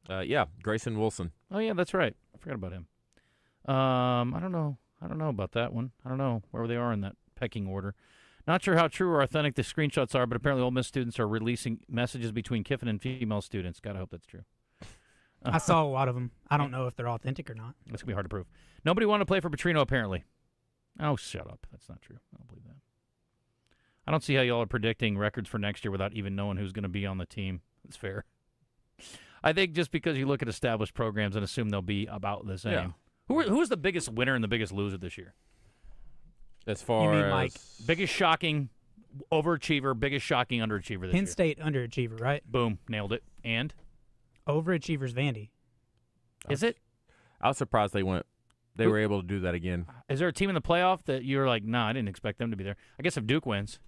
Yeah, Grayson Wilson. Oh, yeah, that's right. I forgot about him. I don't know. I don't know about that one. I don't know where they are in that pecking order. Not sure how true or authentic the screenshots are, but apparently Ole Miss students are releasing messages between Kiffin and female students. Gotta hope that's true. I saw a lot of them. I don't know if they're authentic or not. That's going to be hard to prove. Nobody wanted to play for Petrino, apparently. Oh, shut up. That's not true. I don't believe that. I don't see how y'all are predicting records for next year without even knowing who's going to be on the team. That's fair. I think just because you look at established programs and assume they'll be about the same. Yeah. Who's the biggest winner and the biggest loser this year? As far as like biggest shocking overachiever, biggest shocking underachiever this Penn year. State underachiever, right? Boom, nailed it. And overachiever's Vandy. Is it? I was surprised they were able to do that again. Is there a team in the playoff that you're like, nah, I didn't expect them to be there? I guess if Duke wins.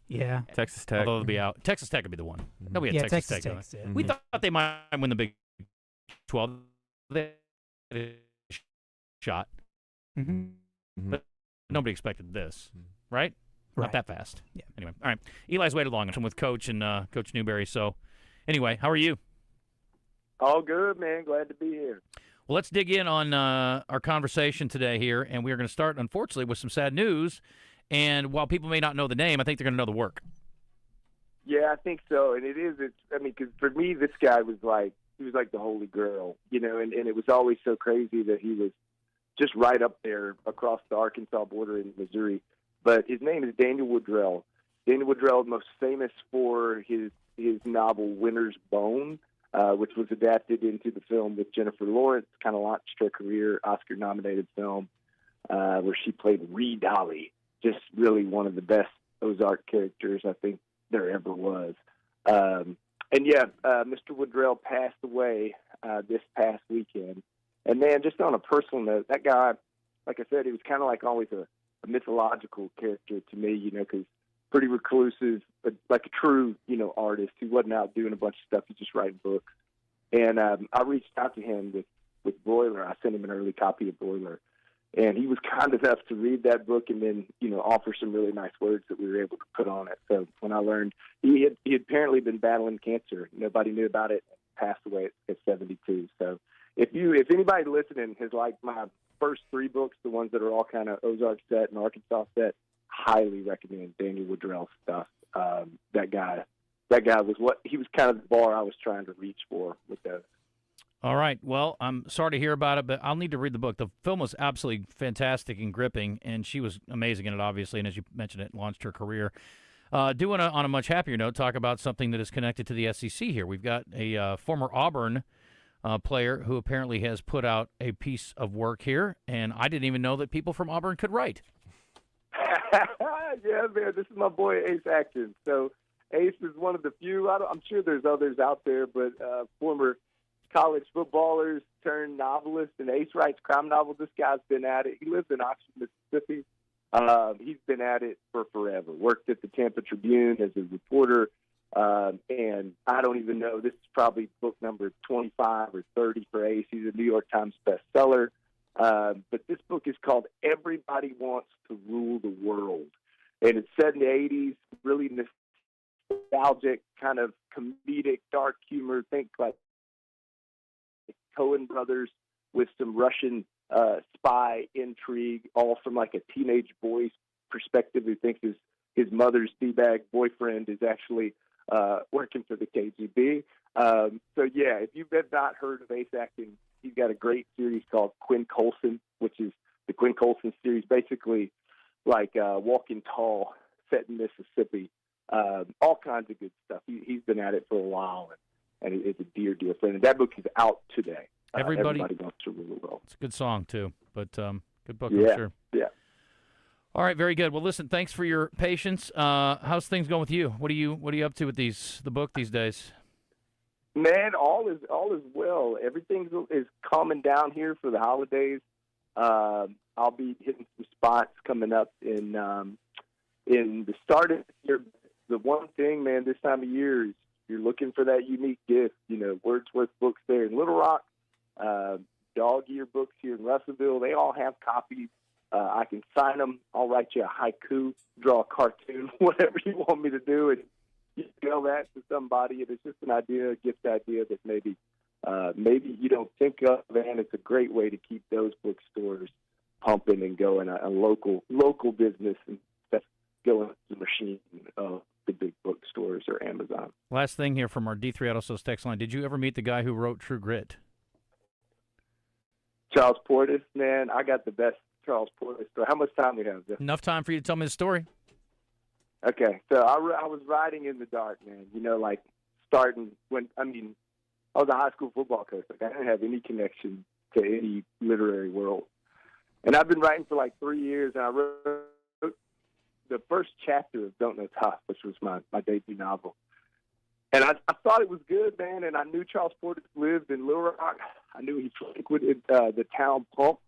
Yeah. Texas Tech. Although they'll be out. Texas Tech would be the one. No, we had Yeah, Texas Texas Tech. Tech, yeah. We thought they might win the Big 12. They had a shot. But nobody expected this, right? Not that fast. Yeah. Anyway, all right. Eli's waited long. I'm with Coach and Coach Newberry. So, anyway, how are you? All good, man. Glad to be here. Well, let's dig in on our conversation today here, and we are going to start, unfortunately, with some sad news. And while people may not know the name, I think they're going to know the work. Yeah, I think so. And because for me, this guy was like the holy grail, and it was always so crazy that he was just right up there across the Arkansas border in Missouri. But his name is Daniel Woodrell. Daniel Woodrell is most famous for his novel Winter's Bone, which was adapted into the film with Jennifer Lawrence, kind of launched her career, Oscar-nominated film, where she played Ree Dolly, just really one of the best Ozark characters I think there ever was. Mr. Woodrell passed away this past weekend. And, man, just on a personal note, that guy, like I said, he was kind of like always a mythological character to me, because pretty reclusive, but like a true, artist. He wasn't out doing a bunch of stuff. He just writing books. And I reached out to him with Broiler. I sent him an early copy of Broiler. And he was kind enough to read that book and then, offer some really nice words that we were able to put on it. So when I learned he had apparently been battling cancer, nobody knew about it, passed away at 72. So if anybody listening has liked my first 3 books, the ones that are all kind of Ozark set and Arkansas set, highly recommend Daniel Woodrell's stuff. That guy was he was kind of the bar I was trying to reach for with those. All right. Well, I'm sorry to hear about it, but I'll need to read the book. The film was absolutely fantastic and gripping, and she was amazing in it, obviously, and as you mentioned, it launched her career. On a much happier note, talk about something that is connected to the SEC here. We've got a former Auburn player who apparently has put out a piece of work here, and I didn't even know that people from Auburn could write. Yeah, man, this is my boy Ace Atkins. So Ace is one of the few. I'm sure there's others out there, but former college footballers turned novelists, and Ace writes crime novels. This guy's been at it. He lives in Oxford, Mississippi. He's been at it for forever. Worked at the Tampa Tribune as a reporter, and I don't even know. This is probably book number 25 or 30 for Ace. He's a New York Times bestseller. But this book is called Everybody Wants to Rule the World. And it's set in the 80s, really nostalgic, kind of comedic, dark humor. Think like Coen brothers with some Russian spy intrigue, all from like a teenage boy's perspective who thinks his mother's D-bag boyfriend is actually working for the KGB. So, yeah, if you've not heard of Ace Atkins, he's got a great series called Quinn Colson, which is the Quinn Colson series, basically like Walking Tall, set in Mississippi. All kinds of good stuff. He's been at it for a while, and it's a dear, dear friend. And that book is out today. Everybody Wants to Rule the World. It's a good song, too, but good book, yeah, I'm sure. Yeah. All right, very good. Well, listen, thanks for your patience. How's things going with you? What are you up to with the book these days? Man, all is well. Everything is calming down here for the holidays. I'll be hitting some spots coming up in the start of the year. The one thing, man, this time of year is you're looking for that unique gift. You know, Wordsworth books there in Little Rock, Dog Ear books here in Russellville. They all have copies. I can sign them. I'll write you a haiku, draw a cartoon, whatever you want me to do, and you tell that to somebody. And it's just an idea, a gift idea that maybe you don't think of, and it's a great way to keep those bookstores pumping and going. A local business that's going to the machine of the big bookstores or Amazon. Last thing here from our D3 Auto Sales text line. Did you ever meet the guy who wrote True Grit? Charles Portis, man, I got the best Charles Portis story. How much time do we have, Jeff? Enough time for you to tell me the story. Okay, so I was riding in the dark, man. You know, like starting I was a high school football coach. Like I didn't have any connection to any literary world. And I've been writing for like 3 years, and I wrote the first chapter of Don't Know Tough, which was my debut novel. And I thought it was good, man, and I knew Charles Portis lived in Little Rock. I knew he frequented the town pump.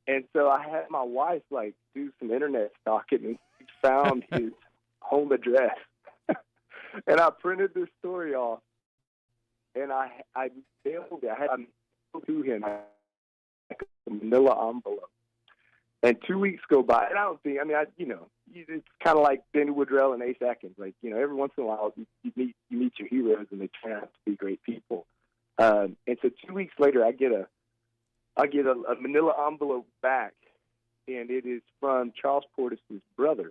And so I had my wife, like, do some internet stalking, and she found his home address. And I printed this story off, and I mailed it. I had it to him, like a manila envelope. And 2 weeks go by, and I don't think, it's kind of like Daniel Woodrell and Ace Atkins. Like, you know, every once in a while you meet your heroes, and they turn out to be great people. And so 2 weeks later, I get a manila envelope back, and it is from Charles Portis' brother,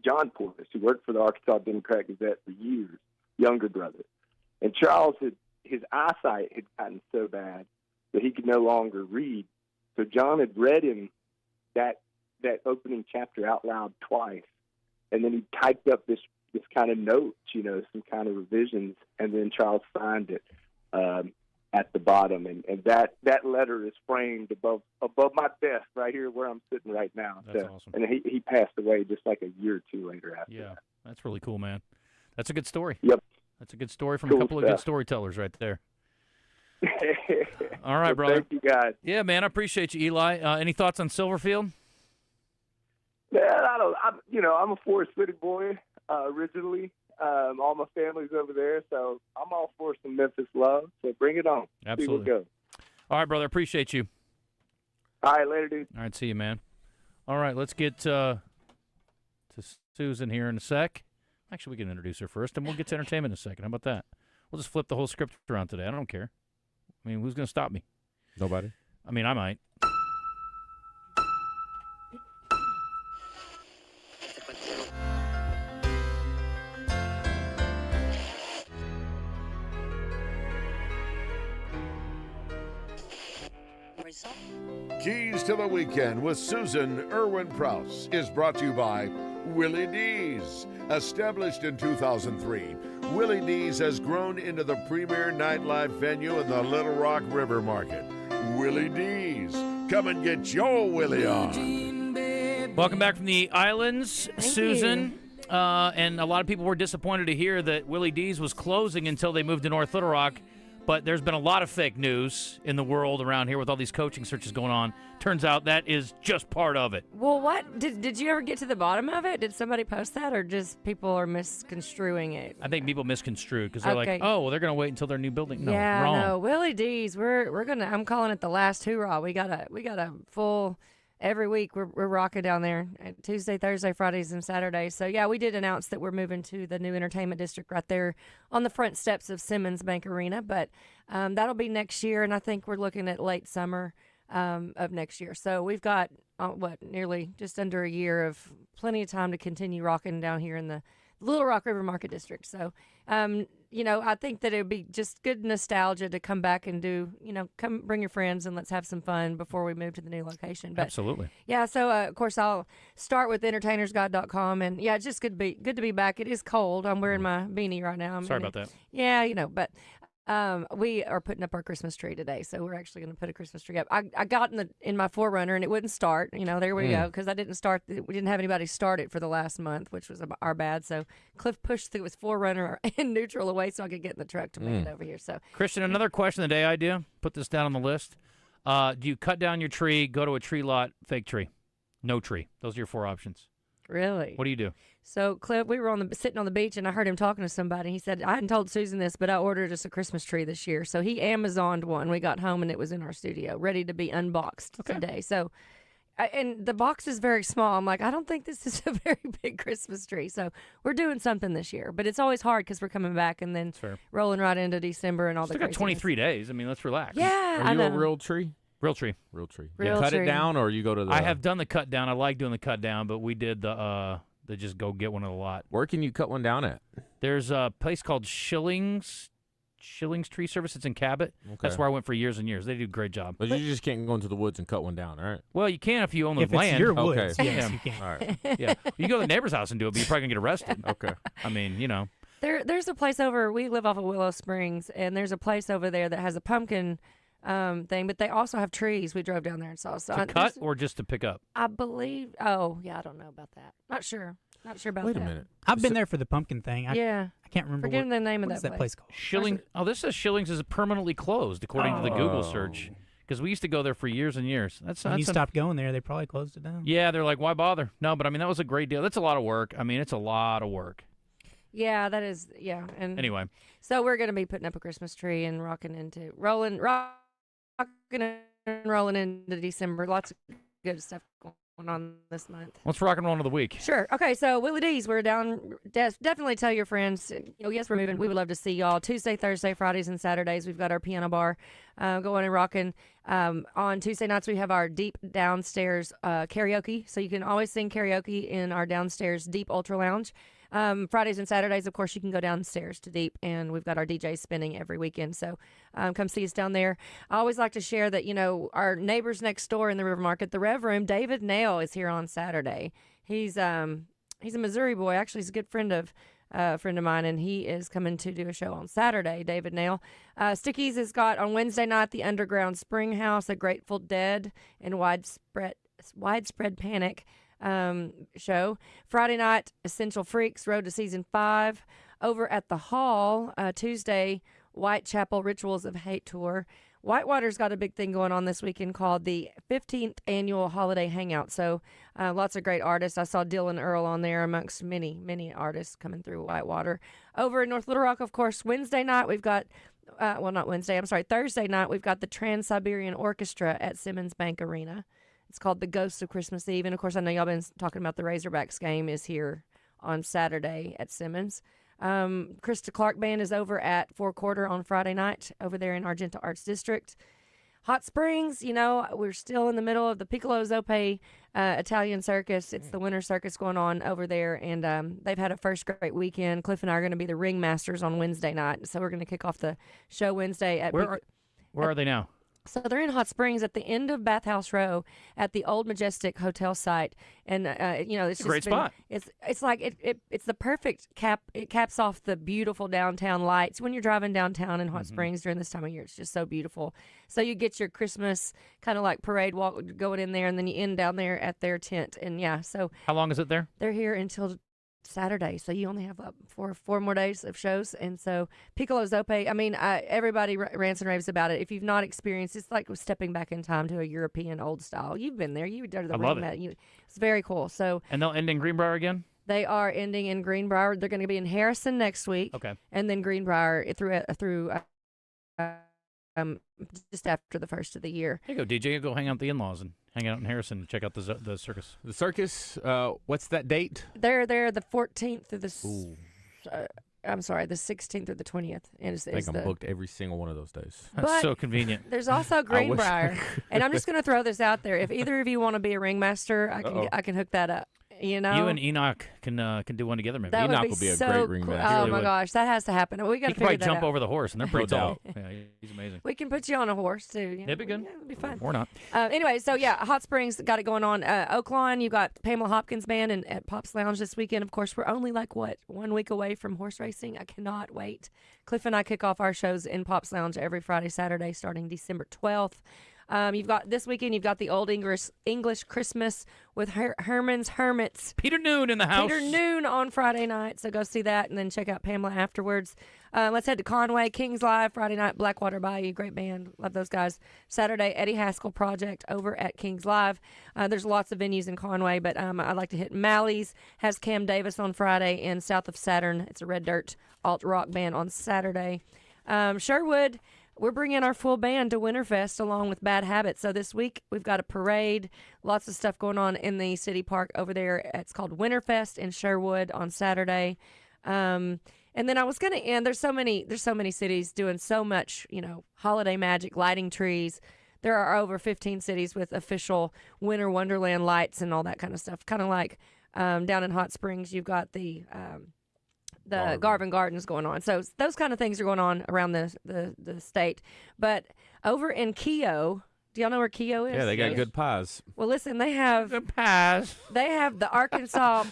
John Portis, who worked for the Arkansas Democrat Gazette for years, younger brother. And Charles, his eyesight had gotten so bad that he could no longer read. So John had read him that opening chapter out loud twice, and then he typed up this kind of note, you know, some kind of revisions, and then Charles signed it at the bottom, and that letter is framed above my desk right here where I'm sitting right now. That's awesome. And he passed away just like a year or two later after that. That's really cool, man. That's a good story. Yep. That's a good story from Cool a couple stuff. of good storytellers right there. All right, brother. Thank you, guys. Yeah, man, I appreciate you, Eli. Any thoughts on Silverfield? Man, I'm a Forest City boy originally. All my family's over there, so I'm all for some Memphis love. So bring it on. Absolutely. See what goes. All right, brother. Appreciate you. All right, later, dude. All right, see you, man. All right, let's get to Susan here in a sec. Actually, we can introduce her first, and we'll get to entertainment in a second. How about that? We'll just flip the whole script around today. I don't care. I mean, who's going to stop me? Nobody. I mean, I might. Keys to the Weekend with Susan Erwin Prowse is brought to you by Willy D's. Established in 2003, Willy D's has grown into the premier nightlife venue in the Little Rock River Market. Willy D's. Come and get your Willy on. Welcome back from the islands, Susan. And a lot of people were disappointed to hear that Willy D's was closing until they moved to North Little Rock. But there's been a lot of fake news in the world around here with all these coaching searches going on. Turns out that is just part of it. Well, what? Did you ever get to the bottom of it? Did somebody post that, or just people are misconstruing it? I think people misconstrued because they're Okay. like, oh, well, they're going to wait until their new building. No, Yeah, wrong. no, Willy D's. We're gonna. I'm calling it the last hoorah. We got a full. Every week we're rocking down there Tuesday, Thursday, Fridays, and Saturdays. So, yeah, we did announce that we're moving to the new entertainment district right there on the front steps of Simmons Bank Arena. But that'll be next year, and I think we're looking at late summer of next year. So we've got, nearly just under a year of plenty of time to continue rocking down here in the Little Rock River Market District. So, I think that it would be just good nostalgia to come back and do, come bring your friends and let's have some fun before we move to the new location. But Absolutely. Yeah, so of course I'll start with entertainersguide.com, and yeah, it's just good to be back. It is cold. I'm wearing my beanie right now. Sorry about that. Yeah, but we are putting up our Christmas tree today, so we're actually going to put a Christmas tree up. I got in my 4Runner and it wouldn't start. There we go, because I didn't start. We didn't have anybody start it for the last month, which was our bad. So Cliff pushed through his 4Runner in neutral away so I could get in the truck to make it over here. So Christian, another question of the day idea. Put this down on the list. Do you cut down your tree, go to a tree lot, fake tree? No tree. Those are your 4 options. Really? What do you do? So, Cliff, we were sitting on the beach, and I heard him talking to somebody. He said, I hadn't told Susan this, but I ordered us a Christmas tree this year. So he Amazoned one. We got home, and it was in our studio, ready to be unboxed today. So, and the box is very small. I'm like, I don't think this is a very big Christmas tree. So we're doing something this year. But it's always hard because we're coming back and then rolling right into December and all the Still got 23 days. I mean, let's relax. Yeah, Are you a real tree? Real tree. Real tree. Real You cut tree. it down, or you go to the... I have done the cut down. I like doing the cut down, but we did the just go get one of the lot. Where can you cut one down at? There's a place called Schilling's Tree Service. It's in Cabot. Okay. That's where I went for years and years. They do a great job. But you just can't go into the woods and cut one down, all right? Well, you can if you own the If land. it's your Okay. woods, yes, you can. All right. Yeah. You go to the neighbor's house and do it, but you're probably going to get arrested. Okay. I mean, There's a place over, we live off of Willow Springs, and there's a place over there that has a pumpkin thing, but they also have trees. We drove down there and saw. So to cut or just to pick up? I believe, I don't know about that. Not sure about Wait that. a minute. I've been there for the pumpkin thing. I can't remember Forget the name of what is that place called. Schilling. Oh, this says Schilling's is permanently closed, according to the Google search. Because we used to go there for years and years. When you stopped going there, they probably closed it down. Yeah, they're like, why bother? No, but I mean, that was a great deal. That's a lot of work. I mean, it's a lot of work. Yeah, that is, And Anyway. So we're going to be putting up a Christmas tree and rolling into December. Lots of good stuff going on this month. Let's rock and roll into the week. Sure. Okay, so Willy D's, we're down. Definitely tell your friends. Yes, we're moving. We would love to see y'all. Tuesday, Thursday, Fridays, and Saturdays, we've got our piano bar going and rocking. On Tuesday nights, we have our deep downstairs karaoke. So you can always sing karaoke in our downstairs deep ultra lounge. Fridays and Saturdays, of course, you can go downstairs to deep, and we've got our DJs spinning every weekend. So come see us down there. I always like to share that, our neighbors next door in the River Market, the Rev Room, David Nail is here on Saturday. He's a Missouri boy. Actually, he's a good friend of mine, and he is coming to do a show on Saturday, David Nail. Stickies has got on Wednesday night the Underground Spring House, a Grateful Dead, and Widespread Panic show. Friday night, Essential Freaks, Road to Season 5. Over at the Hall, Tuesday, Whitechapel Rituals of Hate Tour. Whitewater's got a big thing going on this weekend called the 15th Annual Holiday Hangout. So lots of great artists. I saw Dylan Earl on there amongst many, many artists coming through Whitewater. Over in North Little Rock, of course, Wednesday night, we've got Thursday night, we've got the Trans-Siberian Orchestra at Simmons Bank Arena. It's called The Ghosts of Christmas Eve. And, of course, I know y'all been talking about the Razorbacks game is here on Saturday at Simmons. Krista Clark Band is over at Four Quarter on Friday night over there in Argenta Arts District. Hot Springs, we're still in the middle of the Piccolo Zopé Italian Circus. It's the Winter Circus going on over there, and they've had a first great weekend. Cliff and I are going to be the ringmasters on Wednesday night, so we're going to kick off the show Wednesday at Where are they now? So they're in Hot Springs at the end of Bathhouse Row at the old Majestic Hotel site, and it's a great spot. It's like it's the perfect cap. It caps off the beautiful downtown lights when you're driving downtown in Hot Springs during this time of year. It's just so beautiful. So you get your Christmas kind of like parade walk going in there, and then you end down there at their tent. And so How long is it there? they're here until Saturday, so you only have four more days of shows. And so Piccolo Zope, everybody rants and raves about it. If you've not experienced, it's like stepping back in time to a European old style. You've been there. You did the I love ring it. that. It's very cool. So And they'll end in Greenbrier again? they are ending in Greenbrier. They're going to be in Harrison next week. Okay. And then Greenbrier through just after the first of the year. Hey, go DJ, go hang out with the in-laws and hang out in Harrison and check out the circus. The circus, what's that date? They're there the 14th through the the 16th through the 20th. I think I'm booked every single one of those days. But That's so convenient. There's also Greenbrier, and I'm just going to throw this out there. If either of you want to be a ringmaster, I can hook that up. You and Enoch can do one together, maybe. That Enoch would will be a so great cool. ringmaster. Oh Really my would. gosh, that has to happen. We got He to can probably figure that jump out. over the horse, and they're pretty No tall. doubt. Yeah, he's amazing. We can put you on a horse too. That'd be good. Yeah, it'd be fun. Or not. Anyway, so Hot Springs got it going on. Oaklawn, you got Pamela Hopkins Band and at Pops Lounge this weekend. Of course, we're only 1 week away from horse racing. I cannot wait. Cliff and I kick off our shows in Pops Lounge every Friday, Saturday, starting December 12th. You've got this weekend. You've got the Old English Christmas with Herman's Hermits. Peter Noon in the house. Peter Noon on Friday night. So go see that and then check out Pamela afterwards. Let's head to Conway. Kings Live Friday night. Blackwater Bayou, great band. Love those guys. Saturday, Eddie Haskell Project over at Kings Live. There's lots of venues in Conway, but I'd like to hit Mally's. Has Cam Davis on Friday in South of Saturn. It's a Red Dirt alt rock band on Saturday. Sherwood. We're bringing our full band to Winterfest along with Bad Habits. So this week we've got a parade, lots of stuff going on in the city park over there. It's called Winterfest in Sherwood on Saturday. And then I was going to end. There's so many cities doing so much, holiday magic, lighting trees. There are over 15 cities with official Winter Wonderland lights and all that kind of stuff. Kind of like down in Hot Springs, you've got the Garvin Gardens going on. So those kind of things are going on around the state. But over in Keogh, do y'all know where Keogh is? Yeah, they got good pies. Well, listen, they have good pies. They have the Arkansas.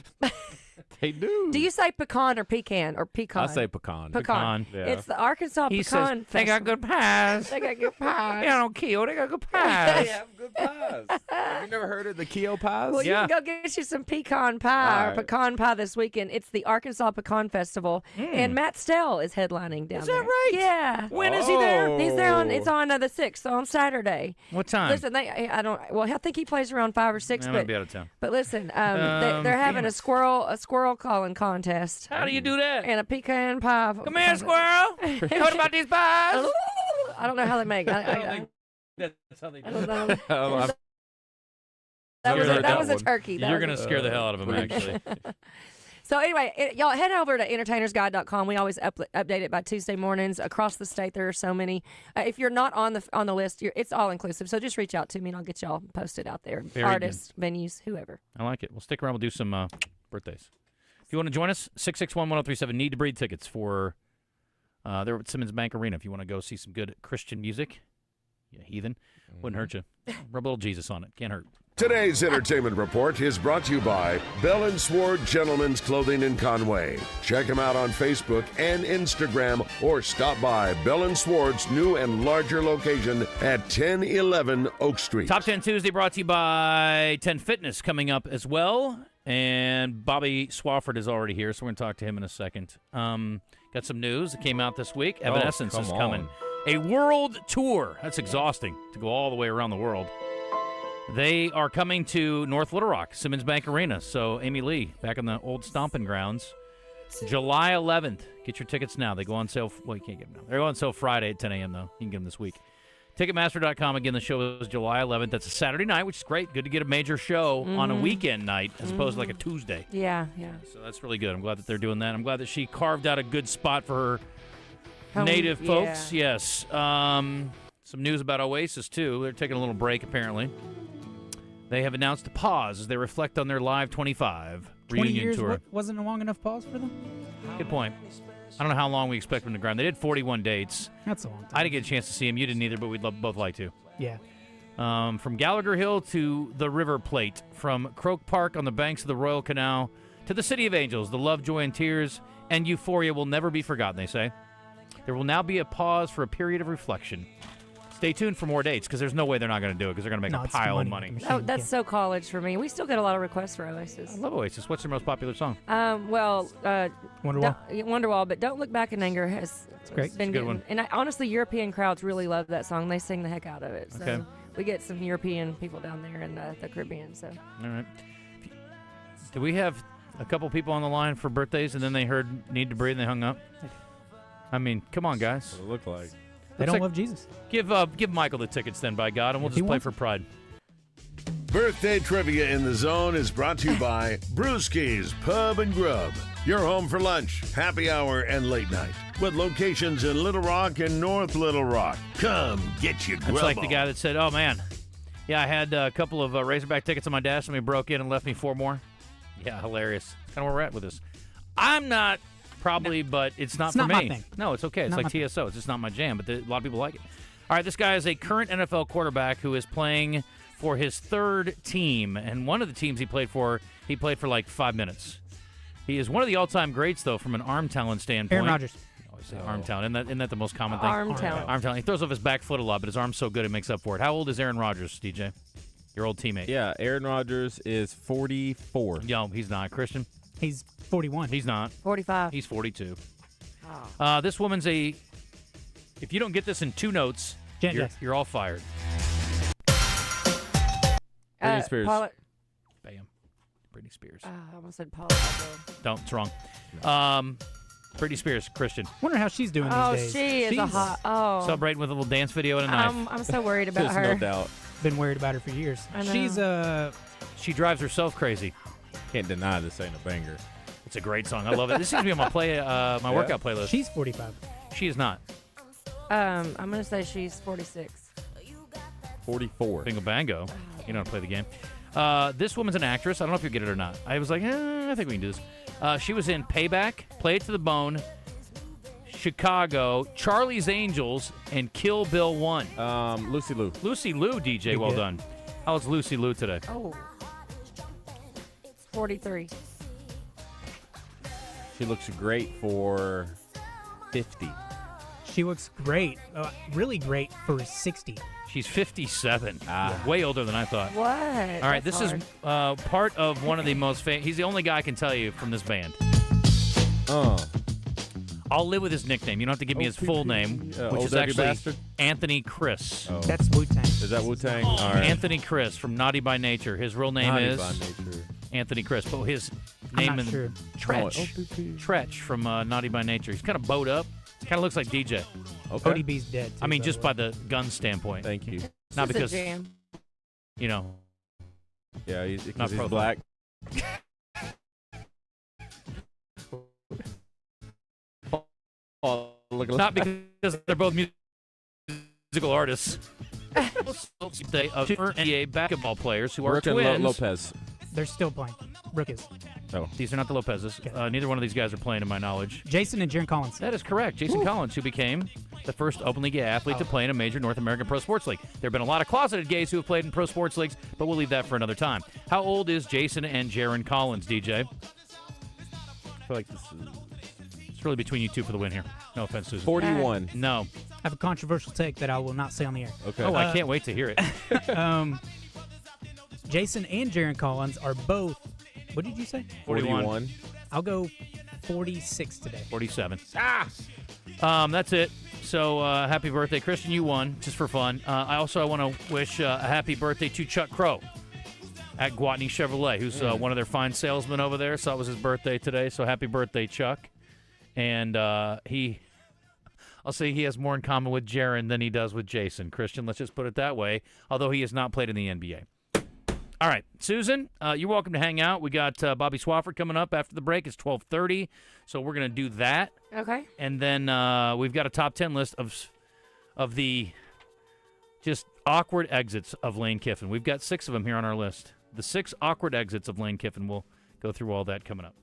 They do. Do you say pecan or pecan or pecan? I say pecan. Pecan. Yeah. It's the Arkansas He Pecan says, they got Festival. good pies. They got good pies. Yeah, on Keogh, they got good pies. They have good pies. Have you never heard of the Keogh pies? Well, you can go get you some pecan pie or All right. pecan pie this weekend. It's the Arkansas Pecan Festival, and Matt Stell is headlining down there. that right? Yeah. When is he there? He's there on. It's on the 6th on Saturday. What time? Listen, I don't. Well, I think he plays around 5 or 6. I but might be out of town. But listen, they're having a squirrel calling contest. How do you do that? And a pecan pie. Come here, squirrel. Hey, what about these pies? I don't know how they make it. That's how they do I don't it. know. I've That was a turkey. You're going to scare the hell out of him, actually. So anyway, y'all head over to entertainersguide.com. We always update it by Tuesday mornings across the state. There are so many. If you're not on the list, it's all inclusive. So just reach out to me and I'll get y'all posted out there. Very Artists, venues, whoever. I like it. We'll stick around. We'll do some birthdays. If you want to join us, 661-1037, Need to Breathe tickets for they're at Simmons Bank Arena. If you want to go see some good Christian music, heathen, wouldn't hurt you. Rub a little Jesus on it. Can't hurt. Today's entertainment report is brought to you by Bell & Sword Gentlemen's Clothing in Conway. Check them out on Facebook and Instagram or stop by Bell & Sword's new and larger location at 1011 Oak Street. Top 10 Tuesday brought to you by 10 Fitness coming up as well. And Bobby Swafford is already here, so we're going to talk to him in a second. Got some news that came out this week. Evanescence is coming. A world tour. That's exhausting to go all the way around the world. They are coming to North Little Rock, Simmons Bank Arena. So Amy Lee, back in the old stomping grounds. July 11th. Get your tickets now. They go on sale. Well, you can't get them now. They go on sale Friday at 10 a.m., though. You can get them this week. Ticketmaster.com. Again, the show is July 11th. That's a Saturday night, which is great. Good to get a major show on a weekend night as opposed to like a Tuesday. Yeah. So that's really good. I'm glad that they're doing that. I'm glad that she carved out a good spot for her Home, native folks. yeah. Yes. Some news about Oasis, too. They're taking a little break, apparently. They have announced a pause as they reflect on their Live 25 20 reunion years tour. wasn't a long enough pause for them? Good point. I don't know how long we expect them to grind. They did 41 dates. That's a long time. I didn't get a chance to see him. You didn't either, but we'd both like to. Yeah. From Gallagher Hill to the River Plate, from Croke Park on the banks of the Royal Canal to the City of Angels, the love, joy, and tears and euphoria will never be forgotten, they say. There will now be a pause for a period of reflection. Stay tuned for more dates, because there's no way they're not going to do it, because they're going to make a pile of money. Oh, that's so college for me. We still get a lot of requests for Oasis. I love Oasis. What's their most popular song? Wonderwall. Wonderwall, but Don't Look Back in Anger has great. been It's a good one. And honestly, European crowds really love that song. They sing the heck out of it. So Okay. we get some European people down there in the Caribbean. So All right. Do we have a couple people on the line for birthdays, and then they heard Need to Breathe and they hung up? I mean, come on, guys. What it look like? They don't love Jesus. Give Michael the tickets then, by God, and we'll just play for pride. Birthday Trivia in the Zone is brought to you by Brewski's Pub and Grub. Your home for lunch, happy hour, and late night. With locations in Little Rock and North Little Rock. Come get your grub That's like the on. guy that said, oh, man, yeah, I had a couple of Razorback tickets on my desk, and we broke in and left me 4 more. Yeah, hilarious. That's kind of where we're at with this. I'm not probably, but it's not for not me. my thing. No, it's okay. It's Not like my TSO. It's just not my jam, but a lot of people like it. All right, this guy is a current NFL quarterback who is playing for his 3rd team, and one of the teams he played for like 5 minutes. He is one of the all-time greats, though, from an arm talent standpoint. Aaron Rodgers. I always say arm talent. Isn't that the most common thing? Arm talent. Arm talent. He throws off his back foot a lot, but his arm's so good it makes up for it. How old is Aaron Rodgers, DJ? Your old teammate. Yeah, Aaron Rodgers is 44. No, he's not. Christian? He's 41. He's not. 45. He's 42. Oh. This woman's if you don't get this in 2 notes, you're all fired. Britney Spears. Bam. Britney Spears. I almost said Paula Abdul. Don't. It's wrong. Britney Spears, Christian. Wonder how she's doing these days. She is a hot. Oh. Celebrating with a little dance video and a knife. I'm so worried about There's her. no doubt. Been worried about her for years. I know. She's She drives herself crazy. Can't deny this ain't a banger. It's a great song. I love it. This seems to be on my workout playlist. She's 45. She is not. I'm gonna say she's 46. 44. Bingo bango. You know how to play the game. This woman's an actress. I don't know if you'll get it or not. I was like, I think we can do this. She was in Payback, Play It to the Bone, Chicago, Charlie's Angels, and Kill Bill 1. Lucy Liu. Lucy Liu, DJ. Well done. How was Lucy Liu today? Oh. 43. She looks great for 50. She looks great. Really great for 60. She's 57. Way older than I thought. What? All right, That's this hard. is part of one of the most famous. He's the only guy I can tell you from this band. I'll live with his nickname. You don't have to give me his full name, which is actually Bastard? Anthony Chris. Oh. That's Wu-Tang. Is that Wu-Tang? All right. Anthony Chris from Naughty by Nature. His real name Naughty is by Nature. Anthony Chris, but his I'm name not is sure. Tretch from Naughty by Nature. He's kind of bowed up. Kind of looks like DJ. Okay. ODB's dead. Too, I mean, by just the way. by the gun standpoint. Thank you. Not This because, is a jam. you know, Yeah, he's Not profile. black. not because they're both musical artists. They of NBA basketball players who are Brooke and twins. Lopez. They're still playing. Brooke is. Oh. These are not the Lopez's. Neither one of these guys are playing, to my knowledge. Jason and Jaron Collins. That is correct. Jason Collins, who became the first openly gay athlete to play in a major North American pro sports league. There have been a lot of closeted gays who have played in pro sports leagues, but we'll leave that for another time. How old is Jason and Jaron Collins, DJ? I feel like this is It's really between you two for the win here. No offense, Susan. 41. No. I have a controversial take that I will not say on the air. Okay. Oh, I can't wait to hear it. Jason and Jaron Collins are both. What did you say? 41. I'll go 46 today. 47. That's it. So happy birthday, Christian. You won, just for fun. I want to wish a happy birthday to Chuck Crow at Guatney Chevrolet, who's one of their fine salesmen over there. So it was his birthday today. So happy birthday, Chuck. And I'll say he has more in common with Jaron than he does with Jason. Christian, let's just put it that way, although he has not played in the NBA. All right, Susan, you're welcome to hang out. We got Bobby Swafford coming up after the break. It's 12:30, so we're going to do that. Okay. And then we've got a top 10 list of the just awkward exits of Lane Kiffin. We've got 6 of them here on our list. The 6 awkward exits of Lane Kiffin. We'll go through all that coming up.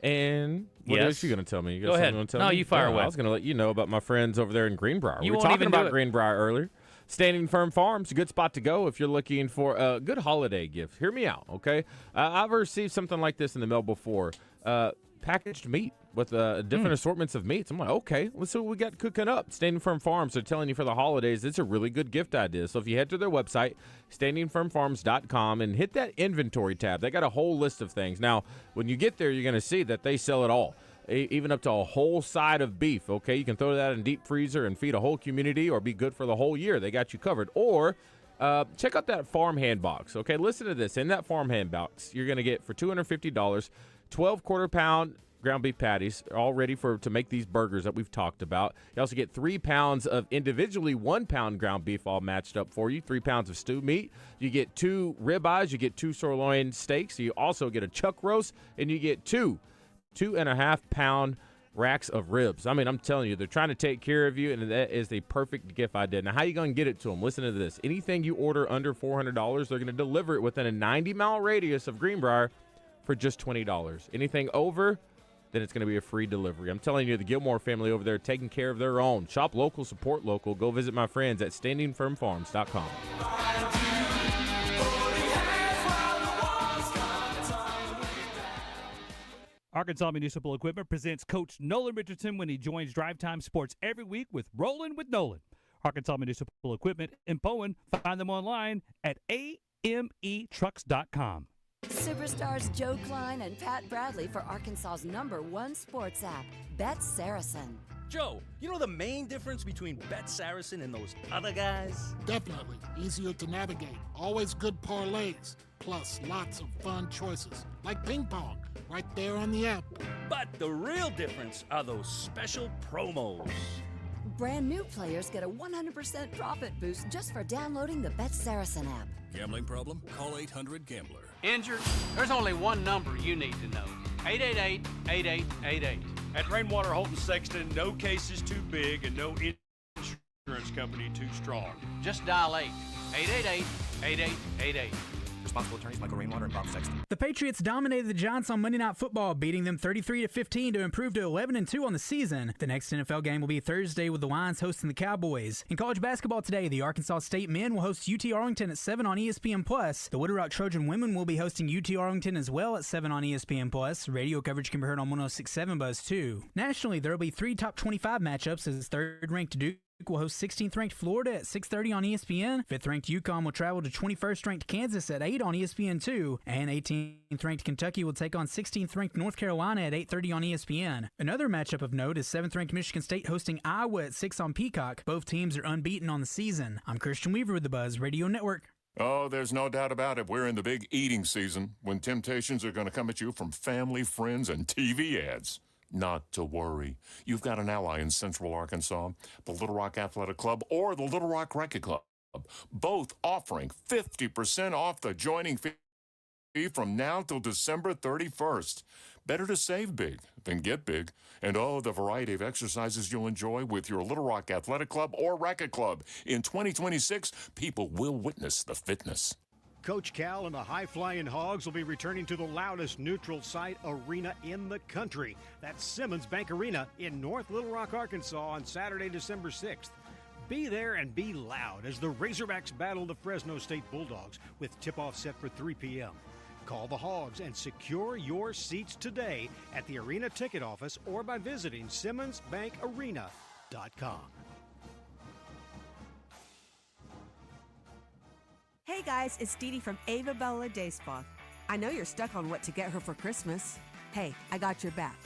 And what Yes. else you going to tell me? You got Go something ahead. you wanna tell No, me? you fire away. I was going to let you know about my friends over there in Greenbrier. You We were won't talking even do about it. Greenbrier earlier. Standing Firm Farms, a good spot to go if you're looking for a good holiday gift. Hear me out, okay? I've received something like this in the mail before. Packaged meat with different assortments of meats. I'm like, okay, let's see what we got cooking up. Standing Firm Farms are telling you for the holidays, it's a really good gift idea. So if you head to their website, standingfirmfarms.com, and hit that inventory tab, they got a whole list of things. Now, when you get there, you're going to see that they sell it all. Even up to a whole side of beef, okay? You can throw that in deep freezer and feed a whole community or be good for the whole year. They got you covered. Or check out that farmhand box, okay? Listen to this. In that farmhand box, you're going to get, for $250, 12 quarter-pound ground beef patties, all ready to make these burgers that we've talked about. You also get 3 pounds of individually 1 pound ground beef all matched up for you, 3 pounds of stew meat. You get 2 ribeyes. You get 2 sirloin steaks. You also get a chuck roast, and you get 2.5 pound racks of ribs. I mean, I'm telling you, they're trying to take care of you, and that is the perfect gift idea. Now, how you going to get it to them? Listen to this. Anything you order under $400, they're going to deliver it within a 90-mile radius of Greenbrier for just $20. Anything over, then it's going to be a free delivery. I'm telling you, the Gilmore family over there taking care of their own. Shop local, support local. Go visit my friends at standingfirmfarms.com. Arkansas Municipal Equipment presents Coach Nolan Richardson when he joins Drive Time Sports every week with Rollin' with Nolan. Arkansas Municipal Equipment in Bowen. Find them online at ametrucks.com. Superstars Joe Klein and Pat Bradley for Arkansas's #1 sports app, Bet Saracen. Joe, you know the main difference between Bet Saracen and those other guys? Definitely. Easier to navigate. Always good parlays. Plus, lots of fun choices. Like ping pong, right there on the app. But the real difference are those special promos. Brand new players get a 100% profit boost just for downloading the Bet Saracen app. Gambling problem? Call 800-GAMBLER. Injured? There's only one number you need to know. 888-8888. At Rainwater Holton Sexton, no case is too big and no insurance company too strong. Just dial 888-8888. Responsible attorneys Michael Rainwater and Bob Sexton. The Patriots dominated the Giants on Monday Night Football, beating them 33-15 to improve to 11-2 on the season. The next NFL game will be Thursday with the Lions hosting the Cowboys. In college basketball today, the Arkansas State men will host UT Arlington at 7 on ESPN+. The Wooded Rock Trojan women will be hosting UT Arlington as well at 7 on ESPN+. Radio coverage can be heard on 106.7 Buzz too. Nationally, there will be 3 top 25 matchups as third-ranked Duke will host 16th-ranked Florida at 6:30 on ESPN. 5th-ranked UConn will travel to 21st-ranked Kansas at 8 on ESPN2. And 18th-ranked Kentucky will take on 16th-ranked North Carolina at 8:30 on ESPN. Another matchup of note is 7th-ranked Michigan State hosting Iowa at 6 on Peacock. Both teams are unbeaten on the season. I'm Christian Weaver with the Buzz Radio Network. Oh, there's no doubt about it. We're in the big eating season when temptations are going to come at you from family, friends, and TV ads. Not to worry. You've got an ally in Central Arkansas, the Little Rock Athletic Club or the Little Rock Racquet Club, both offering 50% off the joining fee from now till December 31st. Better to save big than get big. And oh, the variety of exercises you'll enjoy with your Little Rock Athletic Club or Racquet Club. In 2026, people will witness the fitness. Coach Cal and the high-flying Hogs will be returning to the loudest neutral site arena in the country. That's Simmons Bank Arena in North Little Rock, Arkansas on Saturday, December 6th. Be there and be loud as the Razorbacks battle the Fresno State Bulldogs with tip-off set for 3 p.m. Call the Hogs and secure your seats today at the arena ticket office or by visiting SimmonsBankArena.com. Hey guys, it's Dee Dee from Ava Bella Day Spa. I know you're stuck on what to get her for Christmas. Hey, I got your back,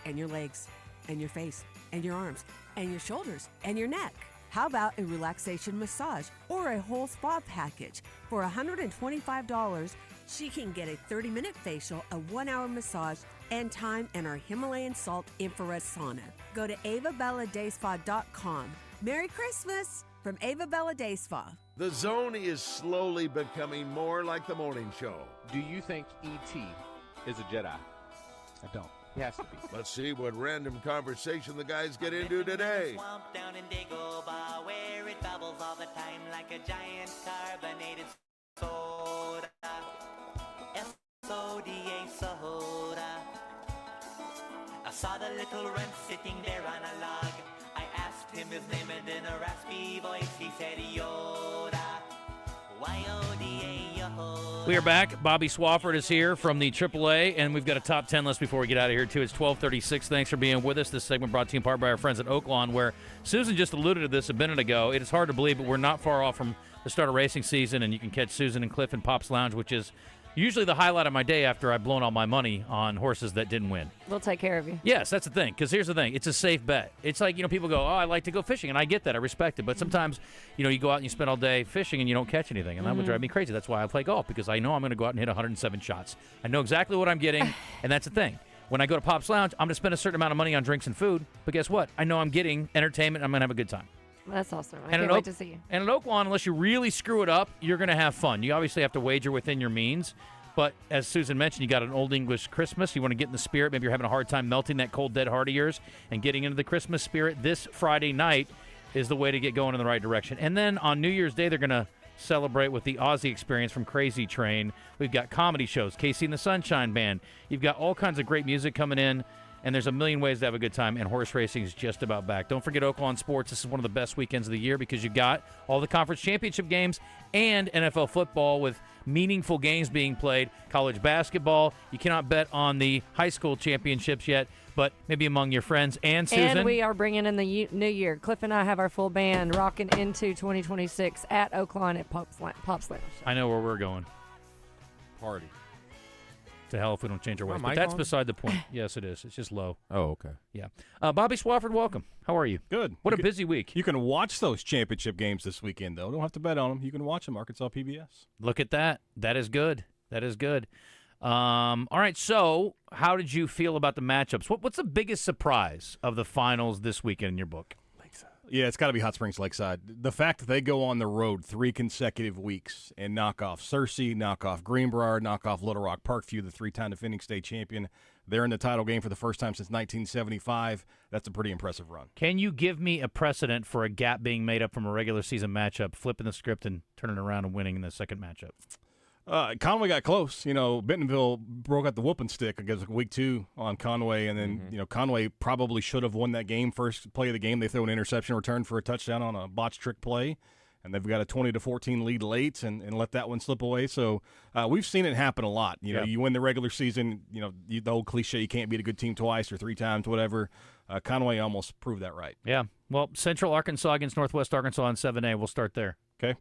and your legs, and your face, and your arms, and your shoulders, and your neck. How about a relaxation massage or a whole spa package? For $125, she can get a 30-minute facial, a 1-hour massage, and time in our Himalayan salt infrared sauna. Go to AvaBellaDaySpa.com. Merry Christmas from Ava Bella Day Spa. The Zone is slowly becoming more like the morning show. Do you think E.T. is a Jedi? I don't. He has to be. Let's see what random conversation the guys get into today. Swamp down in Dagobah, where it bubbles all the time like a giant carbonated soda. S-O-D-A soda. Saw the little runt sitting there on a log. I asked him his name and in a raspy voice he said Yoda. Y-O-D-A-Yo. We are back. Bobby Swafford is here from the AAA, and we've got a top 10 list before we get out of here, too. It's 12:36. Thanks for being with us. This segment brought to you in part by our friends at Oaklawn, where Susan just alluded to this a minute ago. It is hard to believe, but we're not far off from the start of racing season, and you can catch Susan and Cliff in Pop's Lounge, which is usually the highlight of my day after I've blown all my money on horses that didn't win. We'll take care of you. Yes, that's the thing, because here's the thing. It's a safe bet. It's like, people go, I like to go fishing, and I get that. I respect it. But sometimes, you go out and you spend all day fishing, and you don't catch anything, and that would drive me crazy. That's why I play golf, because I know I'm going to go out and hit 107 shots. I know exactly what I'm getting, and that's the thing. When I go to Pop's Lounge, I'm going to spend a certain amount of money on drinks and food, but guess what? I know I'm getting entertainment, and I'm going to have a good time. That's awesome. I can't wait to see you. And at Oaklawn, unless you really screw it up, you're going to have fun. You obviously have to wager within your means. But as Susan mentioned, you got an Old English Christmas. You want to get in the spirit. Maybe you're having a hard time melting that cold, dead heart of yours and getting into the Christmas spirit. This Friday night is the way to get going in the right direction. And then on New Year's Day, they're going to celebrate with the Aussie Experience from Crazy Train. We've got comedy shows, Casey and the Sunshine Band. You've got all kinds of great music coming in. And there's a million ways to have a good time, and horse racing is just about back. Don't forget Oaklawn Sports. This is one of the best weekends of the year because you've got all the conference championship games and NFL football with meaningful games being played. College basketball. You cannot bet on the high school championships yet, but maybe among your friends. And Susan. And we are bringing in the new year. Cliff and I have our full band rocking into 2026 at Oaklawn at Pop's Lounge. I know where we're going. Party. To hell if we don't change our ways. Am But I that's on? beside the point. Yes, it is. It's just low. Oh, okay. Yeah. Bobby Swafford, welcome. How are you? Good. What a busy week. You can watch those championship games this weekend, though. Don't have to bet on them. You can watch them, Arkansas PBS. Look at that. That is good. That is good. All right, so how did you feel about the matchups? What's the biggest surprise of the finals this weekend in your book? Yeah, it's got to be Hot Springs Lakeside. The fact that they go on the road 3 consecutive weeks and knock off Searcy, knock off Greenbrier, knock off Little Rock Parkview, the 3-time defending state champion. They're in the title game for the first time since 1975. That's a pretty impressive run. Can you give me a precedent for a gap being made up from a regular season matchup, flipping the script and turning around and winning in the second matchup? Conway got close. Bentonville broke out the whooping stick against week 2 on Conway, and then Conway probably should have won that game. First play of the game, they throw an interception return for a touchdown on a botched trick play, and they've got a 20-14 lead late and let that one slip away. So we've seen it happen a lot. You win the regular season. The old cliche, you can't beat a good team twice or 3 times, whatever. Conway almost proved that right. Yeah. Well, Central Arkansas against Northwest Arkansas in 7A. We'll start there. Okay.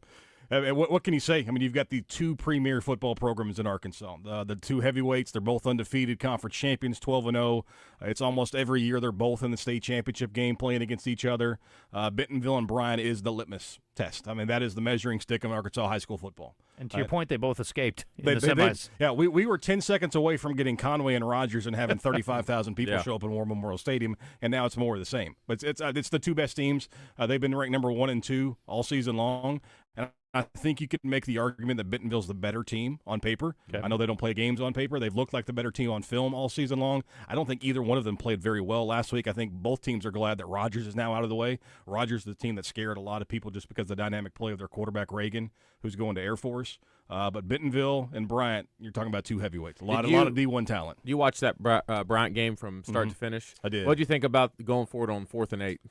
What can you say? I mean, you've got the 2 premier football programs in Arkansas. The 2 heavyweights, they're both undefeated conference champions, 12-0. It's almost every year they're both in the state championship game playing against each other. Bentonville and Bryan is the litmus test. I mean, that is the measuring stick of Arkansas high school football. And to your point, they both escaped in the semis. We were 10 seconds away from getting Conway and Rogers and having 35,000 people show up in War Memorial Stadium, and now it's more of the same. But it's the 2 best teams. They've been ranked number 1 and 2 all season long, and I think you could make the argument that Bentonville's the better team on paper. Okay. I know they don't play games on paper. They've looked like the better team on film all season long. I don't think either one of them played very well last week. I think both teams are glad that Rogers is now out of the way. Rogers is the team that scared a lot of people just because of the dynamic play of their quarterback, Reagan, who's going to Air Force. But Bentonville and Bryant, you're talking about 2 heavyweights. A lot of D1 talent. You watched that Bryant game from start to finish? I did. What did you think about going forward on 4th and 8?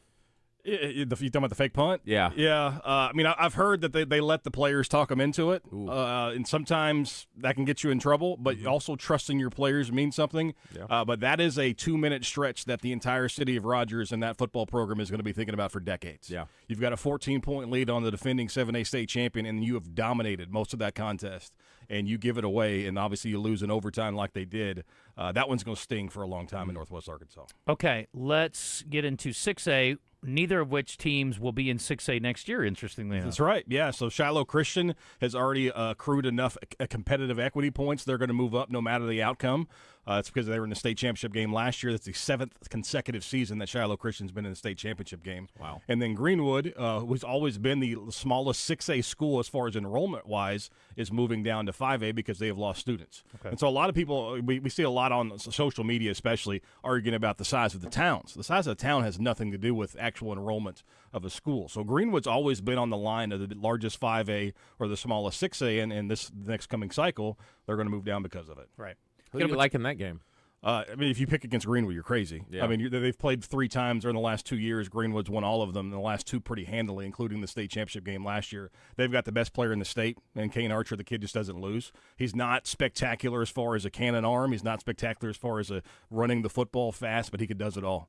You talking about the fake punt? Yeah. Yeah. I mean, I've heard that they let the players talk them into it, and sometimes that can get you in trouble, but also trusting your players means something. Yeah. But that is a 2-minute stretch that the entire city of Rogers and that football program is going to be thinking about for decades. Yeah. You've got a 14-point lead on the defending 7A state champion, and you have dominated most of that contest, and you give it away, and obviously you lose in overtime like they did. That one's going to sting for a long time in Northwest Arkansas. Okay, let's get into 6A. Neither of which teams will be in 6A next year, interestingly enough. That's right, yeah. So Shiloh Christian has already accrued enough competitive equity points. They're going to move up no matter the outcome. It's because they were in the state championship game last year. That's the 7th consecutive season that Shiloh Christian's been in the state championship game. Wow. And then Greenwood, who's always been the smallest 6A school as far as enrollment-wise, is moving down to 5A because they have lost students. Okay. And so a lot of people, we see a lot on social media especially, arguing about the size of the towns. The size of the town has nothing to do with actual enrollment of a school. So Greenwood's always been on the line of the largest 5A or the smallest 6A, and this next coming cycle, they're going to move down because of it. Right. Who do you like in that game? I mean, if you pick against Greenwood, you're crazy. Yeah. I mean, they've played 3 times during the last 2 years. Greenwood's won all of them, and the last 2 pretty handily, including the state championship game last year. They've got the best player in the state, and Kane Archer, the kid just doesn't lose. He's not spectacular as far as a cannon arm. He's not spectacular as far as running the football fast, but he does it all.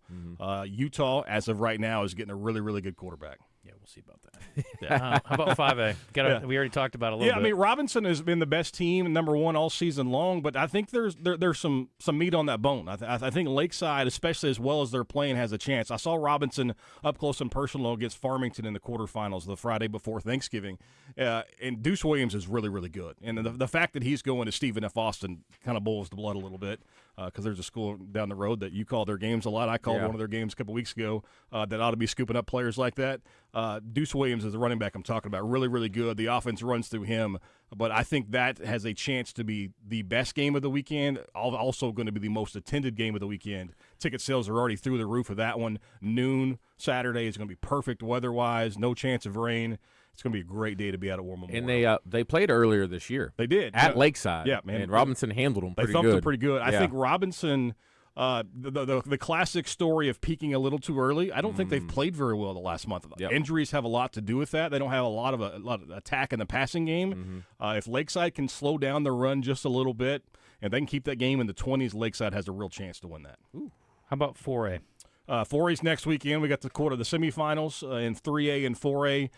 Utah, as of right now, is getting a really, really good quarterback. Yeah, we'll see about that. How about 5A? We already talked about it a little bit. I mean, Robinson has been the best team, number 1 all season long, but I think there's some meat on that bone. I think Lakeside, especially as well as they're playing, has a chance. I saw Robinson up close and personal against Farmington in the quarterfinals the Friday before Thanksgiving, and Deuce Williams is really, really good. And the fact that he's going to Stephen F. Austin kind of boils the blood a little bit, because there's a school down the road that you call their games a lot. I called one of their games a couple weeks ago that ought to be scooping up players like that. Deuce Williams is the running back I'm talking about. Really, really good. The offense runs through him. But I think that has a chance to be the best game of the weekend, also going to be the most attended game of the weekend. Ticket sales are already through the roof of that one. Noon Saturday is going to be perfect weather-wise, no chance of rain. It's going to be a great day to be out at War Memorial. And they played earlier this year. They did. At Lakeside. Yeah, man. And Robinson handled them pretty good. They thumped them pretty good. I Yeah. think Robinson – the classic story of peaking a little too early. I don't think they've played very well the last month. Yep. Injuries have a lot to do with that. They don't have a lot of attack in the passing game. If Lakeside can slow down the run just a little bit and they can keep that game in the 20s, Lakeside has a real chance to win that. How about 4A? 4A's next weekend. We got the semifinals in 3A and 4A.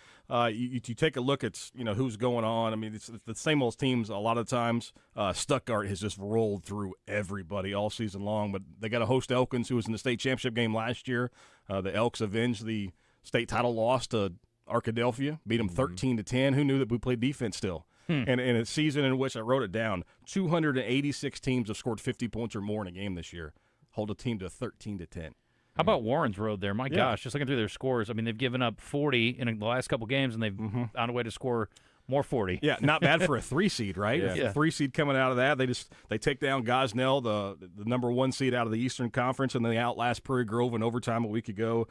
You take a look at who's going on. I mean, it's the same old teams a lot of times. Stuttgart has just rolled through everybody all season long, but they got to host Elkins, who was in the state championship game last year. The Elks avenged the state title loss to Arkadelphia, beat them 13-10. Who knew that we played defense still? And in a season in which I wrote it down, 286 teams have scored 50 points or more in a game this year. Hold a team to 13-10. How about Warren's Road there? My Yeah. gosh, just looking through their scores. I mean, they've given up 40 in the last couple games, and they've found a way to score more 40. Yeah, not bad for a 3 seed, right? Yeah. A 3 seed coming out of that. They take down Gosnell, the number 1 seed out of the Eastern Conference, and they outlast Prairie Grove in overtime a week ago.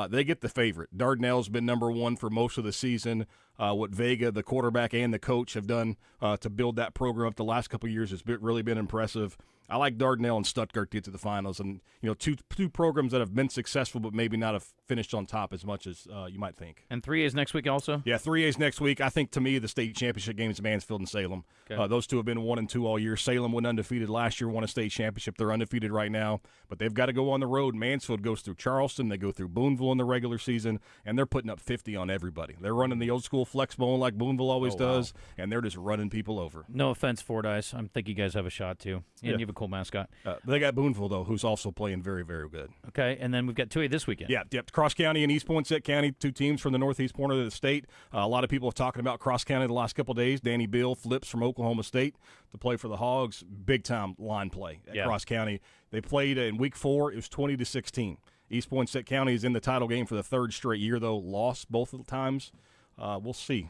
They get the favorite. Dardanelle's been number 1 for most of the season. What Vega, the quarterback, and the coach have done to build that program up the last couple of years has really been impressive. I like Dardanelle and Stuttgart to get to the finals, and two programs that have been successful but maybe not have finished on top as much as you might think. And 3A is next week also? Yeah, 3A is next week. I think, to me, the state championship game is Mansfield and Salem. Okay. Those two have been 1 and 2 all year. Salem went undefeated last year, won a state championship. They're undefeated right now, but they've got to go on the road. Mansfield goes through Charleston. They go through Booneville in the regular season, and they're putting up 50 on everybody. They're running the old school flex bone like Booneville always does, and they're just running people over. No offense, Fordyce. I think you guys have a shot, too. And Yeah. you have a cool mascot. They got Booneville, though, who's also playing very, very good. Okay, and then we've got 2A this weekend. Yep. Cross County and East Poinsett County, 2 teams from the northeast corner of the state. A lot of people are talking about Cross County the last couple of days. Danny Bill flips from Oklahoma State to play for the Hogs. Big-time line play at Cross County. They played in Week 4. It was 20-16. East Poinsett County is in the title game for the 3rd straight year, though. Lost both of the times. We'll see.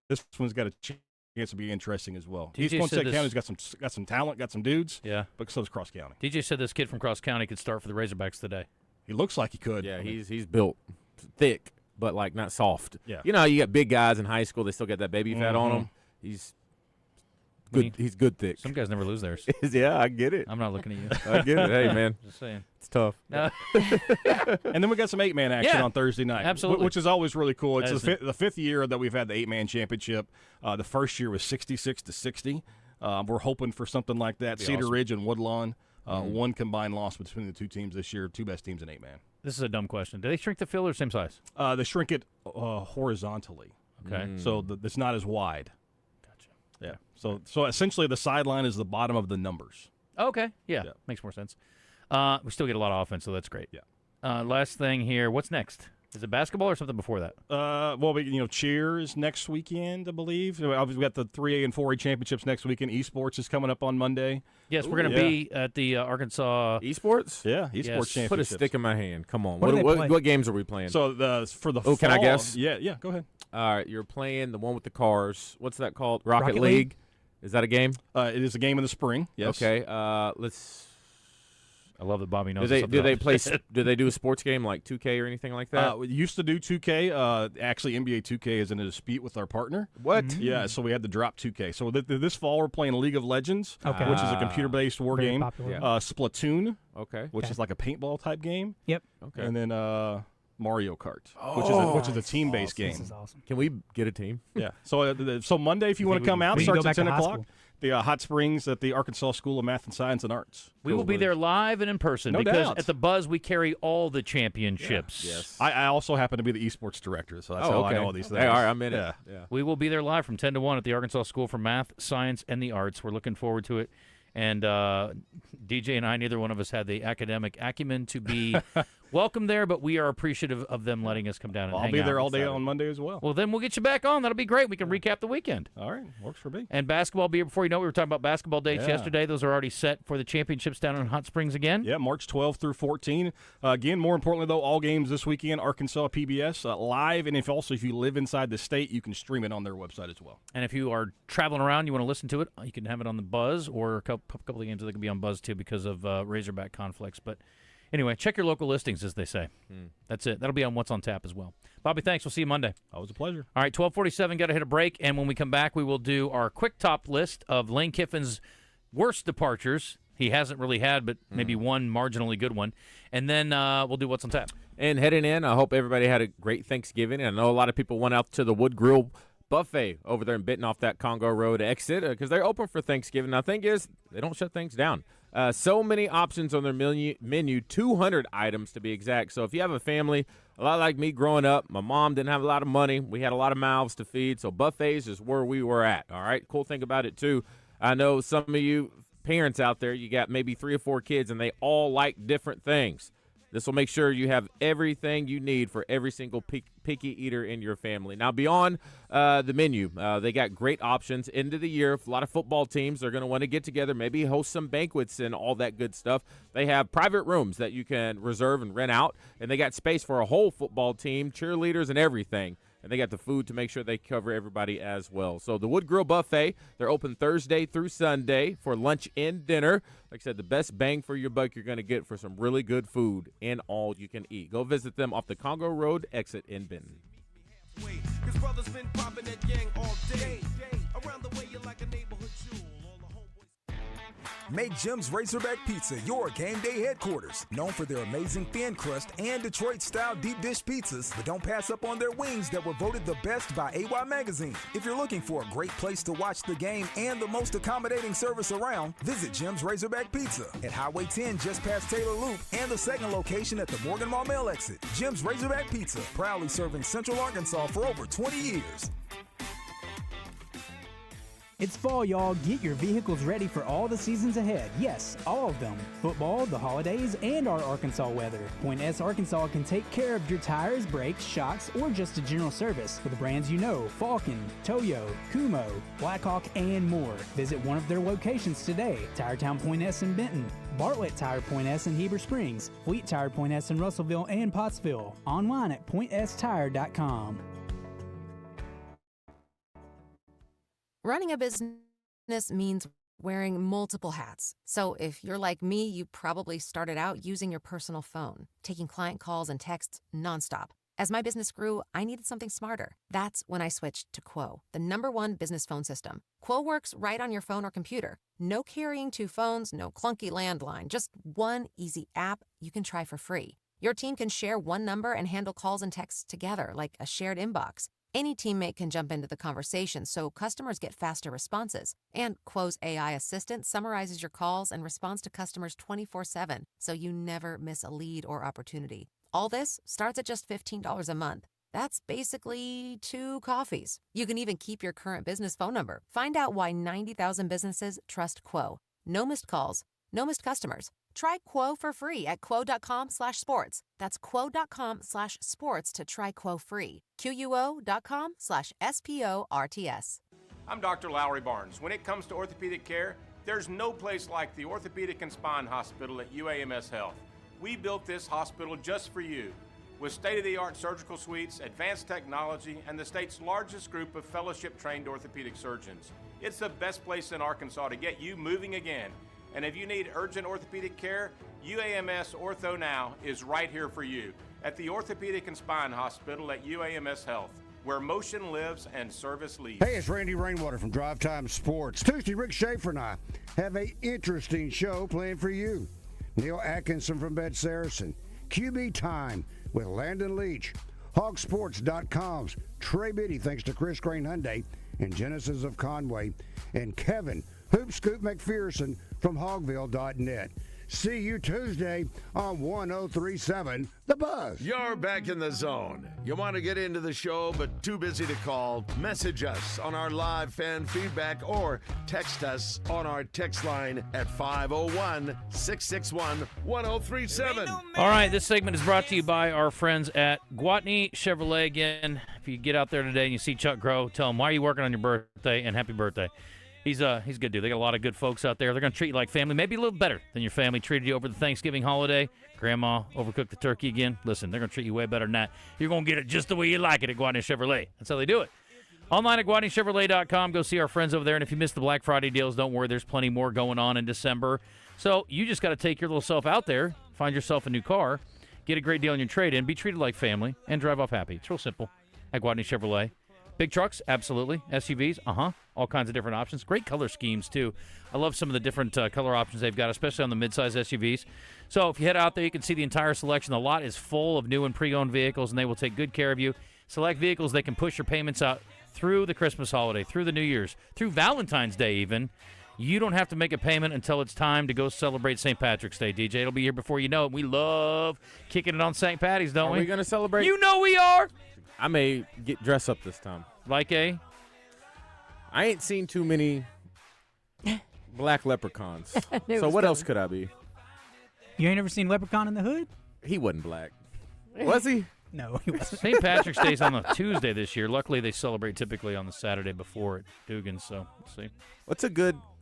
This one's got a chance to be interesting as well. East Poinsett County's got some talent, got some dudes. Yeah, but so does Cross County. DJ said this kid from Cross County could start for the Razorbacks today. He looks like he could. Yeah, he's built thick, but like not soft. Yeah. You got big guys in high school. They still got that baby fat on them. He's good. He's good thick. Some guys never lose theirs. Yeah, I get it. I'm not looking at you. I get it. Hey, man. Just saying. It's tough. And then we got some 8-man action on Thursday night. Absolutely. Which is always really cool. It's the 5th year that we've had the 8-man championship. The first year was 66-60. We're hoping for something like that. Cedar awesome. Ridge and Woodlawn. 1 combined loss between the 2 teams this year. 2 best teams in 8-man. This is a dumb question. Do they shrink the field or same size? They shrink it horizontally. Okay. So it's not as wide. Gotcha. Yeah. So essentially the sideline is the bottom of the numbers. Okay. Yeah. Makes more sense. We still get a lot of offense, so that's great. Yeah. Last thing here. What's next? Is it basketball or something before that? Cheer is next weekend, I believe. Obviously, we got the 3A and 4A championships next weekend. Esports is coming up on Monday. Yes, we're going to be at the Arkansas Esports. Yeah, Esports championships. Put a stick in my hand. Come on. What What games are we playing? So for the fall, can I guess? Yeah. Go ahead. All right, you're playing the one with the cars. What's that called? Rocket League. Is that a game? It is a game in the spring. Yes. Okay. Let's. I love that Bobby knows. Do they do a sports game like 2K or anything like that? We used to do 2K. Actually, NBA 2K is in a dispute with our partner. What? Yeah, so we had to drop 2K. So this fall we're playing League of Legends, which is a computer-based war Very game. popular. Yeah. Splatoon, Okay. which is like a paintball type game. Yep. Okay. And then Mario Kart, which is a team-based game. This is awesome. Can we get a team? Yeah. So Monday, if you want to come out, we can starts go at back 10 to high o'clock. school. The Hot Springs at the Arkansas School of Math and Science and Arts. We will be there live and in person No because doubt. at the Buzz we carry all the championships. Yes. I also happen to be the esports director, so that's how I know all these things. Hey, all right, I'm in it. Yeah. We will be there live from 10 to 1 at the Arkansas School for Math, Science, and the Arts. We're looking forward to it. And DJ and I, neither one of us had the academic acumen to be welcome there, but we are appreciative of them letting us come down and I'll hang be out. there all day on Monday as well. Well, then we'll get you back on. That'll be great. We can recap the weekend. All right, works for me. And basketball will be here before you know it. We were talking about basketball dates Yeah. yesterday. Those are already set for the championships down in Hot Springs again. Yeah, March 12th through 14. Again, more importantly, though, all games this weekend, Arkansas PBS live. And if you live inside the state, you can stream it on their website as well. And if you are traveling around, you want to listen to it, you can have it on the Buzz, or a couple of games that can be on Buzz too because of Razorback conflicts. But anyway, check your local listings, as they say. That's it. That'll be on What's on Tap as well. Bobby, thanks. We'll see you Monday. Always a pleasure. All right, 12:47. Got to hit a break, and when we come back, we will do our quick top list of Lane Kiffin's worst departures. He hasn't really had, but maybe one marginally good one. And then we'll do What's on Tap. And heading in, I hope everybody had a great Thanksgiving. And I know a lot of people went out to the Wood Grill Buffet over there in Benton off that Congo Road exit because they're open for Thanksgiving. Now, the thing is, they don't shut things down. So many options on their menu, 200 items to be exact. So if you have a family, a lot like me growing up, my mom didn't have a lot of money. We had a lot of mouths to feed, so buffets is where we were at, all right? Cool thing about it, too, I know some of you parents out there, you got maybe 3 or 4 kids, and they all like different things. This will make sure you have everything you need for every single picky eater in your family. Now, beyond the menu, they got great options into the year. A lot of football teams are going to want to get together, maybe host some banquets and all that good stuff. They have private rooms that you can reserve and rent out, and they got space for a whole football team, cheerleaders, and everything. And they got the food to make sure they cover everybody as well. So the Wood Grill Buffet, they're open Thursday through Sunday for lunch and dinner. Like I said, the best bang for your buck you're going to get for some really good food and all you can eat. Go visit them off the Congo Road exit in Benton. His brother's been popping that yang all day. Around the way, you're like a neighborhood jewel. Make Jim's Razorback Pizza your game day headquarters. Known for their amazing thin crust and Detroit-style deep dish pizzas, but don't pass up on their wings that were voted the best by AY Magazine. If you're looking for a great place to watch the game and the most accommodating service around, visit Jim's Razorback Pizza at Highway 10 just past Taylor Loop and the second location at the Morgan Maumelle exit. Jim's Razorback Pizza, proudly serving Central Arkansas for over 20 years. It's fall, y'all. Get your vehicles ready for all the seasons ahead. Yes, all of them. Football, the holidays, and our Arkansas weather. Point S Arkansas can take care of your tires, brakes, shocks, or just a general service with the brands you know: Falcon, Toyo, Kumo, Blackhawk, and more. Visit one of their locations today: Tiretown Point S in Benton, Bartlett Tire Point S in Heber Springs, Fleet Tire Point S in Russellville and Pottsville. Online at pointstire.com. Running a business means wearing multiple hats. So if you're like me, you probably started out using your personal phone, taking client calls and texts nonstop. As my business grew, I needed something smarter. That's when I switched to Quo, the #1 business phone system. Quo works right on your phone or computer. No carrying 2 phones, no clunky landline, just one easy app you can try for free. Your team can share one number and handle calls and texts together like a shared inbox. Any teammate can jump into the conversation so customers get faster responses. And Quo's AI assistant summarizes your calls and responds to customers 24/7, so you never miss a lead or opportunity. All this starts at just $15 a month. That's basically 2 coffees. You can even keep your current business phone number. Find out why 90,000 businesses trust Quo. No missed calls, no missed customers. Try Quo for free at quo.com/sports. That's quo.com/sports to try Quo free. QUO.com/SPORTS. I'm Dr. Lowry Barnes. When it comes to orthopedic care, there's no place like the Orthopedic and Spine Hospital at UAMS Health. We built this hospital just for you, with state-of-the-art surgical suites, advanced technology, and the state's largest group of fellowship-trained orthopedic surgeons. It's the best place in Arkansas to get you moving again. And if you need urgent orthopedic care, UAMS Ortho Now is right here for you at the Orthopedic and Spine Hospital at UAMS Health, where motion lives and service leads. Hey, it's Randy Rainwater from Drive Time Sports. Tuesday, Rick Schaefer and I have an interesting show planned for you. Neil Atkinson from Bet Saracen, QB Time with Landon Leach, Hogsports.com's Trey Biddy, thanks to Chris Crane Hyundai and Genesis of Conway, and Kevin Hoop Scoop McPherson from Hogville.net. See you Tuesday on 1037 The Buzz. You're back in the zone. You want to get into the show but too busy to call? Message us on our live fan feedback or text us on our text line at 501-661-1037. All right, this segment is brought to you by our friends at Gwatney Chevrolet. Again, if you get out there today and you see Chuck Grow, tell him, why are you working on your birthday, and happy birthday. He's a good dude. They got a lot of good folks out there. They're going to treat you like family, maybe a little better than your family treated you over the Thanksgiving holiday. Grandma overcooked the turkey again. Listen, they're going to treat you way better than that. You're going to get it just the way you like it at Gwatney Chevrolet. That's how they do it. Online at GwatneyChevrolet.com. Go see our friends over there. And if you missed the Black Friday deals, don't worry. There's plenty more going on in December. So you just got to take your little self out there, find yourself a new car, get a great deal on your trade-in, be treated like family, and drive off happy. It's real simple at Gwatney Chevrolet. Big trucks, absolutely. SUVs, all kinds of different options. Great color schemes, too. I love some of the different color options they've got, especially on the midsize SUVs. So if you head out there, you can see the entire selection. The lot is full of new and pre-owned vehicles, and they will take good care of you. Select vehicles, they can push your payments out through the Christmas holiday, through the New Year's, through Valentine's Day even. You don't have to make a payment until it's time to go celebrate St. Patrick's Day, DJ. It'll be here before you know it. We love kicking it on St. Patty's, don't we? Are we going to celebrate? You know we are. I may get dressed up this time. Like a? I ain't seen too many black leprechauns. Knew it So was what else coming. could I be? You ain't ever seen Leprechaun in the Hood? He wasn't black. Was he? No, he wasn't. St. Patrick's Day's on a Tuesday this year. Luckily, they celebrate typically on the Saturday before at Dugan's, so we'll see.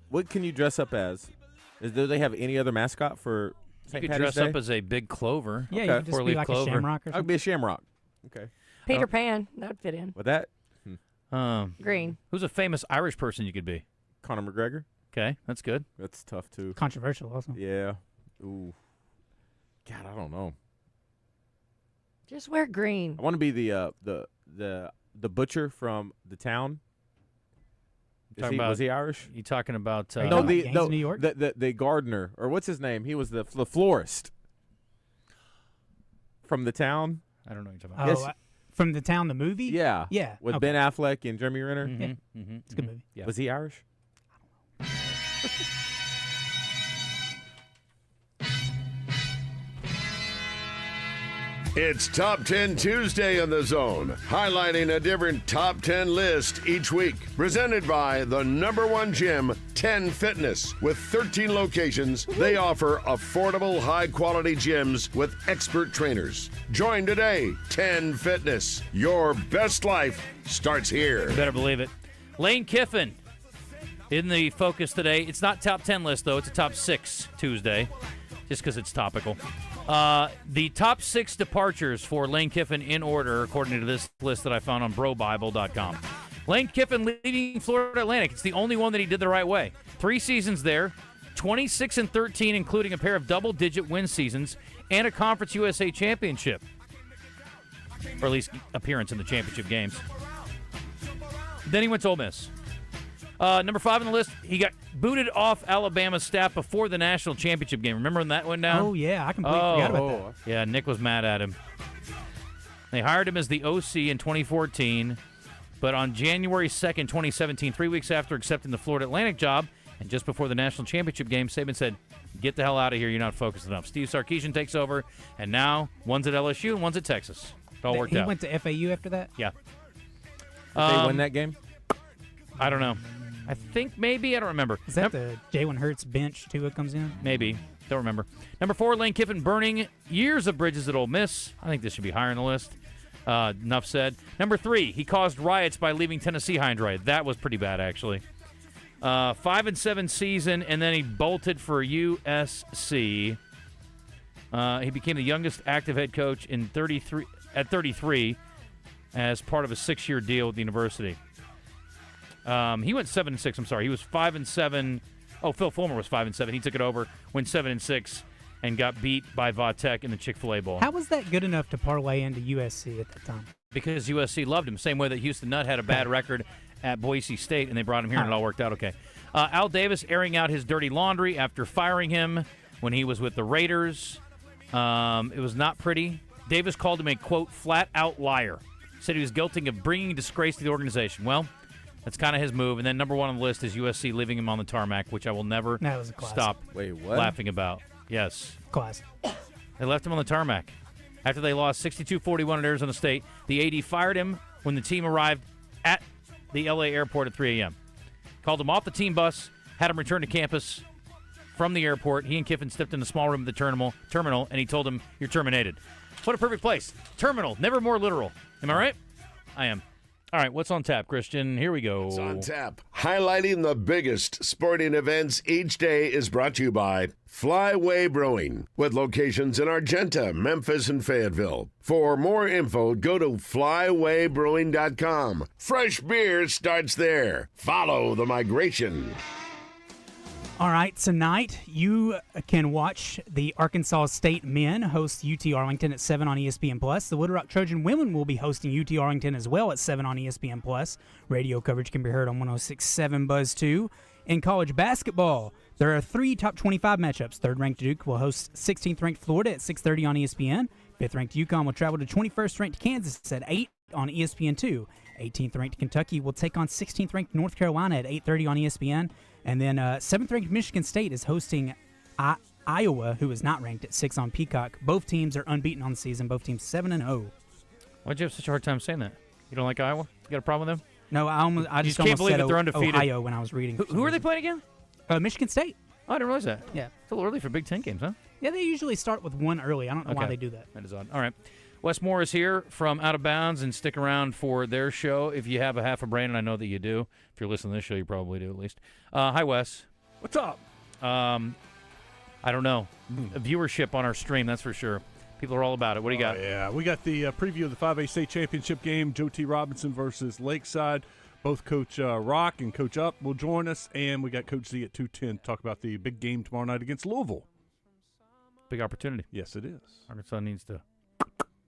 What can you dress up as? Do they have any other mascot for You St. could Patty's dress Day? up as a big clover. Yeah, you could just be Four-leaf like a clover. shamrock or I'd be a shamrock. Okay. Peter Pan, that would fit in. With that? Green. Who's a famous Irish person you could be? Conor McGregor. Okay, that's good. That's tough, too. Controversial also. Yeah. Ooh. God, I don't know. Just wear green. I want to be the butcher from the town. Was he Irish? You talking about? No, New York? the gardener, or what's his name? He was the florist from the town. I don't know what you're talking about. Oh, from the town, the movie? Yeah. Yeah. With okay. Ben Affleck and Jeremy Renner. Mm-hmm. It's a good movie. Yeah. Was he Irish? It's Top 10 Tuesday in the Zone, highlighting a different top 10 list each week. Presented by the #1 gym, 10 Fitness. With 13 locations, they offer affordable, high-quality gyms with expert trainers. Join today, 10 Fitness. Your best life starts here. You better believe it. Lane Kiffin in the focus today. It's not top 10 list, though. It's a top 6 Tuesday, just because it's topical. The top 6 departures for Lane Kiffin in order, according to this list that I found on BroBible.com. Lane Kiffin leaving Florida Atlantic. It's the only one that he did the right way. 3 seasons there, 26-13, including a pair of double-digit win seasons and a Conference USA championship, or at least appearance in the championship games. Then he went to Ole Miss. Number 5 on the list, he got booted off Alabama's staff before the national championship game. Remember when that went down? Oh, yeah. I completely forgot about that. Yeah, Nick was mad at him. They hired him as the OC in 2014, but on January 2nd, 2017, 3 weeks after accepting the Florida Atlantic job, and just before the national championship game, Saban said, get the hell out of here. You're not focused enough. Steve Sarkisian takes over, and now one's at LSU and one's at Texas. It all worked out. He went to FAU after that? Yeah. Did they win that game? I don't know. I think maybe. I don't remember. Is that the Jalen Hurts bench, Tua comes in? Maybe. Don't remember. Number 4, Lane Kiffin burning years of bridges at Ole Miss. I think this should be higher on the list. Enough said. Number 3, he caused riots by leaving Tennessee high and dry. That was pretty bad, actually. 5-7 season, and then he bolted for USC. He became the youngest active head coach at 33 as part of a 6-year deal with the university. He went 7-6. I'm sorry. He was 5-7. Oh, Phil Fulmer was 5-7. He took it over, went 7-6, and got beat by Vautech in the Chick-fil-A Bowl. How was that good enough to parlay into USC at that time? Because USC loved him. Same way that Houston Nutt had a bad record at Boise State, and they brought him here, and it all worked out okay. Al Davis airing out his dirty laundry after firing him when he was with the Raiders. It was not pretty. Davis called him a, quote, flat-out liar. Said he was guilty of bringing disgrace to the organization. Well, that's kind of his move. And then number one on the list is USC leaving him on the tarmac, which I will never stop laughing about. Yes. Class. They left him on the tarmac. After they lost 62-41 at Arizona State, the AD fired him when the team arrived at the L.A. airport at 3 a.m. Called him off the team bus, had him return to campus from the airport. He and Kiffin stepped in the small room of the terminal, and he told him, "You're terminated." What a perfect place. Terminal, never more literal. Am I right? I am. All right, what's on tap, Christian? Here we go. What's on tap? Highlighting the biggest sporting events each day is brought to you by Flyway Brewing, with locations in Argenta, Memphis, and Fayetteville. For more info, go to flywaybrewing.com. Fresh beer starts there. Follow the migration. All right, tonight you can watch the Arkansas State men host UT Arlington at 7 on ESPN+. The Little Rock Trojan women will be hosting UT Arlington as well at 7 on ESPN+. Radio coverage can be heard on 106.7 Buzz 2. In college basketball, there are 3 top 25 matchups. Third-ranked Duke will host 16th-ranked Florida at 6:30 on ESPN. Fifth-ranked UConn will travel to 21st-ranked Kansas at 8 on ESPN2. 18th-ranked Kentucky will take on 16th-ranked North Carolina at 8:30 on ESPN. And then 7th-ranked Michigan State is hosting Iowa, who is not ranked, at 6 on Peacock. Both teams are unbeaten on the season. Both teams 7-0. Why'd you have such a hard time saying that? You don't like Iowa? You got a problem with them? No, I just can't almost believe said that they're undefeated. Ohio when I was reading. Who are they playing again? Michigan State. Oh, I didn't realize that. Yeah. It's a little early for Big Ten games, huh? Yeah, they usually start with one early. I don't know why they do that. That is odd. All right. Wes Moore is here from Out of Bounds, and stick around for their show if you have a half a brain, and I know that you do. If you're listening to this show, you probably do at least. Hi, Wes. What's up? I don't know. Viewership on our stream, that's for sure. People are all about it. What do you got? Yeah, we got the preview of the 5A state championship game, Joe T. Robinson versus Lakeside. Both Coach Rock and Coach Up will join us, and we got Coach Z at 2:10 to talk about the big game tomorrow night against Louisville. Big opportunity. Yes, it is. Arkansas needs to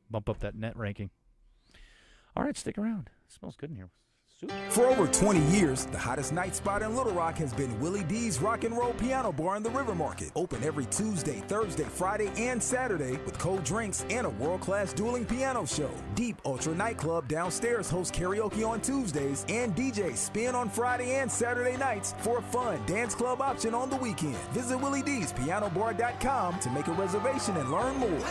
bump up that net ranking. All right, stick around. It smells good in here. For over 20 years, the hottest night spot in Little Rock has been Willy D's Rock and Roll Piano Bar in the River Market. Open every Tuesday, Thursday, Friday, and Saturday with cold drinks and a world-class dueling piano show. Deep Ultra Nightclub downstairs hosts karaoke on Tuesdays, and DJ spin on Friday and Saturday nights for a fun dance club option on the weekend. Visit WillyD'sPianoBar.com to make a reservation and learn more.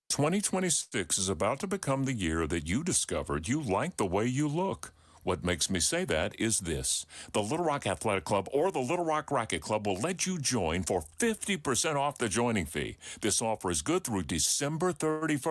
2026 is about to become the year that you discovered you like the way you look. What makes me say that is this. The Little Rock Athletic Club or the Little Rock Racket Club will let you join for 50% off the joining fee. This offer is good through December 31st.